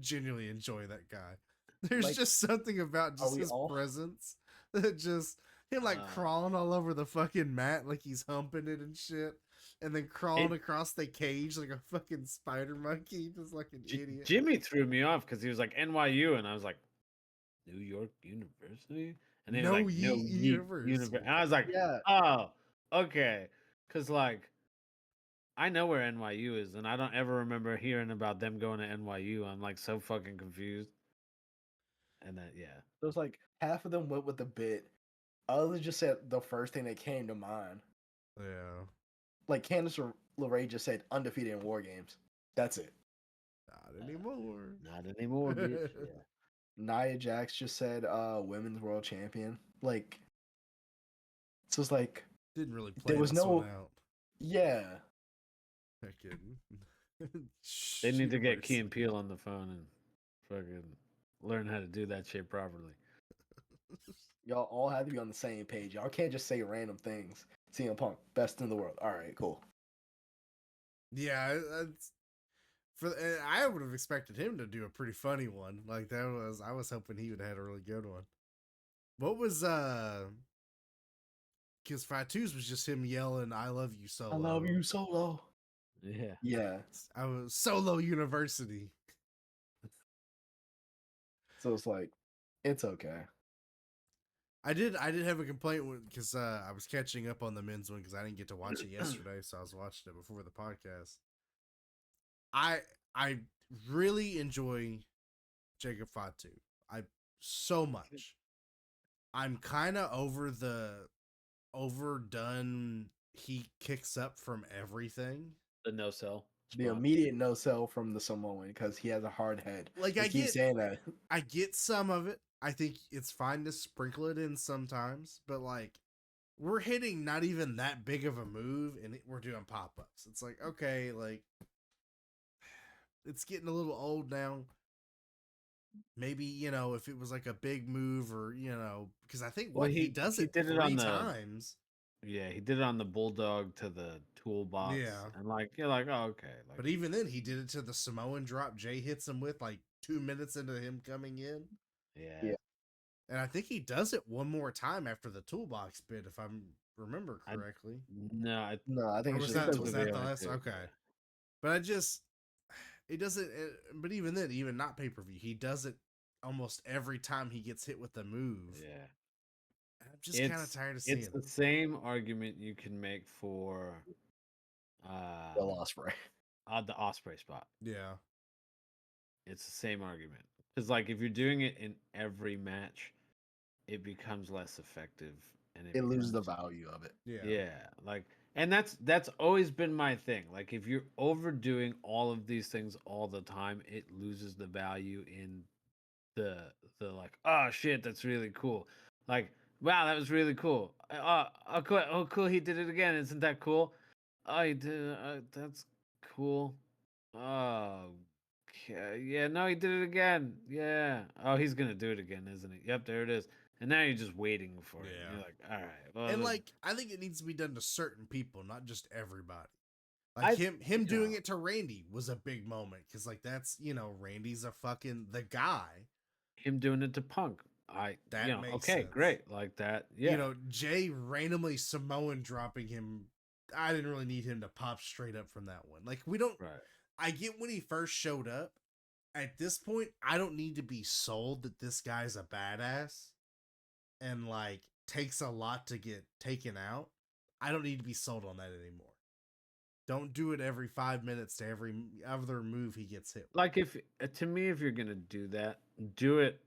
genuinely enjoy that guy. There's Like, just something about are just we his all? presence that just him like crawling all over the fucking mat like he's humping it and shit, and then crawling across the cage like a fucking spider monkey, just like an idiot. Jimmy threw me off because he was like NYU, and I was like, New York University, and then he was No like, no, Yeet University, and I was like, Yeah, oh, okay, because like I know where NYU is, and I don't ever remember hearing about them going to NYU. I'm like so fucking confused. And then yeah, it was like half of them went with the bit. Others just said the first thing that came to mind. Yeah. Like Candice LeRae just said undefeated in war games. That's it. Not anymore. not anymore, bitch. Yeah. Nia Jax just said women's world champion. Like, so it's like Didn't really play there was this no one out. yeah. They need to get Key and Peele on the phone and fucking learn how to do that shit properly. Y'all all have to be on the same page. Y'all can't just say random things. CM Punk, best in the world. All right, cool. Yeah, I would have expected him to do a pretty funny one. Like that was, I was hoping he would have had a really good one. What was because Fatu's was just him yelling, "I love you, Solo." I love you, Solo. Yeah. Yeah. I was Solo University. So it's like, it's okay. I did have a complaint because I was catching up on the men's one because I didn't get to watch it yesterday, so I was watching it before the podcast. I really enjoy Jacob Fatu. I so much. I'm kind of over the overdone. He kicks up from everything. The no sell. The immediate no sell from the Samoan because he has a hard head. Like I keep saying that. I get some of it. I think it's fine to sprinkle it in sometimes, but like we're hitting not even that big of a move and we're doing pop-ups. It's like, okay, like it's getting a little old now. Maybe, if it was like a big move or, because I think he does it did 3 it on times. Yeah, he did it on the bulldog to the toolbox. Yeah. And like you're like, oh, okay. Like, But even then he did it to the Samoan drop Jay hits him with like 2 minutes into him coming in. yeah. And I think he does it one more time after the toolbox bit, if I remember correctly. No, I think was it's was that the last? Okay. Yeah. But it doesn't, but even then, even not pay-per-view, he does it almost every time he gets hit with the move. Yeah. I'm just kind of tired of seeing it. It's the same argument you can make for the Ospreay. The Ospreay spot. Yeah. It's the same argument. Because like if you're doing it in every match, it becomes less effective and it loses the value of it. Yeah. Like and that's always been my thing. Like if you're overdoing all of these things all the time, it loses the value in the like, oh shit, that's really cool. Like, wow, that was really cool. Oh cool, he did it again. Isn't that cool? Oh, he did. That's cool. Oh, yeah, no, he did it again. Yeah. Oh, he's gonna do it again, isn't he? Yep, there it is. And now you're just waiting for it. And Yeah. you're like, all right. Well, And like, I think it needs to be done to certain people, not just everybody. Like I, him you doing know, it to Randy was a big moment because like that's Randy's a fucking the guy. him doing it to Punk. That makes Okay, sense. great, like that. Yeah, Jay randomly Samoan dropping him. I didn't really need him to pop straight up from that one. Like we don't. right. I get when he first showed up. At this point, I don't need to be sold that this guy's a badass and like takes a lot to get taken out. I don't need to be sold on that anymore. Don't do it every 5 minutes to every other move he gets hit with. Like if to me, if you're gonna do that, do it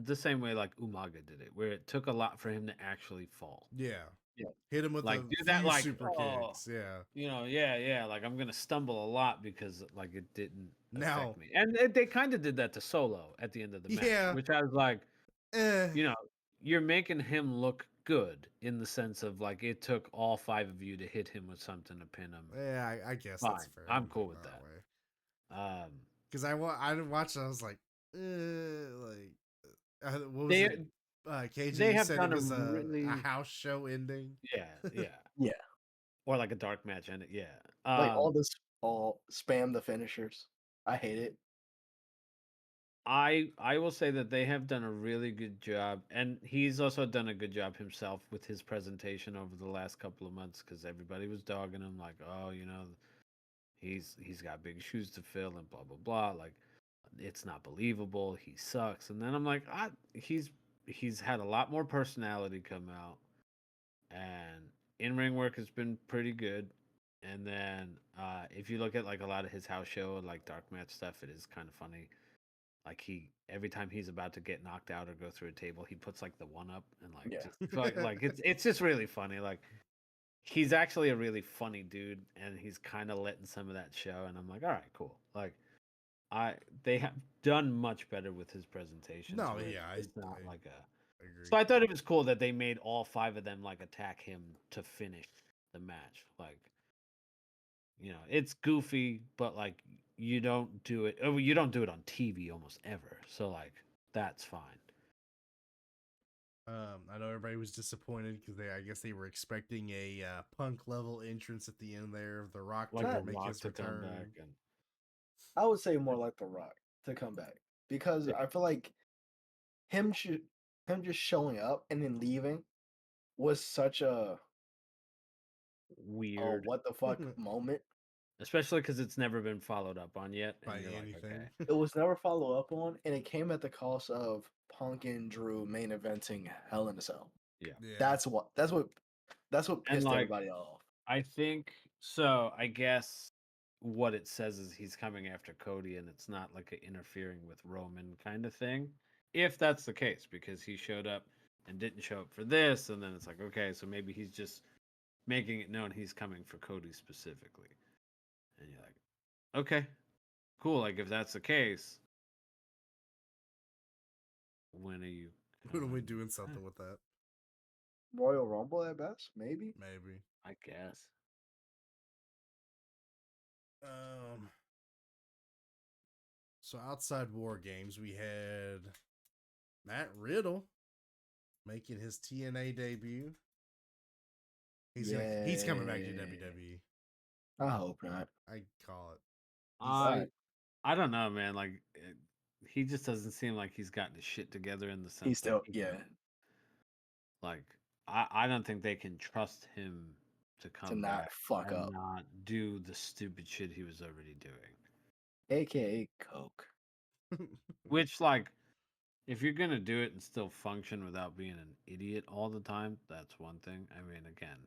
the same way like Umaga did it, where it took a lot for him to actually fall. Yeah. Yeah. Hit him with Like a do few that, like super kicks. Yeah. yeah. Like I'm gonna stumble a lot because like it didn't Now, affect me, and they kind of did that to Solo at the end of the match, yeah. which I was like, Eh. you know, you're making him look good in the sense of like it took all 5 of you to hit him with something to pin him. Yeah, I guess Fine, that's fair. I'm cool with that. Way. Um, Because I watched it, I was like, like, what was they it? KJ, they you have said it done a was a really house show ending. yeah, Yeah. or like a dark match ending. Yeah. Like all spam the finishers. I hate it. I will say that they have done a really good job, and he's also done a good job himself with his presentation over the last couple of months because everybody was dogging him like, oh, he's got big shoes to fill and blah blah blah. Like, it's not believable. He sucks. And then I'm like, he's had a lot more personality come out, and in ring work has been pretty good. And then if you look at like a lot of his house show, like dark match stuff, it is kind of funny. Like every time he's about to get knocked out or go through a table, he puts like the one up and like Yeah. just like it's just really funny. Like he's actually a really funny dude, and he's kind of letting some of that show. And I'm like, all right, cool. Like they have done much better with his presentation. No, To where yeah, it's not like a. agree. So I thought it was cool that they made all 5 of them like attack him to finish the match. Like, it's goofy, but like you don't do it. Oh, you don't do it on TV almost ever. So like that's fine. I know everybody was disappointed because I guess they were expecting a Punk level entrance at the end there of the Rock Like to the make Rock his to come return. back and I would say more like The Rock to come back because Yeah. I feel like him just showing up and then leaving was such a weird, what the fuck moment. especially because it's never been followed up on yet. By And you're like, anything. okay, It was never followed up on, and it came at the cost of Punk and Drew main eventing Hell in a Cell. yeah. That's what And pissed like everybody off. I think so. I guess what it says is he's coming after Cody, and it's not like a interfering with Roman kind of thing. If that's the case, because he showed up and didn't show up for this, and then it's like, okay, so maybe he's just making it known he's coming for Cody specifically. And you're like, okay, cool. Like if that's the case, when are you? When are we coming doing back? something with that? Royal Rumble at best, maybe. Maybe. I guess. So outside War Games, we had Matt Riddle making his TNA debut. He's coming back to Yay. WWE. I hope not. I call it. I don't know, man. Like he just doesn't seem like he's gotten his shit together in the sense He's that still he yeah like I don't think they can trust him to to come not back fuck and up, not do the stupid shit he was already doing. aka Coke. Which like if you're gonna do it and still function without being an idiot all the time, that's one thing. I mean, again,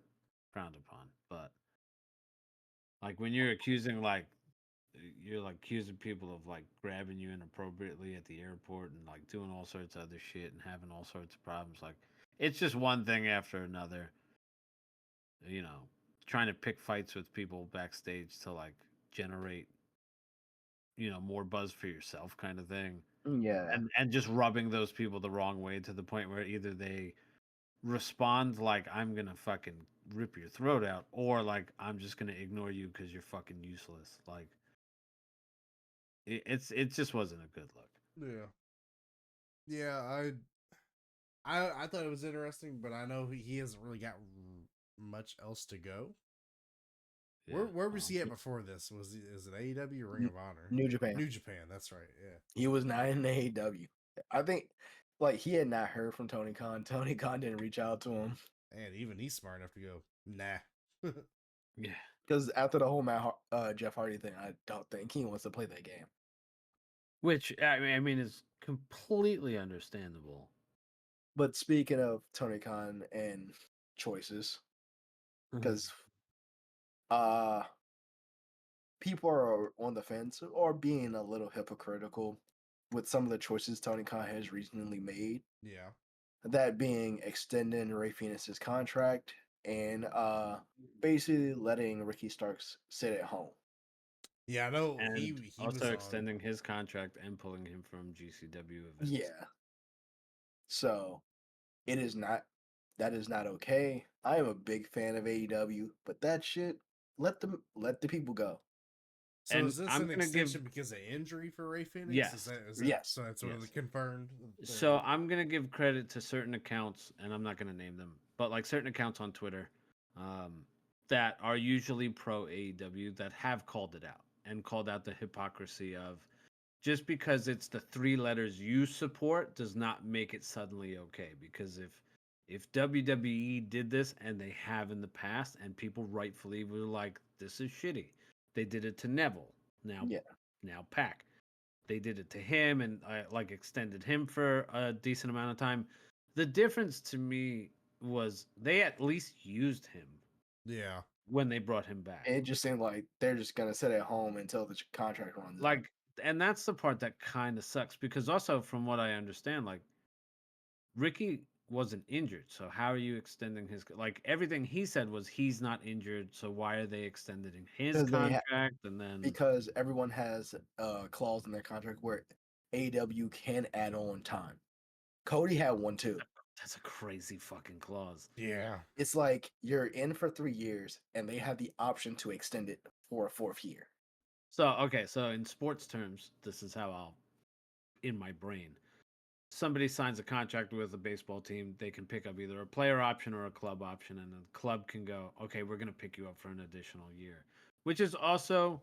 frowned upon. But like when you're accusing people of like grabbing you inappropriately at the airport and like doing all sorts of other shit and having all sorts of problems, like it's just one thing after another. Trying to pick fights with people backstage to like generate, more buzz for yourself kind of thing. Yeah, And just rubbing those people the wrong way to the point where either they respond like I'm gonna fucking rip your throat out, or like I'm just gonna ignore you because you're fucking useless. Like it just wasn't a good look. Yeah. Yeah, I thought it was interesting, but I know he hasn't really got much else to go. Yeah, Where was he at before this? Is it AEW or Ring of Honor? New Japan. New Japan, that's right. Yeah. He was not in AEW. I think like he had not heard from Tony Khan. Tony Khan didn't reach out to him. And even he's smart enough to go, nah. yeah. Because after the whole Jeff Hardy thing, I don't think he wants to play that game. Which I mean is completely understandable. But speaking of Tony Khan and choices, because people are on the fence or being a little hypocritical with some of the choices Tony Khan has recently made. Yeah. That being extending Ray Phoenix's contract and basically letting Ricky Starks sit at home. Yeah, I know and he was also on. extending his contract and pulling him from GCW events. Yeah. So it is not that is not okay. I am a big fan of AEW, but that shit, let the people go. So And is this I'm an gonna extension give because of injury for Ray Phoenix? Yes. Is that Yes. so that's what Yes. confirmed? So I'm gonna give credit to certain accounts, and I'm not gonna name them, but like certain accounts on Twitter, that are usually pro AEW that have called it out and called out the hypocrisy of just because it's the three letters you support does not make it suddenly okay. Because if WWE did this, and they have in the past, and people rightfully were like, "This is shitty," they did it to Neville. Now, Yeah. now Pac. They did it to him and like extended him for a decent amount of time. The difference to me was they at least used him Yeah. when they brought him back. It just seemed like they're just gonna sit at home until the contract runs out. Like, and that's the part that kind of sucks because also from what I understand, like Ricky wasn't injured, so how are you extending his like everything he said was he's not injured, so why are they extending his 'Cause they contract and then because everyone has a clause in their contract where AEW can add on time. Cody had one too. that's a crazy fucking clause. Yeah. It's like you're in for 3 years and they have the option to extend it for a 4th year. So okay, so in sports terms, this is how I'll in my brain. Somebody signs a contract with a baseball team, they can pick up either a player option or a club option, and the club can go, okay, we're going to pick you up for an additional year, which is also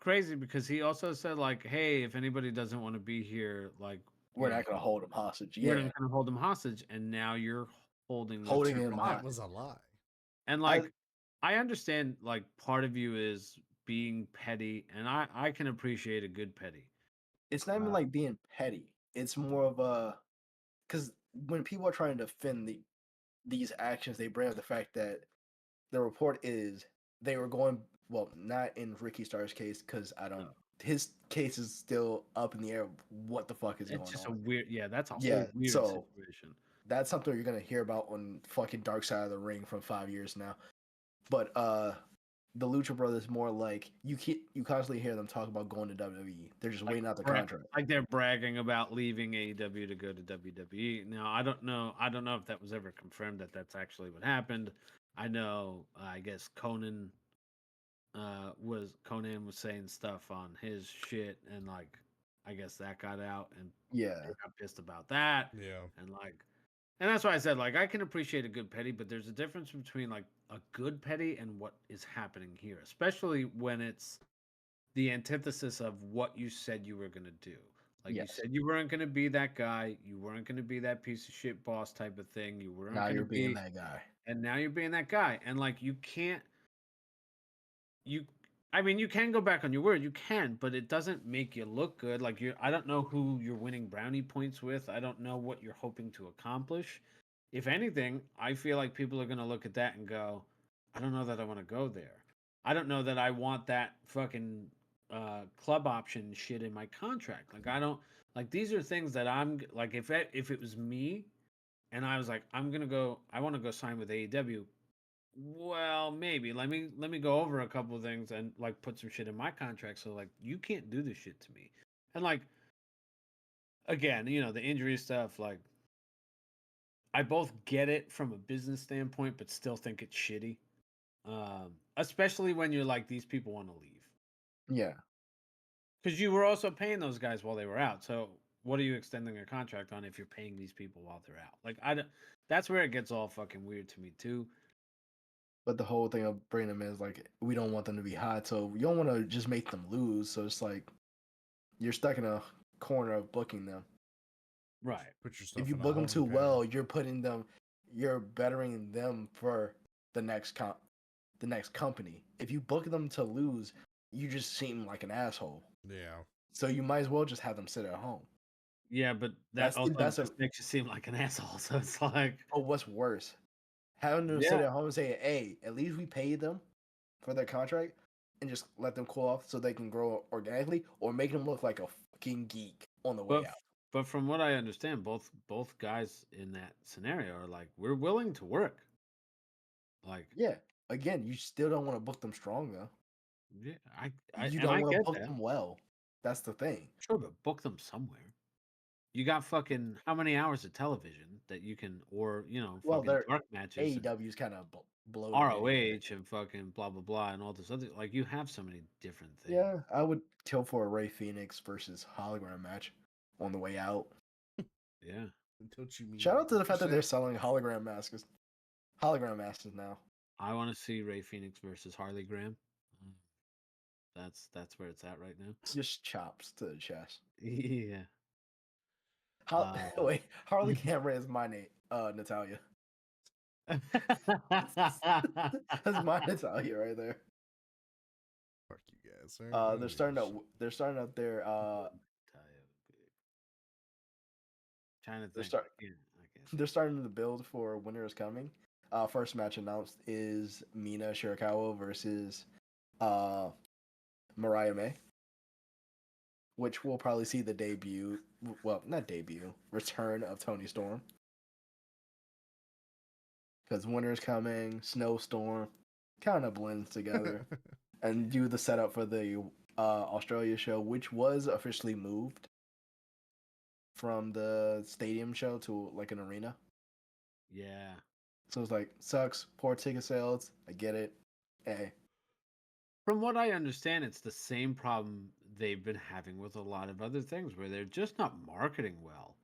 crazy because he also said, like, hey, if anybody doesn't want to be here, like, We're not going to hold him hostage. we're Yeah. not going to hold him hostage. And now you're holding Holding him That hostage. was a lie. And, like, I understand, like, part of you is being petty, and I can appreciate a good petty. It's not even like being petty. It's more of a because when people are trying to defend these actions, they bring up the fact that the report is they were going well, not in Ricky Starr's case because I don't. No. His case is still up in the air. What the fuck is It's going just on? a weird, yeah, that's a whole Yeah, weird so situation. that's something you're gonna hear about on fucking Dark Side of the Ring from 5 years now. But the Lucha Brothers more like you constantly hear them talk about going to WWE. They're just waiting out the contract. Like they're bragging about leaving AEW to go to WWE. Now I don't know if that was ever confirmed that that's actually what happened. I know I guess Conan was saying stuff on his shit, and like I guess that got out and Yeah, they got pissed about that. Yeah. And that's why I said, like, I can appreciate a good petty, but there's a difference between like a good petty and what is happening here, especially when it's the antithesis of what you said you were going to do. Like, you yes. said you weren't going to be that guy, you weren't going to be that piece of shit boss type of thing, you weren't Now going to you're being be that guy. and now you're being that guy. And like you can't I mean, you can go back on your word, you can, but it doesn't make you look good. Like I don't know who you're winning brownie points with. I don't know what you're hoping to accomplish. If anything, I feel like people are going to look at that and go, I don't know that I want to go there. I don't know that I want that fucking club option shit in my contract. Like I don't like these are things that I'm like if it was me and I was like I want to go sign with AEW. Well, maybe. Let me go over a couple of things and like put some shit in my contract so like you can't do this shit to me. And like again, you know, the injury stuff, like I both get it from a business standpoint, but still think it's shitty. Especially when you're like these people want to leave. Yeah. Because you were also paying those guys while they were out. So what are you extending a contract on if you're paying these people while they're out? Like that's where it gets all fucking weird to me too. But the whole thing of bringing them in is like we don't want them to be hot, so you don't want to just make them lose. So it's like you're stuck in a corner of booking them. Right. Put yourself If you in a book them holding too pattern. well, you're bettering them for the next company. If you book them to lose, you just seem like an asshole. Yeah. So you might as well just have them sit at home. Yeah, but that That's- also that's a- just makes you seem like an asshole. So it's like, But what's worse, having them sit Yeah. at home and say, "Hey, at least we paid them for their contract," and just let them cool off so they can grow organically, or make them look like a fucking geek on the way but out. but from what I understand, both guys in that scenario are like, we're willing to work. Like, Yeah. Again, you still don't want to book them strong though. yeah, I You and I don't want to get book that. them well. That's the thing. Sure, but book them somewhere. You got fucking how many hours of television that you can, or Well, fucking dark matches, and AEW's kind of bloated. anyway. ROH, and fucking blah blah blah, and all this other. Like, you have so many different things. Yeah, I would tilt for a Ray Phoenix versus hologram match on the way out. Yeah. Don't you mean Shout out to the like fact that they're 50%? selling hologram masks. Hologram masks now. I want to see Ray Phoenix versus Harley Graham. Mm, That's where it's at right now. Just chops to the chest. Yeah. Wait, Harley Cameron is my name. Natalia. That's my Natalia right there. Fuck you guys. Sir. I don't They're give starting a out. They're starting out their. Trying to They're think. start- I can't. They're starting to build for Winter is Coming. First match announced is Mina Shirakawa versus Mariah May, which we'll probably see the debut. Well, not debut. Return of Tony Storm. Because Winter's Coming, Snowstorm, kind of blends together. shit. And do the setup for the Australia show, which was officially moved from the stadium show to like an arena. Yeah. So it's like, sucks, poor ticket sales. I get it. Hey. From what I understand, it's the same problem they've been having with a lot of other things where they're just not marketing well.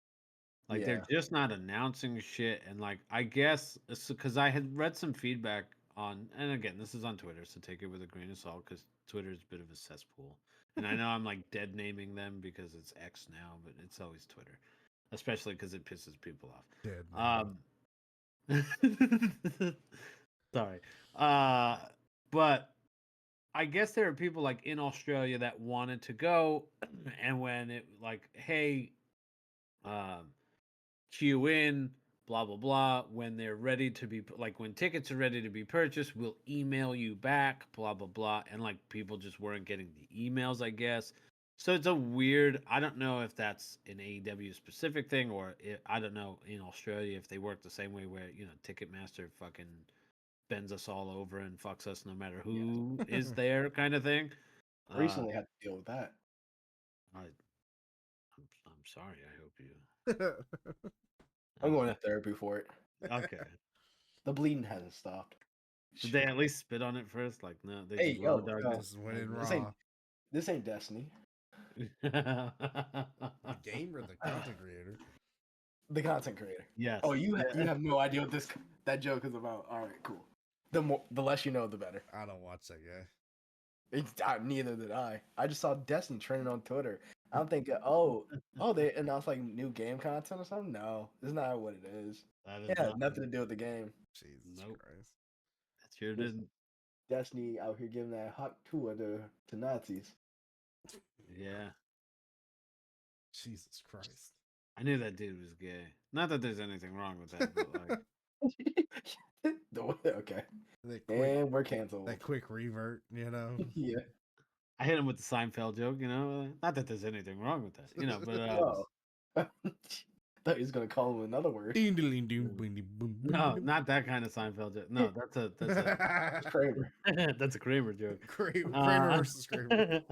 Like, they're just not announcing shit. And, like, I guess, because I had read some feedback on, and again, this is on Twitter, so take it with a grain of salt because Twitter is a bit of a cesspool. And I know I'm like dead naming them because it's X now, but it's always Twitter, especially because it pisses people off. Dead. Sorry. But I guess there are people like in Australia that wanted to go, and when it like, hey, queue in, blah blah blah. When they're ready to be like, when tickets are ready to be purchased, we'll email you back, blah blah blah. And like, people just weren't getting the emails, I guess. So it's a weird. I don't know if that's an AEW specific thing, or I don't know in Australia if they work the same way where Ticketmaster fucking bends us all over and fucks us no matter who is there, kind of thing. Recently had to deal with that. I'm sorry. I hope you. I'm going to therapy for it. Okay. The bleeding hasn't stopped. Did they at least spit on it first? Like, no, they Hey, just yo, raw dogged no. Just went in This raw. ain't, this ain't Destiny. The game or the content creator? The content creator. Yes. Oh, you have no idea what that joke is about. All right, cool. The less you know, the better. I don't watch that guy. Neither did I. I just saw Destiny trending on Twitter. I'm thinking, they announced like new game content or something. No, it's not what it is. That is It has not- nothing to do with the game. Jesus Nope. Christ. That sure This- didn't. Destiny out here giving that hot tour to Nazis. Yeah. Jesus Christ. I knew that dude was gay. Not that there's anything wrong with that, but like, Okay, That quick, and we're canceled. that quick revert, Yeah. I hit him with the Seinfeld joke, Not that there's anything wrong with that, but Oh. Thought he was gonna call him another word. no, not that kind of Seinfeld joke. No, that's a Kramer. that's a Kramer joke. Kramer versus Kramer.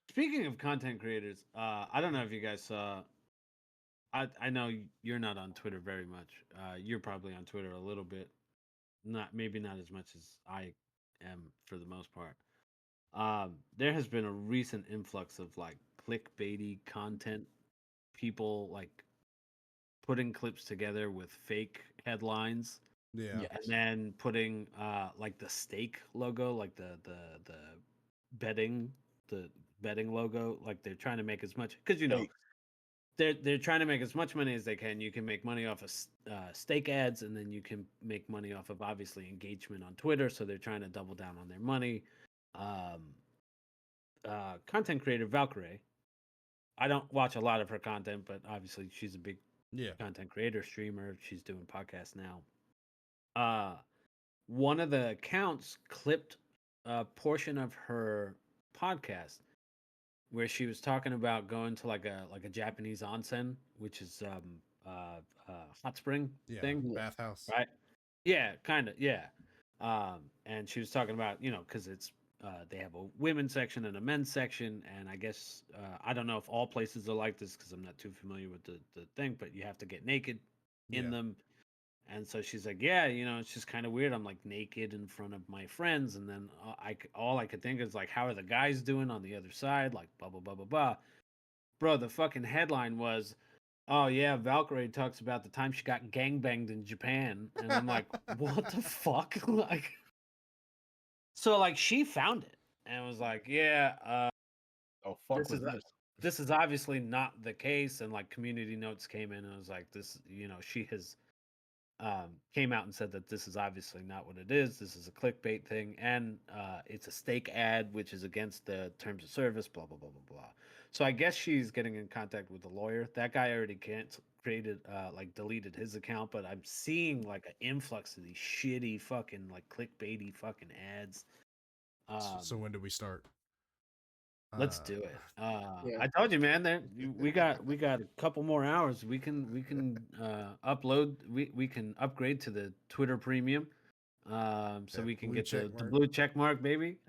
Speaking of content creators, I don't know if you guys saw. I know you're not on Twitter very much. You're probably on Twitter a little bit, maybe not as much as I am for the most part. There has been a recent influx of like clickbaity content, people like putting clips together with fake headlines Yeah. and then putting like the stake logo, like the betting the betting logo, like they're trying to make as much, because Fake. they're trying to make as much money as they can. You can make money off of stake ads, and then you can make money off of obviously engagement on Twitter. So they're trying to double down on their money. Um, Content creator Valkyrie. I don't watch a lot of her content, but obviously she's a big Yeah. content creator, streamer. She's doing podcasts now. One of the accounts clipped a portion of her podcast where she was talking about going to like a Japanese onsen, which is hot spring Yeah. thing, Bathhouse. right? Yeah, kind of, yeah. And she was talking about, because it's they have a women's section and a men's section, and I guess I don't know if all places are like this because I'm not too familiar with the thing, but you have to get naked in Yeah. them. And so she's like, yeah, it's just kind of weird. I'm like naked in front of my friends, and then all I could think is like, how are the guys doing on the other side? Like, blah blah blah blah blah. Bro, the fucking headline was, "Oh yeah, Valkyrie talks about the time she got gangbanged in Japan," and I'm like, what the fuck? Like, so like she found it and was like, yeah, Oh fuck this with is this. this is obviously not the case, and like community notes came in and it was like, this, she has came out and said that this is obviously not what it is. This is a clickbait thing, and it's a stake ad, which is against the terms of service. Blah blah blah blah blah. So I guess she's getting in contact with the lawyer. That guy already created, like deleted his account, but I'm seeing like an influx of these shitty fucking like clickbaity fucking ads. So when do we start? Let's do it. Yeah. I told you, man. We got a couple more hours. We can upload. We can upgrade to the Twitter Premium, so That we can blue get check the mark. blue check mark, baby.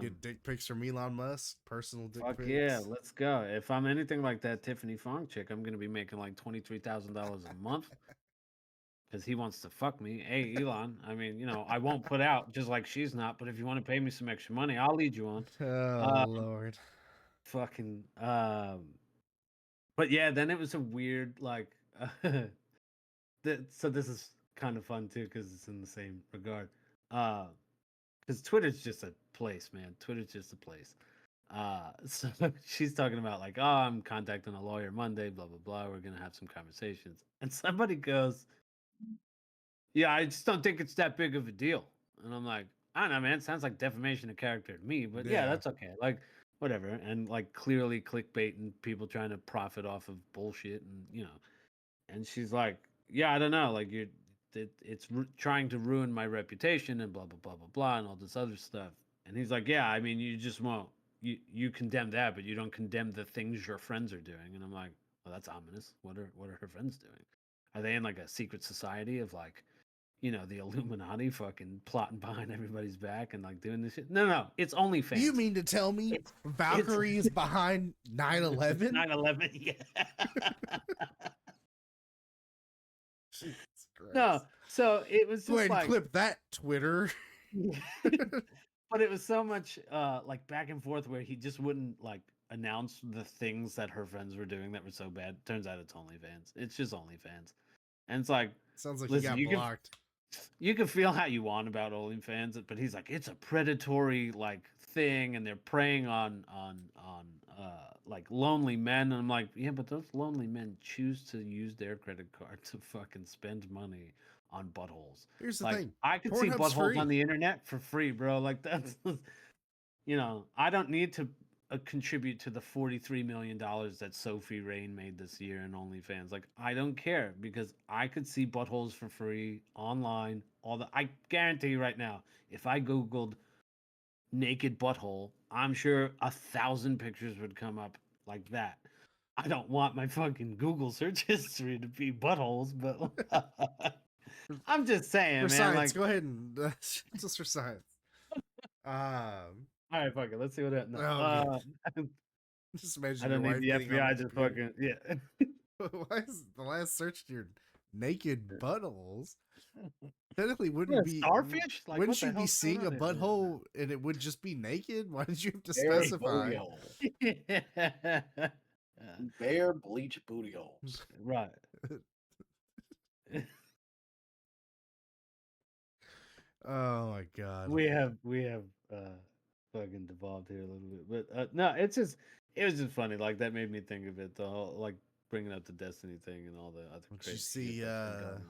Get dick pics from Elon Musk. Personal dick Fuck pics. yeah, let's go. If I'm anything like that Tiffany Fong chick, I'm gonna be making like $23,000 a month because he wants to fuck me. Hey, Elon. I mean, I won't put out just like she's not. But if you want to pay me some extra money, I'll lead you on. Oh Lord. Fucking But yeah, then it was a weird like so this is kind of fun too because it's in the same regard. Because Twitter's just a place, man. Twitter's just a place. So she's talking about like, oh, I'm contacting a lawyer Monday, blah blah blah. We're gonna have some conversations, and somebody goes, yeah, I just don't think it's that big of a deal. And I'm like, I don't know, man. It sounds like defamation of character to me, but yeah, Yeah. that's okay. Like, whatever. And like clearly clickbait and people trying to profit off of bullshit, and. And she's like, yeah, I don't know, like it's trying to ruin my reputation and blah blah blah blah blah and all this other stuff. And he's like, yeah, I mean, you just won't. You condemn that, but you don't condemn the things your friends are doing. And I'm like, well, that's ominous. What are her friends doing? Are they in like a secret society of like, the Illuminati fucking plotting behind everybody's back and like doing this shit? No, it's OnlyFans. You mean to tell me It's- Valkyrie is behind 9/11? 9/11? Yeah. Jesus Christ. No, so it was Go just ahead and like, clip that, Twitter. but it was so much like back and forth where he just wouldn't like announce the things that her friends were doing that were so bad. Turns out it's OnlyFans. It's just OnlyFans, and it's like, Sounds like listen, he got blocked. you can feel how you want about OnlyFans, but he's like, it's a predatory like thing, and they're preying on like lonely men. And I'm like, yeah, but those lonely men choose to use their credit card to fucking spend money on buttholes. Here's the Like, thing. I could see Pornhub's buttholes free. on the internet for free, bro. Like that's, I don't need to contribute to the $43 million that Sophie Rain made this year in OnlyFans. Like, I don't care because I could see buttholes for free online. I guarantee you right now, if I Googled naked butthole, I'm sure 1,000 pictures would come up like that. I don't want my fucking Google search history to be buttholes, but I'm just saying, For man. science, Like, go ahead and just for science. all right, fuck it. Let's see what that. No. Okay. Just imagine I your don't need wife the getting on FBI the just computer. fucking, yeah. Why is the last search your naked buttholes. Technically, What, a starfish? Like, wouldn't what the you be hell's going seeing a on here? butthole and it would just be naked? Why did you have to Bare specify? booty hole. Yeah. Bare bleach booty holes. Right. Oh my god. we have fucking devolved here a little bit, but no, it was just funny. Like, that made me think of it. The whole, like, bringing up the Destiny thing and all the other Don't crazy you shit see that's been going on.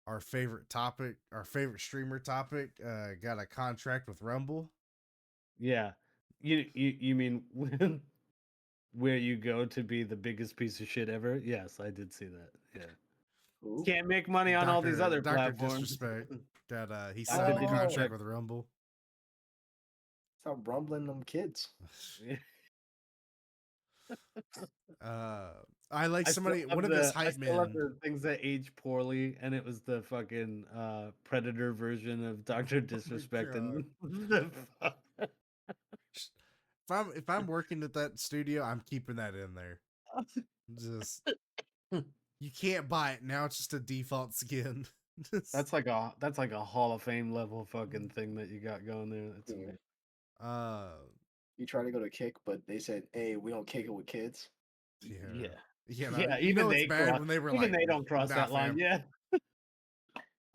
our favorite topic, our favorite streamer topic, got a contract with Rumble? Yeah, you mean when where you go to be the biggest piece of shit ever? Yes, I did see that. Yeah, Who? can't make money on all these other Dr. platforms. Disrespect got he Dr. signed a Disrespect. contract with Rumble. Stop rumbling them kids. I like somebody, one of his hype I love men. the things that age poorly, and it was the fucking Predator version of Dr. Disrespect. And If I'm working at that studio, I'm keeping that in there. Just you can't buy it now. It's just a default skin. that's like a Hall of Fame level fucking thing that you got going there. That's amazing. You try to go to kick, but they said, "Hey, we don't kick it with kids." Yeah. Yeah, you know it's bad when they were even like, they don't cross "Nah, that line." fam."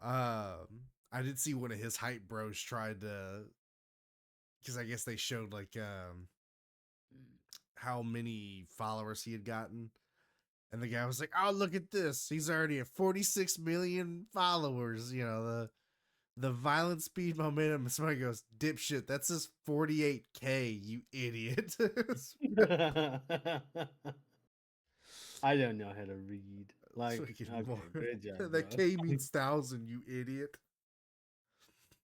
Yeah. I did see one of his hype bros tried to, because I guess they showed like how many followers he had gotten, and the guy was like, "Oh, look at this! He's already at 46 million followers." You know, the violent speed momentum. And somebody goes, "Dipshit, that's just 48K, you idiot." I don't know how to read. Like, Fucking okay, more. good job. That bro. K means 1,000, you idiot.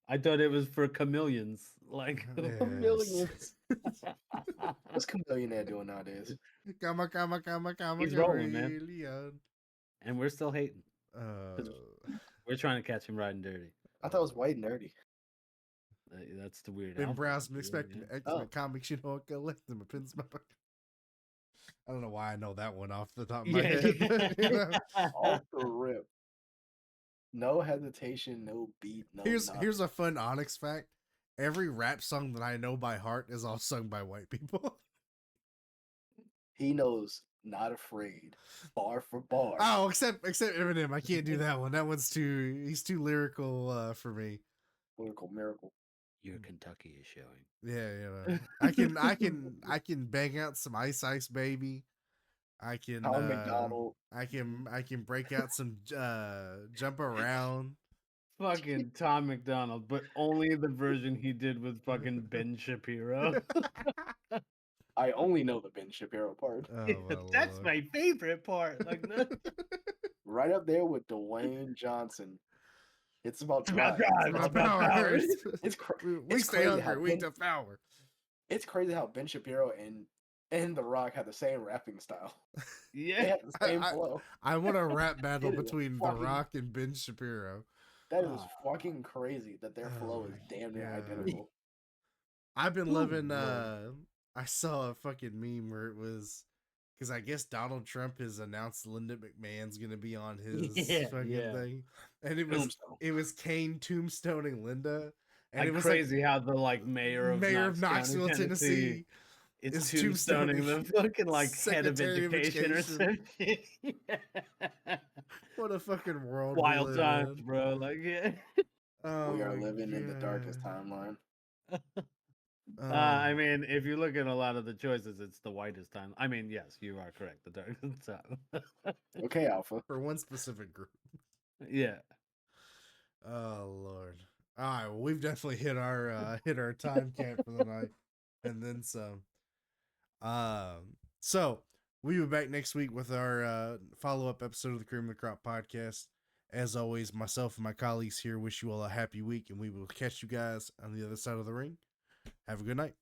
I thought it was for chameleons. Like, Chameleons. What's Chameleon doing nowadays? Comma, He's rolling, man. chameleon. And we're still hating. We're trying to catch him riding dirty. I thought it was white and nerdy. That's the weird. Been Alpha browsing, one, expecting yeah. X-Men comics, you know, collect them, pins my pocket. I don't know why I know that one off the top of my head. You know? Off the rip. No hesitation, no beat, no nothing. Here's a fun Onyx fact. Every rap song that I know by heart is all sung by white people. He knows Not Afraid, bar for bar. Oh, except Eminem. I can't do that one. That one's he's too lyrical for me. Lyrical miracle. Your Kentucky is showing. Yeah, you know. I can bang out some Ice Ice Baby. I can Tom McDonald. I can break out some Jump Around. Fucking Tom McDonald, but only the version he did with fucking Ben Shapiro. I only know the Ben Shapiro part. Oh, That's Lord. my favorite part. Like, no. Right up there with Dwayne Johnson. It's about drive. It's about power. It's we stay crazy hungry, how we devour. It's crazy how Ben Shapiro and The Rock have the same rapping style. They Yeah. have the same flow. I want a rap battle It is between The fucking- Rock and Ben Shapiro. That is fucking crazy that their flow Oh is my damn near God. identical. I've been Ooh, loving Lord. I saw a fucking meme where it was, because I guess Donald Trump has announced Linda McMahon's gonna be on his Yeah, fucking yeah. thing. And Tombstone. it was Kane tombstoning Linda. And Like, it was crazy how the mayor of Knoxville, Tennessee is is tombstoning the fucking head of Secretary of education or Education. something. Yeah. What a fucking world. we Wild live times, in. bro. Like, yeah. Oh We are my living in the darkest God. timeline. I mean, if you look at a lot of the choices, it's the whitest time. I mean, yes, you are correct. The darkest time. Okay, Alpha. for one specific group. Yeah. Oh Lord. All right, well, we've definitely hit our time cap for the night, and then some. So we'll be back next week with our follow-up episode of the Cream of the Crop podcast. As always, myself and my colleagues here wish you all a happy week, and we will catch you guys on the other side of the ring. Have a good night.